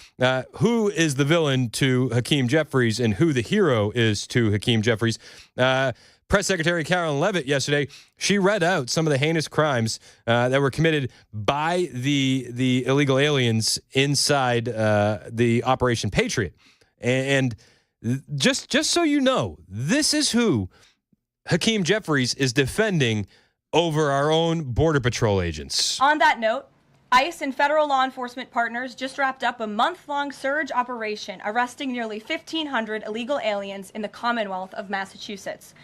who is the villain to Hakeem Jeffries and who the hero is to Hakeem Jeffries, Press Secretary Carolyn Leavitt yesterday, she read out some of the heinous crimes that were committed by the illegal aliens inside the Operation Patriot. And just so you know, this is who Hakeem Jeffries is defending over our own Border Patrol agents. On that note, ICE and federal law enforcement partners just wrapped up a month-long surge operation arresting nearly 1,500 illegal aliens in the Commonwealth of Massachusetts.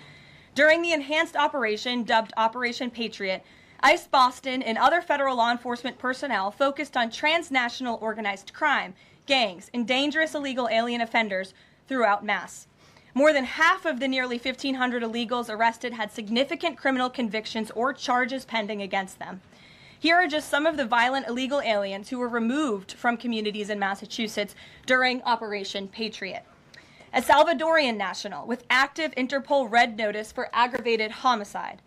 During the enhanced operation, dubbed Operation Patriot, ICE Boston and other federal law enforcement personnel focused on transnational organized crime, gangs, and dangerous illegal alien offenders throughout Mass. More than half of the nearly 1,500 illegals arrested had significant criminal convictions or charges pending against them. Here are just some of the violent illegal aliens who were removed from communities in Massachusetts during Operation Patriot. A Salvadorian national with active Interpol red notice for aggravated homicide.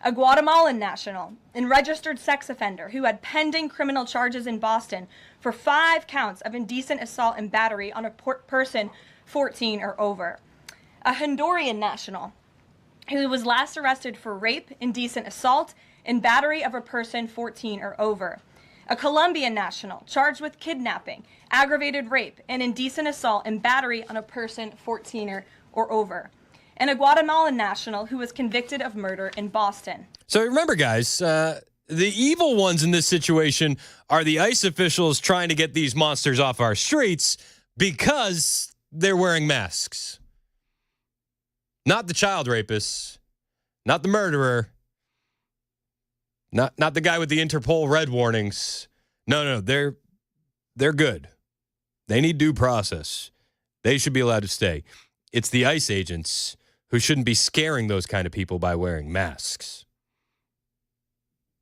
A Guatemalan national and registered sex offender who had pending criminal charges in Boston for 5 counts of indecent assault and battery on a person 14 or over. A Honduran national who was last arrested for rape, indecent assault, and battery of a person 14 or over. A Colombian national charged with kidnapping, aggravated rape, and indecent assault and battery on a person 14 or over. And a Guatemalan national who was convicted of murder in Boston. So remember, guys, the evil ones in this situation are the ICE officials trying to get these monsters off our streets because they're wearing masks. Not the child rapists, not the murderer, not the guy with the Interpol red warnings. No, they're good. They need due process. They should be allowed to stay. It's the ICE agents who shouldn't be scaring those kind of people by wearing masks.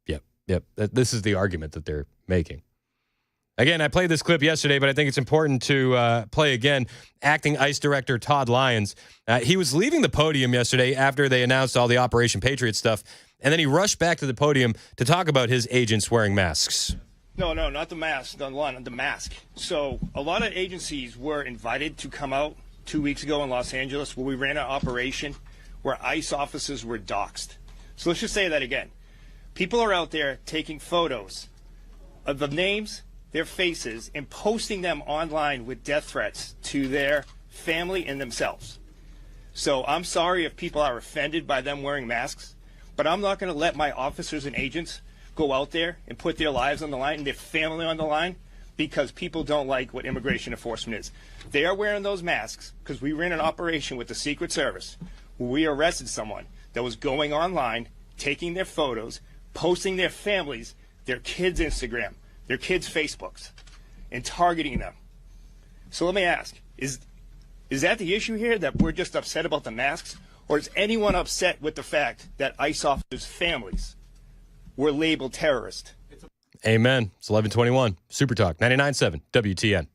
Yep. This is the argument that they're making. Again, I played this clip yesterday, but I think it's important to play again. Acting ICE Director Todd Lyons, he was leaving the podium yesterday after they announced all the Operation Patriot stuff, and then he rushed back to the podium to talk about his agents wearing masks. No, not the mask, the mask. So a lot of agencies were invited to come out 2 weeks ago in Los Angeles where we ran an operation where ICE officers were doxxed. So let's just say that again. People are out there taking photos of the names, their faces, and posting them online with death threats to their family and themselves. So I'm sorry if people are offended by them wearing masks, but I'm not going to let my officers and agents go out there and put their lives on the line and their family on the line because people don't like what immigration enforcement is. They are wearing those masks because we ran an operation with the Secret Service where we arrested someone that was going online, taking their photos, posting their families, their kids' Instagram, their kids' Facebooks, and targeting them. So let me ask, is that the issue here, that we're just upset about the masks? Or is anyone upset with the fact that ICE officers' families were labeled terrorist? Amen. It's 11:21. Super Talk 99.7 WTN.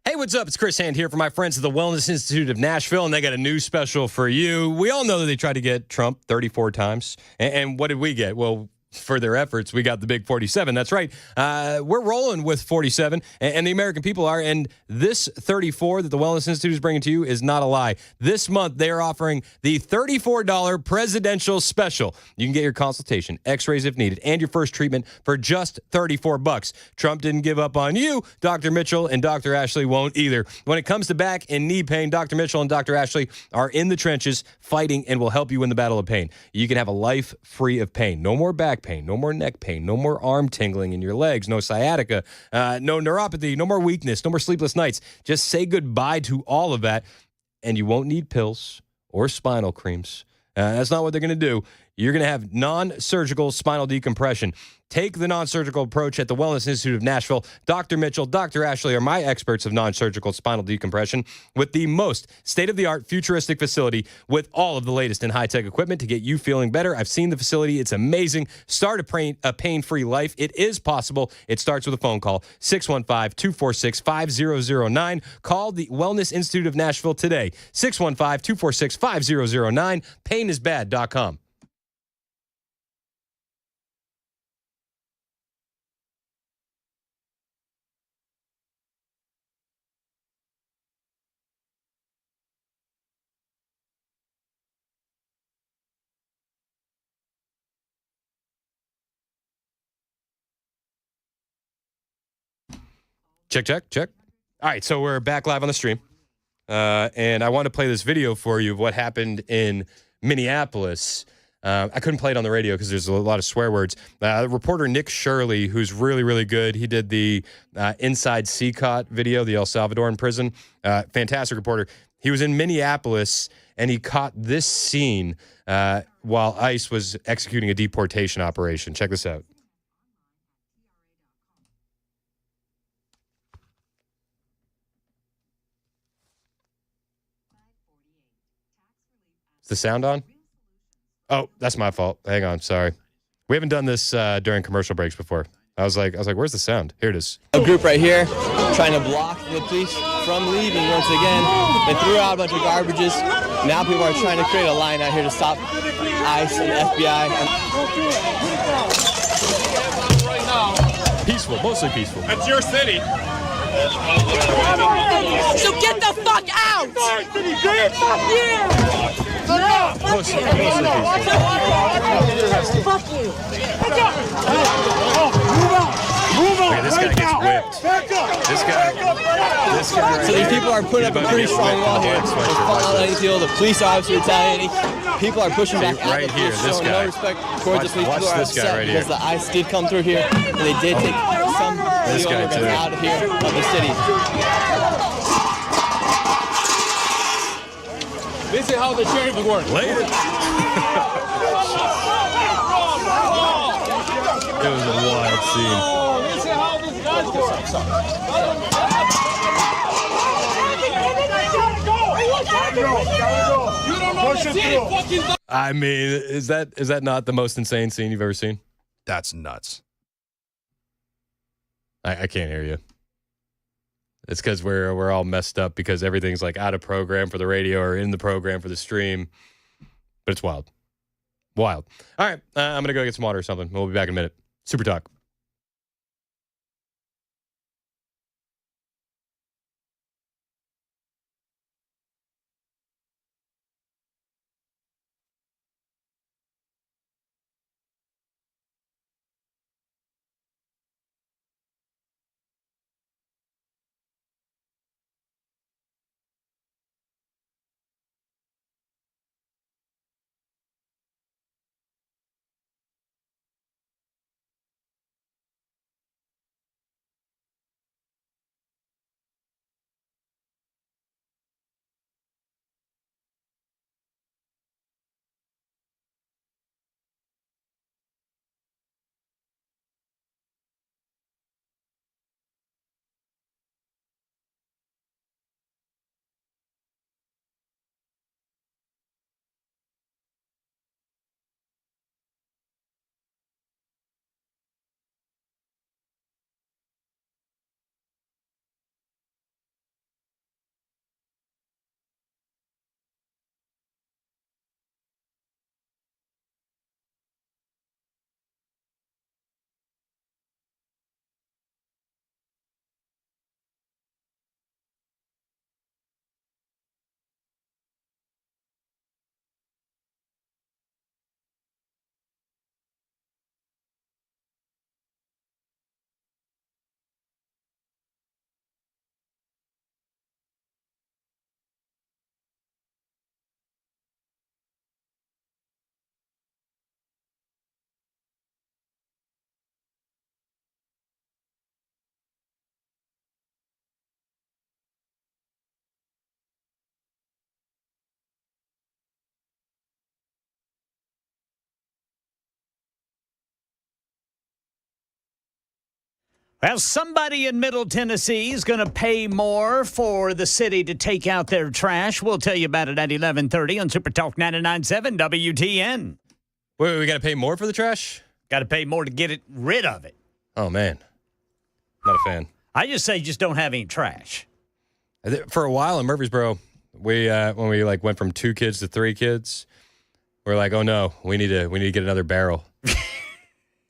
Hey, what's up? It's Chris Hand here for my friends at the Wellness Institute of Nashville, and they got a new special for you. We all know that they tried to get Trump 34 times. And what did we get? Well, for their efforts, we got the big 47. That's right. We're rolling with 47, and the American people are. And this 34 that the Wellness Institute is bringing to you is not a lie. This month, they are offering the $34 presidential special. You can get your consultation, x-rays if needed, and your first treatment for just $34. Trump didn't give up on you. Dr. Mitchell and Dr. Ashley won't either. When it comes to back and knee pain, Dr. Mitchell and Dr. Ashley are in the trenches fighting and will help you win the battle of pain. You can have a life free of pain. No more back pain, no more neck pain, no more arm tingling in your legs, no sciatica, no neuropathy, no more weakness, no more sleepless nights. Just say goodbye to all of that, and you won't need pills or spinal creams. That's not what they're going to do. You're going to have non-surgical spinal decompression. Take the non-surgical approach at the Wellness Institute of Nashville. Dr. Mitchell, Dr. Ashley are my experts of non-surgical spinal decompression with the most state-of-the-art futuristic facility with all of the latest in high-tech equipment to get you feeling better. I've seen the facility. It's amazing. Start a pain-free life. It is possible. It starts with a phone call, 615-246-5009. Call the Wellness Institute of Nashville today, 615-246-5009, painisbad.com. Check. All right, so we're back live on the stream. And I want to play this video for you of what happened in Minneapolis. I couldn't play it on the radio because there's a lot of swear words. Reporter Nick Shirley, who's really, really good. He did the Inside CCOT video, the El Salvadoran prison. Fantastic reporter. He was in Minneapolis, and he caught this scene while ICE was executing a deportation operation. Check this out. Is the sound on? Oh, that's my fault. Hang on, sorry. We haven't done this during commercial breaks before. I was like, where's the sound? Here it is. A group right here trying to block the police from leaving once again. They threw out a bunch of garbages. Now people are trying to create a line out here to stop ICE and FBI. Peaceful, mostly peaceful. That's your city. So get the fuck out! Fuck you! Mostly Fuck you! Okay, this guy gets whipped. This guy So these people are putting up a pretty strong wall here. They're following the police officer retaliating. People are pushing back at right the here, police, this showing guy. no respect towards the police. Watch People are this guy upset right because here. the ICE did come through here, and they did take some This illegal guy immigrants too. out of here, of the city. This is how the sheriff works. Later. It was a wild scene. This is how this guy works. I mean, is that not the most insane scene you've ever seen? That's nuts. I can't hear you. It's because we're all messed up because everything's like out of program for the radio or in the program for the stream. But it's wild. Wild. All right. I'm going to go get some water or something. We'll be back in a minute. Super Talk. Well, somebody in Middle Tennessee is going to pay more for the city to take out their trash. We'll tell you about it at 11:30 on Super Talk 99.7 WTN. Wait, we got to pay more for the trash? Got to pay more to get rid of it. Oh, man. Not a fan. I just say just don't have any trash. For a while in Murfreesboro, we when we went from 2 kids to 3 kids, we're like, oh no, we need to get another barrel.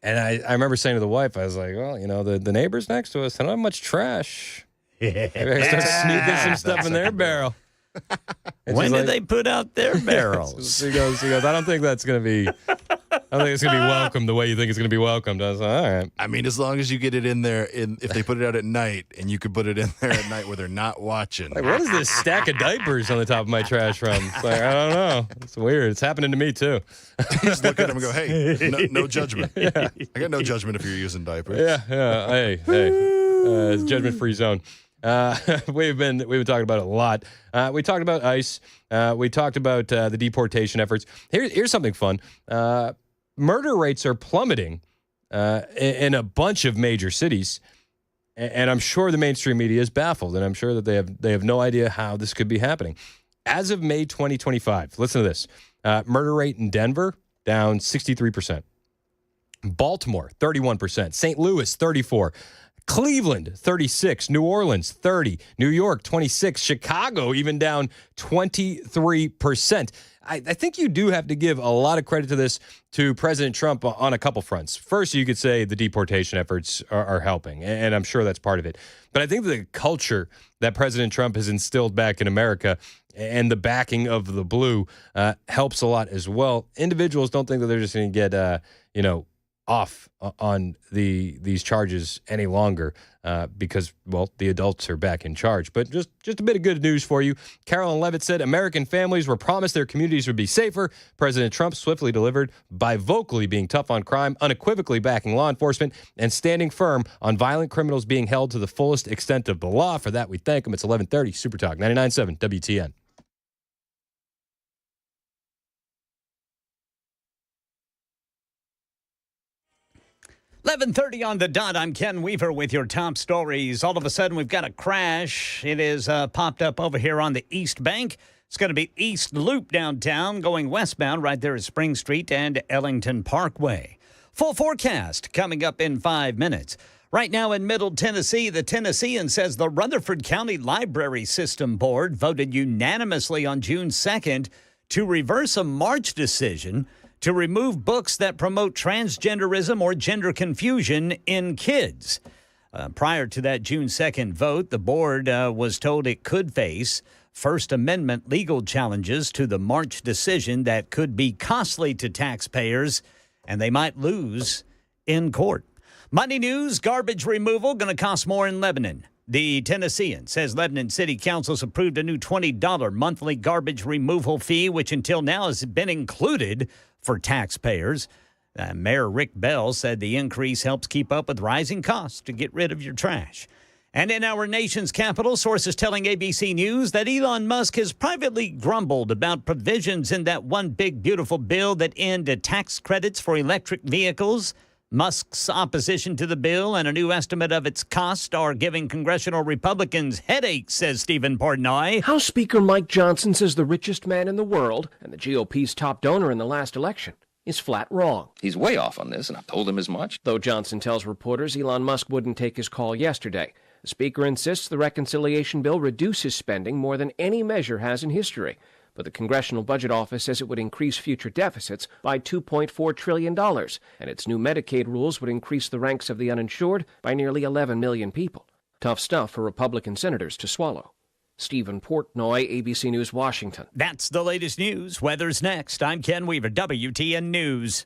And I remember saying to the wife, I was like, well, the neighbors next to us, they don't have much trash. Maybe I start sneaking some stuff in their barrel. When did they put out their barrels? She goes, I don't think that's going to be. I don't think it's going to be welcomed the way you think it's going to be welcomed. I was like, all right. I mean, as long as you get it in there, if they put it out at night, and you could put it in there at night where they're not watching. Like, what is this stack of diapers on the top of my trash from? It's like, I don't know. It's weird. It's happening to me, too. Just look at them and go, hey, no judgment. Yeah. I got no judgment if you're using diapers. Yeah. Hey. It's a judgment-free zone. We've been talking about it a lot. We talked about ICE. We talked about the deportation efforts. Here's something fun. Murder rates are plummeting in a bunch of major cities, and I'm sure the mainstream media is baffled, and I'm sure that they have no idea how this could be happening. As of May 2025, listen to this: murder rate in Denver down 63%, Baltimore 31%, St. Louis 34%. Cleveland, 36. New Orleans, 30. New York, 26. Chicago, even down 23%. I think you do have to give a lot of credit to this to President Trump on a couple fronts. First, you could say the deportation efforts are helping, and I'm sure that's part of it. But I think the culture that President Trump has instilled back in America and the backing of the blue helps a lot as well. Individuals don't think that they're just going to get, off on these charges any longer because, well, the adults are back in charge. But just a bit of good news for you. Carolyn Levitt said American families were promised their communities would be safer. President Trump swiftly delivered by vocally being tough on crime, unequivocally backing law enforcement, and standing firm on violent criminals being held to the fullest extent of the law. For that, we thank him. It's 11:30, Super Talk 99.7 WTN. $11:30 on the dot. I'm Ken Weaver with your top stories. All of a sudden, we've got a crash. It is popped up over here on the East Bank. It's going to be East Loop downtown, going westbound right there at Spring Street and Ellington Parkway. Full forecast coming up in 5 minutes. Right now in Middle Tennessee, the Tennessean says the Rutherford County Library System Board voted unanimously on June 2nd to reverse a March decision to remove books that promote transgenderism or gender confusion in kids. Prior to that June 2nd vote, the board was told it could face First Amendment legal challenges to the March decision that could be costly to taxpayers, and they might lose in court. Money news: garbage removal going to cost more in Lebanon. The Tennessean says Lebanon City Council's approved a new $20 monthly garbage removal fee, which until now has been included for taxpayers. Mayor Rick Bell said the increase helps keep up with rising costs to get rid of your trash. And in our nation's capital, sources telling ABC News that Elon Musk has privately grumbled about provisions in that one big beautiful bill that end tax credits for electric vehicles. Musk's opposition to the bill and a new estimate of its cost are giving congressional Republicans headaches, says Stephen Portnoy. House Speaker Mike Johnson says the richest man in the world and the GOP's top donor in the last election is flat wrong. He's way off on this, and I've told him as much. Though Johnson tells reporters Elon Musk wouldn't take his call yesterday. The Speaker insists the reconciliation bill reduces spending more than any measure has in history. But the Congressional Budget Office says it would increase future deficits by $2.4 trillion, and its new Medicaid rules would increase the ranks of the uninsured by nearly 11 million people. Tough stuff for Republican senators to swallow. Stephen Portnoy, ABC News, Washington. That's the latest news. Weather's next. I'm Ken Weaver, WTN News.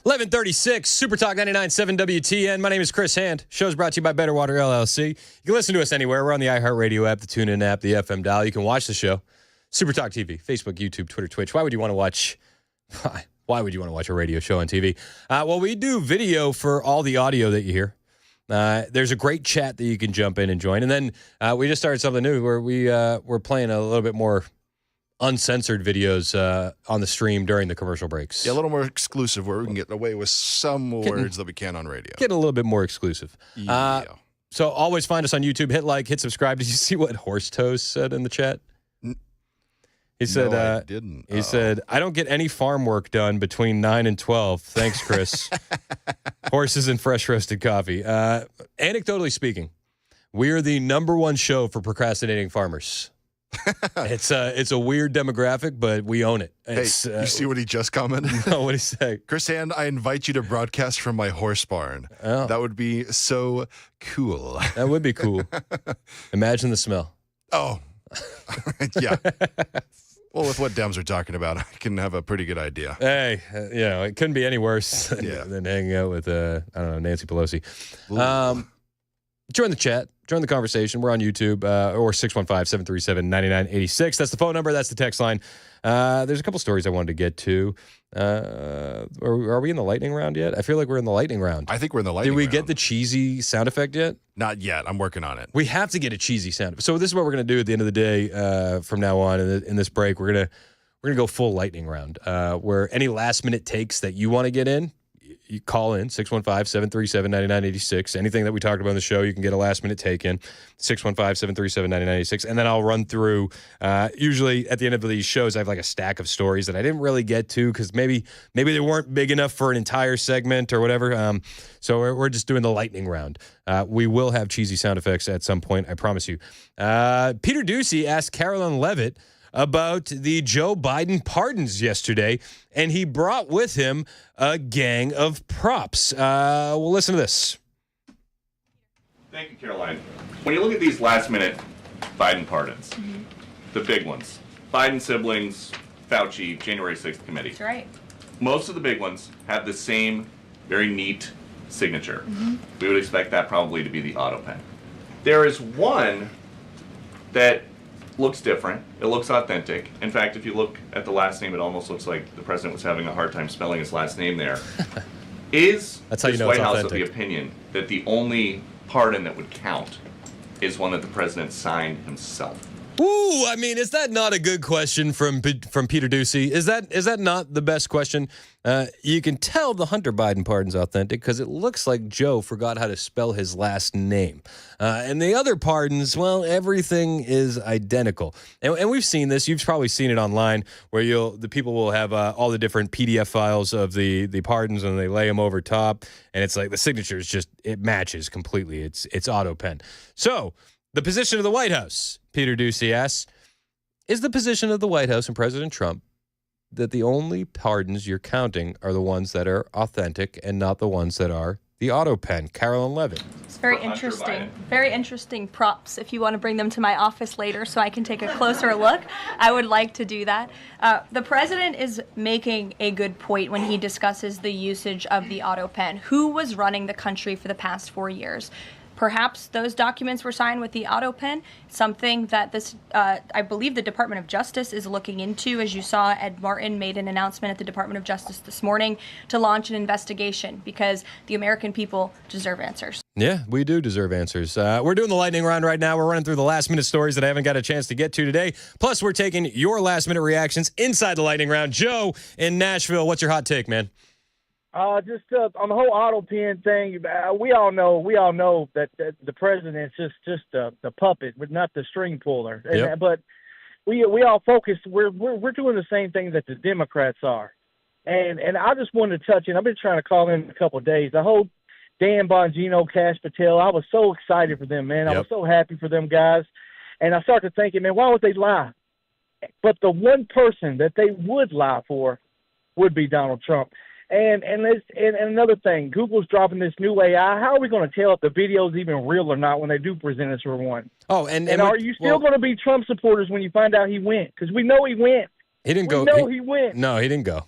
1136, Super Talk 99.7 WTN. My name is Chris Hand. Show's brought to you by Better Water LLC. You can listen to us anywhere. We're on the iHeartRadio app, the TuneIn app, the FM dial. You can watch the show. Super Talk TV, Facebook, YouTube, Twitter, Twitch. Why would you want to watch a radio show on TV? Well, we do video for all the audio that you hear. There's a great chat that you can jump in and join. And then we just started something new where we're playing a little bit more uncensored videos on the stream during the commercial breaks. Yeah, a little more exclusive where we can get away with some words that we can't on radio. Getting a little bit more exclusive. Yeah. So always find us on YouTube. Hit like, hit subscribe. Did you see what Horse Toes said in the chat? He said, No, I didn't. He said, I don't get any farm work done between 9 and 12. Thanks, Chris. Horses and fresh roasted coffee. Anecdotally speaking, we are the number one show for procrastinating farmers. It's a weird demographic, but we own it. Hey, you see what he just commented? No, what did he say? Chris Hand, I invite you to broadcast from my horse barn. Oh. That would be so cool. That would be cool. Imagine the smell. Oh, yeah. Well, with what Dems are talking about, I can have a pretty good idea. Hey, it couldn't be any worse than hanging out with, Nancy Pelosi. Join the chat. Join the conversation. We're on YouTube or 615-737-9986. That's the phone number. That's the text line. There's a couple stories I wanted to get to. Are we in the lightning round yet? I feel like we're in the lightning round. I think we're in the lightning round. Did we get the cheesy sound effect yet? Not yet. I'm working on it. We have to get a cheesy sound effect. So this is what we're going to do at the end of the day from now on in this break. We're going to go full lightning round where any last minute takes that you want to get in, you call in 615-737-9986. Anything that we talked about on the show, you can get a last minute take in 615-737-9986. And then I'll run through, usually at the end of these shows, I have like a stack of stories that I didn't really get to because maybe they weren't big enough for an entire segment or whatever. So we're just doing the lightning round. We will have cheesy sound effects at some point, I promise you. Peter Ducey asked Karine Leavitt about the Joe Biden pardons yesterday, and he brought with him a gang of props. We'll listen to this. Thank you, Caroline. When you look at these last-minute Biden pardons, the big ones, Biden siblings, Fauci, January 6th committee. That's right. Most of the big ones have the same very neat signature. We would expect that probably to be the auto pen. There is one that looks different. It looks authentic. In fact, if you look at the last name, it almost looks like the president was having a hard time spelling his last name there. That's how you know White it's House authentic. of the opinion that the only pardon that would count is one that the president signed himself? Ooh, I mean, is that not a good question from Peter Ducey? Is that not the best question? You can tell the Hunter Biden pardon's authentic because it looks like Joe forgot how to spell his last name. And the other pardons, well, everything is identical. And we've seen this. You've probably seen it online where the people will have all the different PDF files of the pardons and they lay them over top. And it's like the signature is just, it matches completely. It's auto pen. So the position of the White House, Peter Ducey asks, is the position of the White House and President Trump that the only pardons you're counting are the ones that are authentic and not the ones that are the auto pen? Karine Leavitt. It's very interesting. Very interesting props. If you want to bring them to my office later so I can take a closer look, I would like to do that. The president is making a good point when he discusses the usage of the auto pen. Who was running the country for the past 4 years? Perhaps those documents were signed with the auto pen, something that I believe the Department of Justice is looking into. As you saw, Ed Martin made an announcement at the Department of Justice this morning to launch an investigation because the American people deserve answers. Yeah, we do deserve answers. We're doing the lightning round right now. We're running through the last minute stories that I haven't got a chance to get to today. Plus, we're taking your last minute reactions inside the lightning round. Joe in Nashville, what's your hot take, man? Just on the whole auto pen thing, we all know that the president's just the puppet, but not the string puller. Yep. But we all focus. We're doing the same thing that the Democrats are, and I just wanted to touch in. I've been trying to call in a couple of days. The whole Dan Bongino, Cash Patel. I was so excited for them, man. I was so happy for them guys, and I started thinking, man, why would they lie? But the one person that they would lie for would be Donald Trump. And another thing, Google's dropping this new AI. How are we going to tell if the video is even real or not when they do present us with one? Oh, and are you still going to be Trump supporters when you find out he went? Because we know he went. He didn't go. He went. No, he didn't go.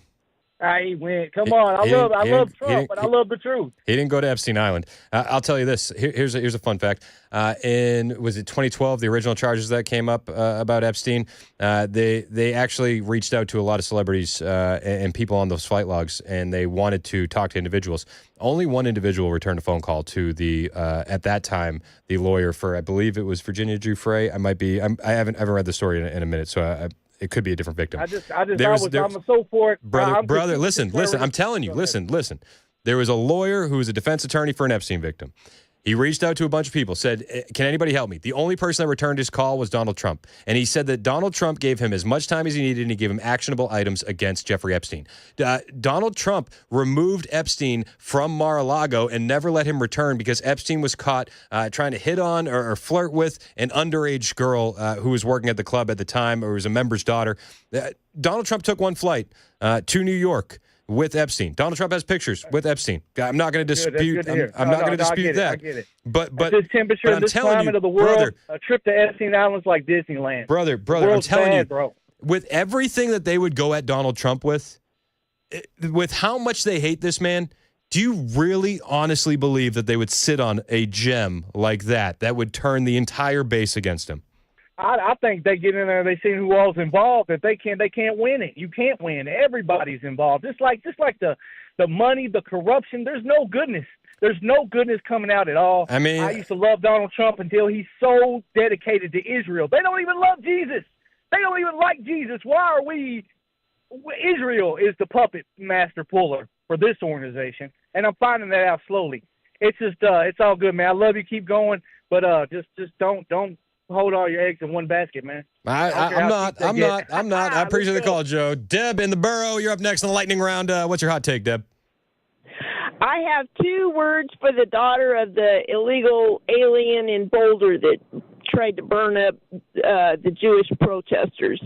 He went. Come on, I love Trump, but I love the truth. He didn't go to Epstein Island. I'll tell you this. Here's a fun fact. Was it 2012? The original charges that came up about Epstein. They actually reached out to a lot of celebrities and people on those flight logs, and they wanted to talk to individuals. Only one individual returned a phone call to the at that time the lawyer for, I believe it was Virginia Giuffre. I haven't read the story in a minute, so it could be a different victim. I'm so for it. Brother, listen. I'm telling you, listen. There was a lawyer who was a defense attorney for an Epstein victim. He reached out to a bunch of people, said, can anybody help me? The only person that returned his call was Donald Trump. And he said that Donald Trump gave him as much time as he needed, and he gave him actionable items against Jeffrey Epstein. Donald Trump removed Epstein from Mar-a-Lago and never let him return because Epstein was caught trying to hit on or flirt with an underage girl who was working at the club at the time, or was a member's daughter. Donald Trump took one flight to New York with Epstein. Donald Trump has pictures with Epstein. I'm not going to dispute. I'm not going to dispute that. I get it. But this temperature, this climate of the world, brother, a trip to Epstein Island's like Disneyland. Brother, I'm telling you, bro. With everything that they would go at Donald Trump with how much they hate this man, do you really honestly believe that they would sit on a gem like that would turn the entire base against him? I think they get in there, they see who all's involved, that they can't win it. You can't win. Everybody's involved. Just like the money, the corruption, there's no goodness. There's no goodness coming out at all. I mean, I used to love Donald Trump until he's so dedicated to Israel. They don't even love Jesus. They don't even like Jesus. Why are we? Israel is the puppet master puller for this organization, and I'm finding that out slowly. It's just it's all good, man. I love you. Keep going, but just don't hold all your eggs in one basket, man. I'm not. I appreciate the call, Joe. Deb in the borough, you're up next in the lightning round. What's your hot take, Deb? I have 2 words for the daughter of the illegal alien in Boulder that tried to burn up the Jewish protesters.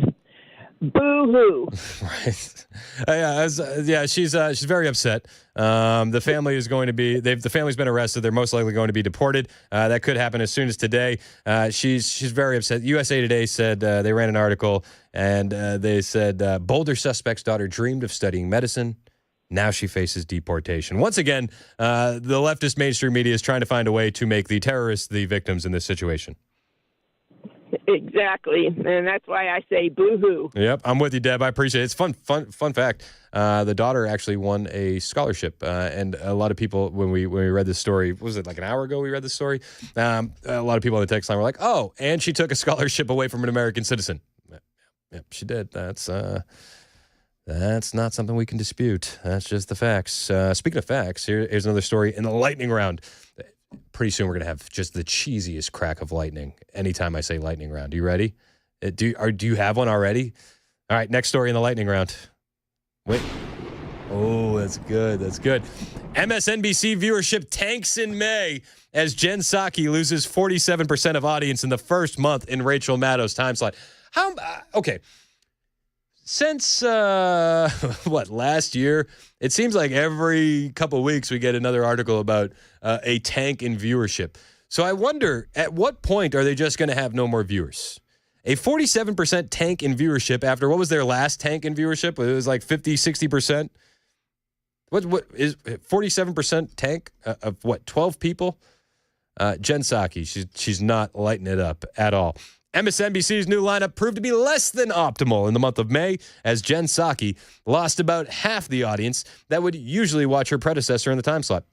Boo-hoo. Right. She's very upset. The family is going to be, the family's been arrested. They're most likely going to be deported. That could happen as soon as today. She's very upset. USA Today said they ran an article, and they said Boulder suspect's daughter dreamed of studying medicine. Now she faces deportation. Once again, the leftist mainstream media is trying to find a way to make the terrorists the victims in this situation. Exactly, and that's why I say boo-hoo. Yep, I'm with you, Deb. I appreciate it. It's fun fact. The daughter actually won a scholarship, and a lot of people, when we read this story, was it like an hour ago we read this story? A lot of people on the text line were like, oh, and she took a scholarship away from an American citizen. Yep, she did. That's not something we can dispute. That's just the facts. Speaking of facts, here's another story in the lightning round. Pretty soon we're going to have just the cheesiest crack of lightning anytime I say lightning round. Are you ready? Do you have one already? All right, next story in the lightning round. Wait. Oh, that's good. That's good. MSNBC viewership tanks in May as Jen Psaki loses 47% of audience in the first month in Rachel Maddow's time slot. Okay. Since, last year, it seems like every couple of weeks we get another article about a tank in viewership. So I wonder, at what point are they just going to have no more viewers? A 47% tank in viewership after, what was their last tank in viewership? It was like 50, 60%. What is 47% tank of what, 12 people? Jen Psaki, she's not lighting it up at all. MSNBC's new lineup proved to be less than optimal in the month of May, as Jen Psaki lost about half the audience that would usually watch her predecessor in the time slot.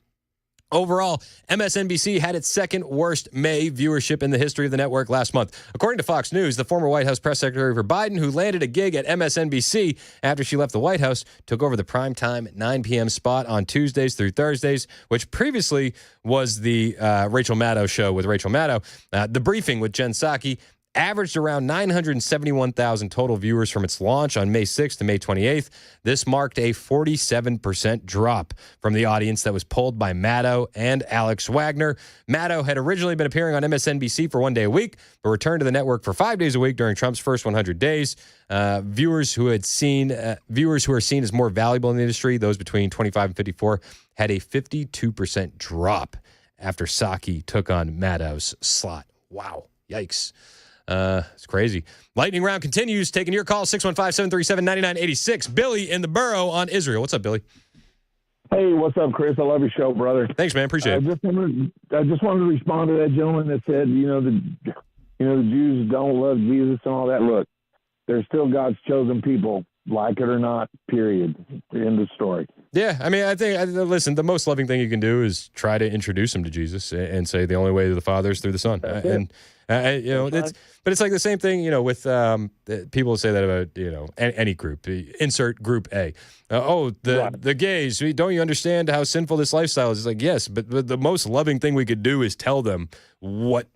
Overall, MSNBC had its second worst May viewership in the history of the network last month. According to Fox News, the former White House press secretary for Biden, who landed a gig at MSNBC after she left the White House, took over the primetime 9 p.m. spot on Tuesdays through Thursdays, which previously was the Rachel Maddow show with Rachel Maddow. The Briefing with Jen Psaki averaged around 971,000 total viewers from its launch on May 6th to May 28th. This marked a 47% drop from the audience that was polled by Maddow and Alex Wagner. Maddow had originally been appearing on MSNBC for 1 day a week, but returned to the network for 5 days a week during Trump's first 100 days. Viewers who are seen as more valuable in the industry, those between 25 and 54, had a 52% drop after Psaki took on Maddow's slot. Wow. Yikes. It's crazy. Lightning round continues. Taking your call, 615-737-9986. Billy in the borough on Israel. What's up, Billy? Hey, what's up, Chris? I love your show, brother. Thanks, man. Appreciate it. I just wanted to respond to that gentleman that said, the Jews don't love Jesus and all that. Look, they're still God's chosen people, like it or not, period. End of story. Yeah, I mean, listen, the most loving thing you can do is try to introduce them to Jesus and say the only way to the Father is through the Son. But it's like the same thing, with people say that about, any group. Insert group A. The gays, don't you understand how sinful this lifestyle is? It's like, yes, but the most loving thing we could do is tell them what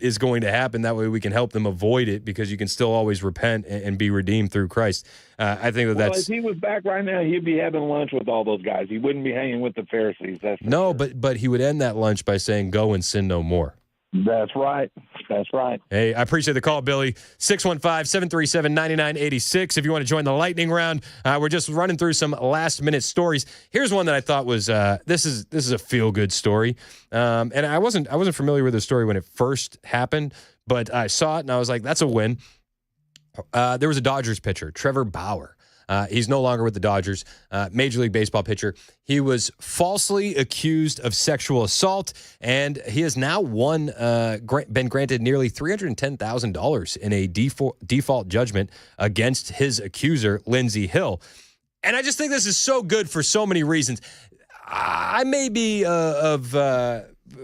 is going to happen. That way we can help them avoid it, because you can still always repent and be redeemed through Christ. I think that's... if he was back right now, he'd be having lunch with all those guys. He wouldn't be hanging with the Pharisees. But he would end that lunch by saying, "Go and sin no more." That's right. Hey, I appreciate the call, Billy. 615-737-9986. If you want to join the lightning round, we're just running through some last-minute stories. Here's one that I thought was this is a feel-good story, and I wasn't familiar with the story when it first happened, but I saw it and I was like, that's a win. There was a Dodgers pitcher, Trevor Bauer. He's no longer with the Dodgers, Major League Baseball pitcher. He was falsely accused of sexual assault, and he has now been granted nearly $310,000 in a default judgment against his accuser, Lindsey Hill. And I just think this is so good for so many reasons. I may be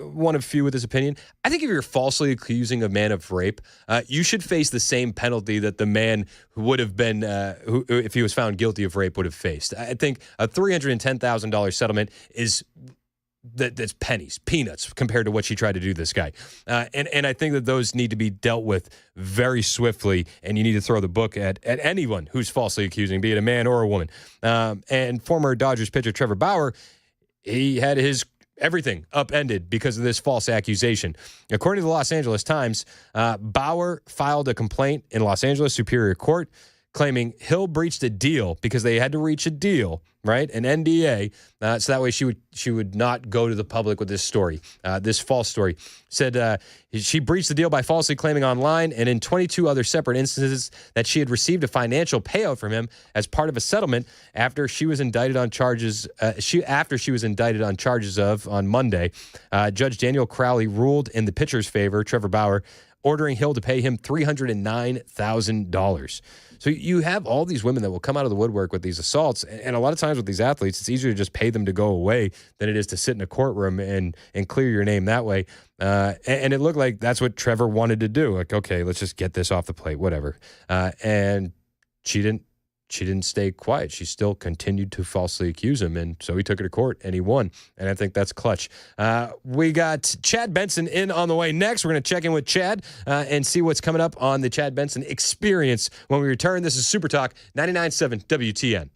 one of few with this opinion. I think if you're falsely accusing a man of rape, you should face the same penalty that the man who would have been, who, if he was found guilty of rape, would have faced. I think a $310,000 settlement is that's peanuts compared to what she tried to do to this guy. And I think that those need to be dealt with very swiftly, and you need to throw the book at anyone who's falsely accusing, be it a man or a woman. And former Dodgers pitcher Trevor Bauer, he had his everything upended because of this false accusation. According to the Los Angeles Times, Bauer filed a complaint in Los Angeles Superior Court claiming Hill breached a deal because they had to reach a deal, right? An NDA, so that way she would not go to the public with this story, this false story. Said she breached the deal by falsely claiming online and in 22 other separate instances that she had received a financial payout from him as part of a settlement after she was indicted on charges. On Monday, Judge Daniel Crowley ruled in the pitcher's favor, Trevor Bauer, ordering Hill to pay him $309,000. So you have all these women that will come out of the woodwork with these assaults, and a lot of times with these athletes, it's easier to just pay them to go away than it is to sit in a courtroom and clear your name that way. And it looked like that's what Trevor wanted to do. Like, okay, let's just get this off the plate, whatever. And she didn't stay quiet. She still continued to falsely accuse him, and so he took her to court, and he won. And I think that's clutch. We got Chad Benson in on the way next. We're going to check in with Chad and see what's coming up on the Chad Benson experience when we return. This is Super Talk 99.7 WTN.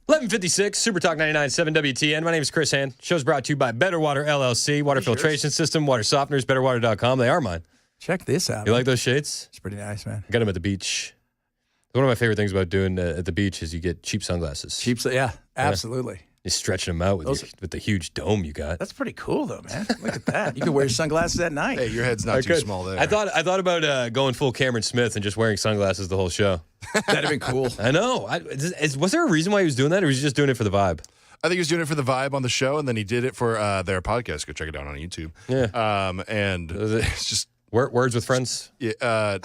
11:56, Super Talk 99.7 WTN. My name is Chris Hand. Show's brought to you by Better Water LLC, water filtration system, water softeners, betterwater.com. They are mine. Check this out. You like those shades? It's pretty nice, man. I got them at the beach. One of my favorite things about doing at the beach is you get cheap sunglasses. Yeah, absolutely. Yeah. You're stretching them out with the huge dome you got. That's pretty cool, though, man. Look at that. You can wear your sunglasses at night. Hey, your head's not too small there. I thought about going full Cameron Smith and just wearing sunglasses the whole show. That'd have been cool. I know. Was there a reason why he was doing that, or was he just doing it for the vibe? I think he was doing it for the vibe on the show, and then he did it for their podcast. Go check it out on YouTube. Yeah. And it's just words with friends. Yeah.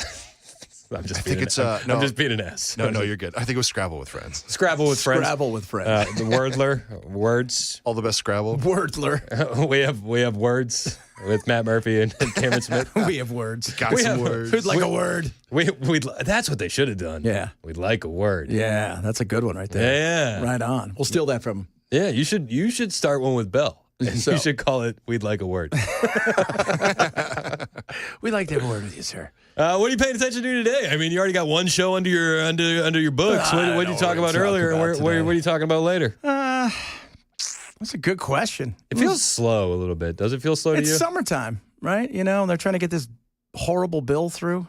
I'm just I think it's I'm just being an ass. No, you're good. I think it was Scrabble with friends. Scrabble with friends. Scrabble with friends. The Wordler, words. All the best Scrabble. Wordler. we have words with Matt Murphy and Cameron Smith. We have words. Got some words. Who'd like a word? We that's what they should have done. Yeah. We'd like a word. Yeah, that's a good one right there. Yeah. Right on. We'll steal that from him. Yeah, you should start one with Bell. So. You should call it "We'd Like a Word." We'd like to have a word with you, sir. What are you paying attention to today? I mean, you already got one show under your books. What did you talk about earlier? And what are you talking about later? That's a good question. It feels slow a little bit. Does it feel slow to you? It's summertime, right? You know, and they're trying to get this horrible bill through.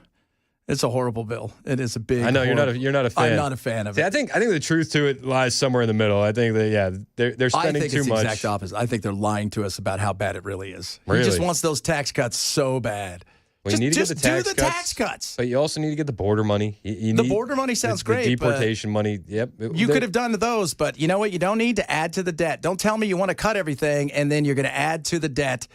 It's a horrible bill. It is a big. I know you're not a fan. I'm not a fan of it. I think the truth to it lies somewhere in the middle. I think that they're spending too much. I think it's the exact opposite. I think they're lying to us about how bad it really is. Really? He just wants those tax cuts so bad. Well, you need to get the tax cuts. But you also need to get the border money. The border money sounds great. The deportation money. Yep. You could have done those, but you know what? You don't need to add to the debt. Don't tell me you want to cut everything and then you're going to add to the debt.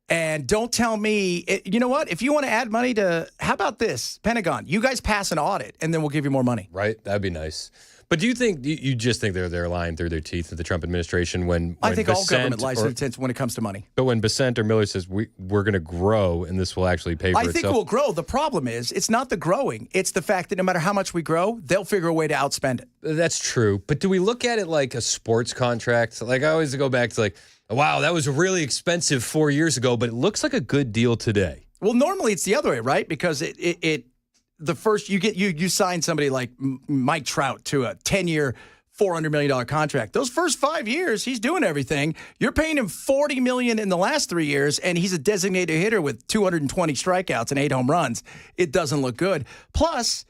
And don't tell me, you know what? If you want to add money to, how about this? Pentagon, you guys pass an audit and then we'll give you more money. Right? That'd be nice. But do you think, you just think they're lying through their teeth at the Trump administration when I think all government lies through their teeth when it comes to money. But when Bessent or Miller says we're going to grow and this will actually pay for itself. I think we'll grow. The problem is it's not the growing. It's the fact that no matter how much we grow, they'll figure a way to outspend it. That's true. But do we look at it like a sports contract? Like I always go back to like, wow, that was really expensive 4 years ago, but it looks like a good deal today. Well, normally it's the other way, right? Because the first you sign somebody like Mike Trout to a 10-year, $400 million contract. Those first 5 years, he's doing everything. You're paying him $40 million in the last 3 years, and he's a designated hitter with 220 strikeouts and 8 home runs. It doesn't look good. Plus,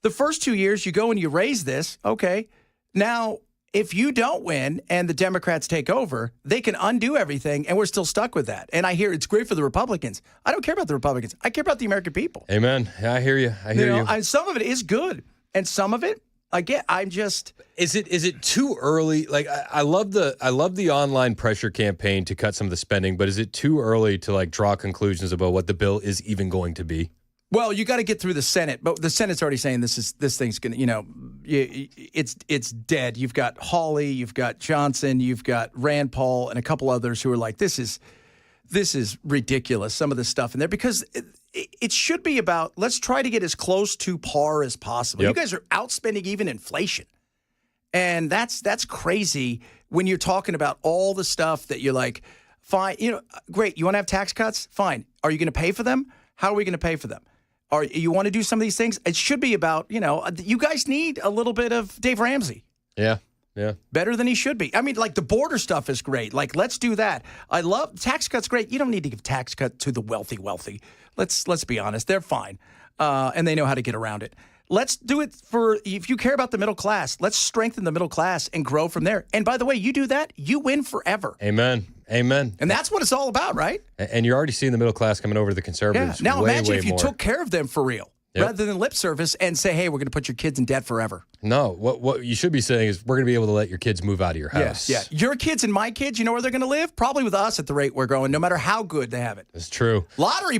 the first 2 years, you go and you raise this. Okay, now if you don't win and the Democrats take over, they can undo everything, and we're still stuck with that. And I hear it's great for the Republicans. I don't care about the Republicans. I care about the American people. Amen. I hear you. I hear you. And some of it is good, and some of it, I'm just. Is it too early? Like I love the online pressure campaign to cut some of the spending, but is it too early to like draw conclusions about what the bill is even going to be? Well, you got to get through the Senate, but the Senate's already saying this thing's going to, it's dead. You've got Hawley, you've got Johnson, you've got Rand Paul, and a couple others who are like, this is ridiculous. Some of the stuff in there because it should be about let's try to get as close to par as possible. Yep. You guys are outspending even inflation, and that's crazy when you're talking about all the stuff that you're like, fine, great. You want to have tax cuts? Fine. Are you going to pay for them? How are we going to pay for them? Or you want to do some of these things? It should be about, you guys need a little bit of Dave Ramsey. Yeah. Better than he should be. I mean, like the border stuff is great. Like, let's do that. I love tax cuts. Great. You don't need to give tax cut to the wealthy. Let's be honest. They're fine. And they know how to get around it. Let's do it if you care about the middle class, let's strengthen the middle class and grow from there. And by the way, you do that, you win forever. Amen. And that's what it's all about, right? And you're already seeing the middle class coming over to the conservatives. Yeah. Now imagine if you more. took care of them for real. Yep. Rather than lip service and say, hey, we're going to put your kids in debt forever. No, what you should be saying is we're going to be able to let your kids move out of your house. Yeah. Your kids and my kids, you know where they're going to live? Probably with us at the rate we're growing, no matter how good they have it. It's true. Lottery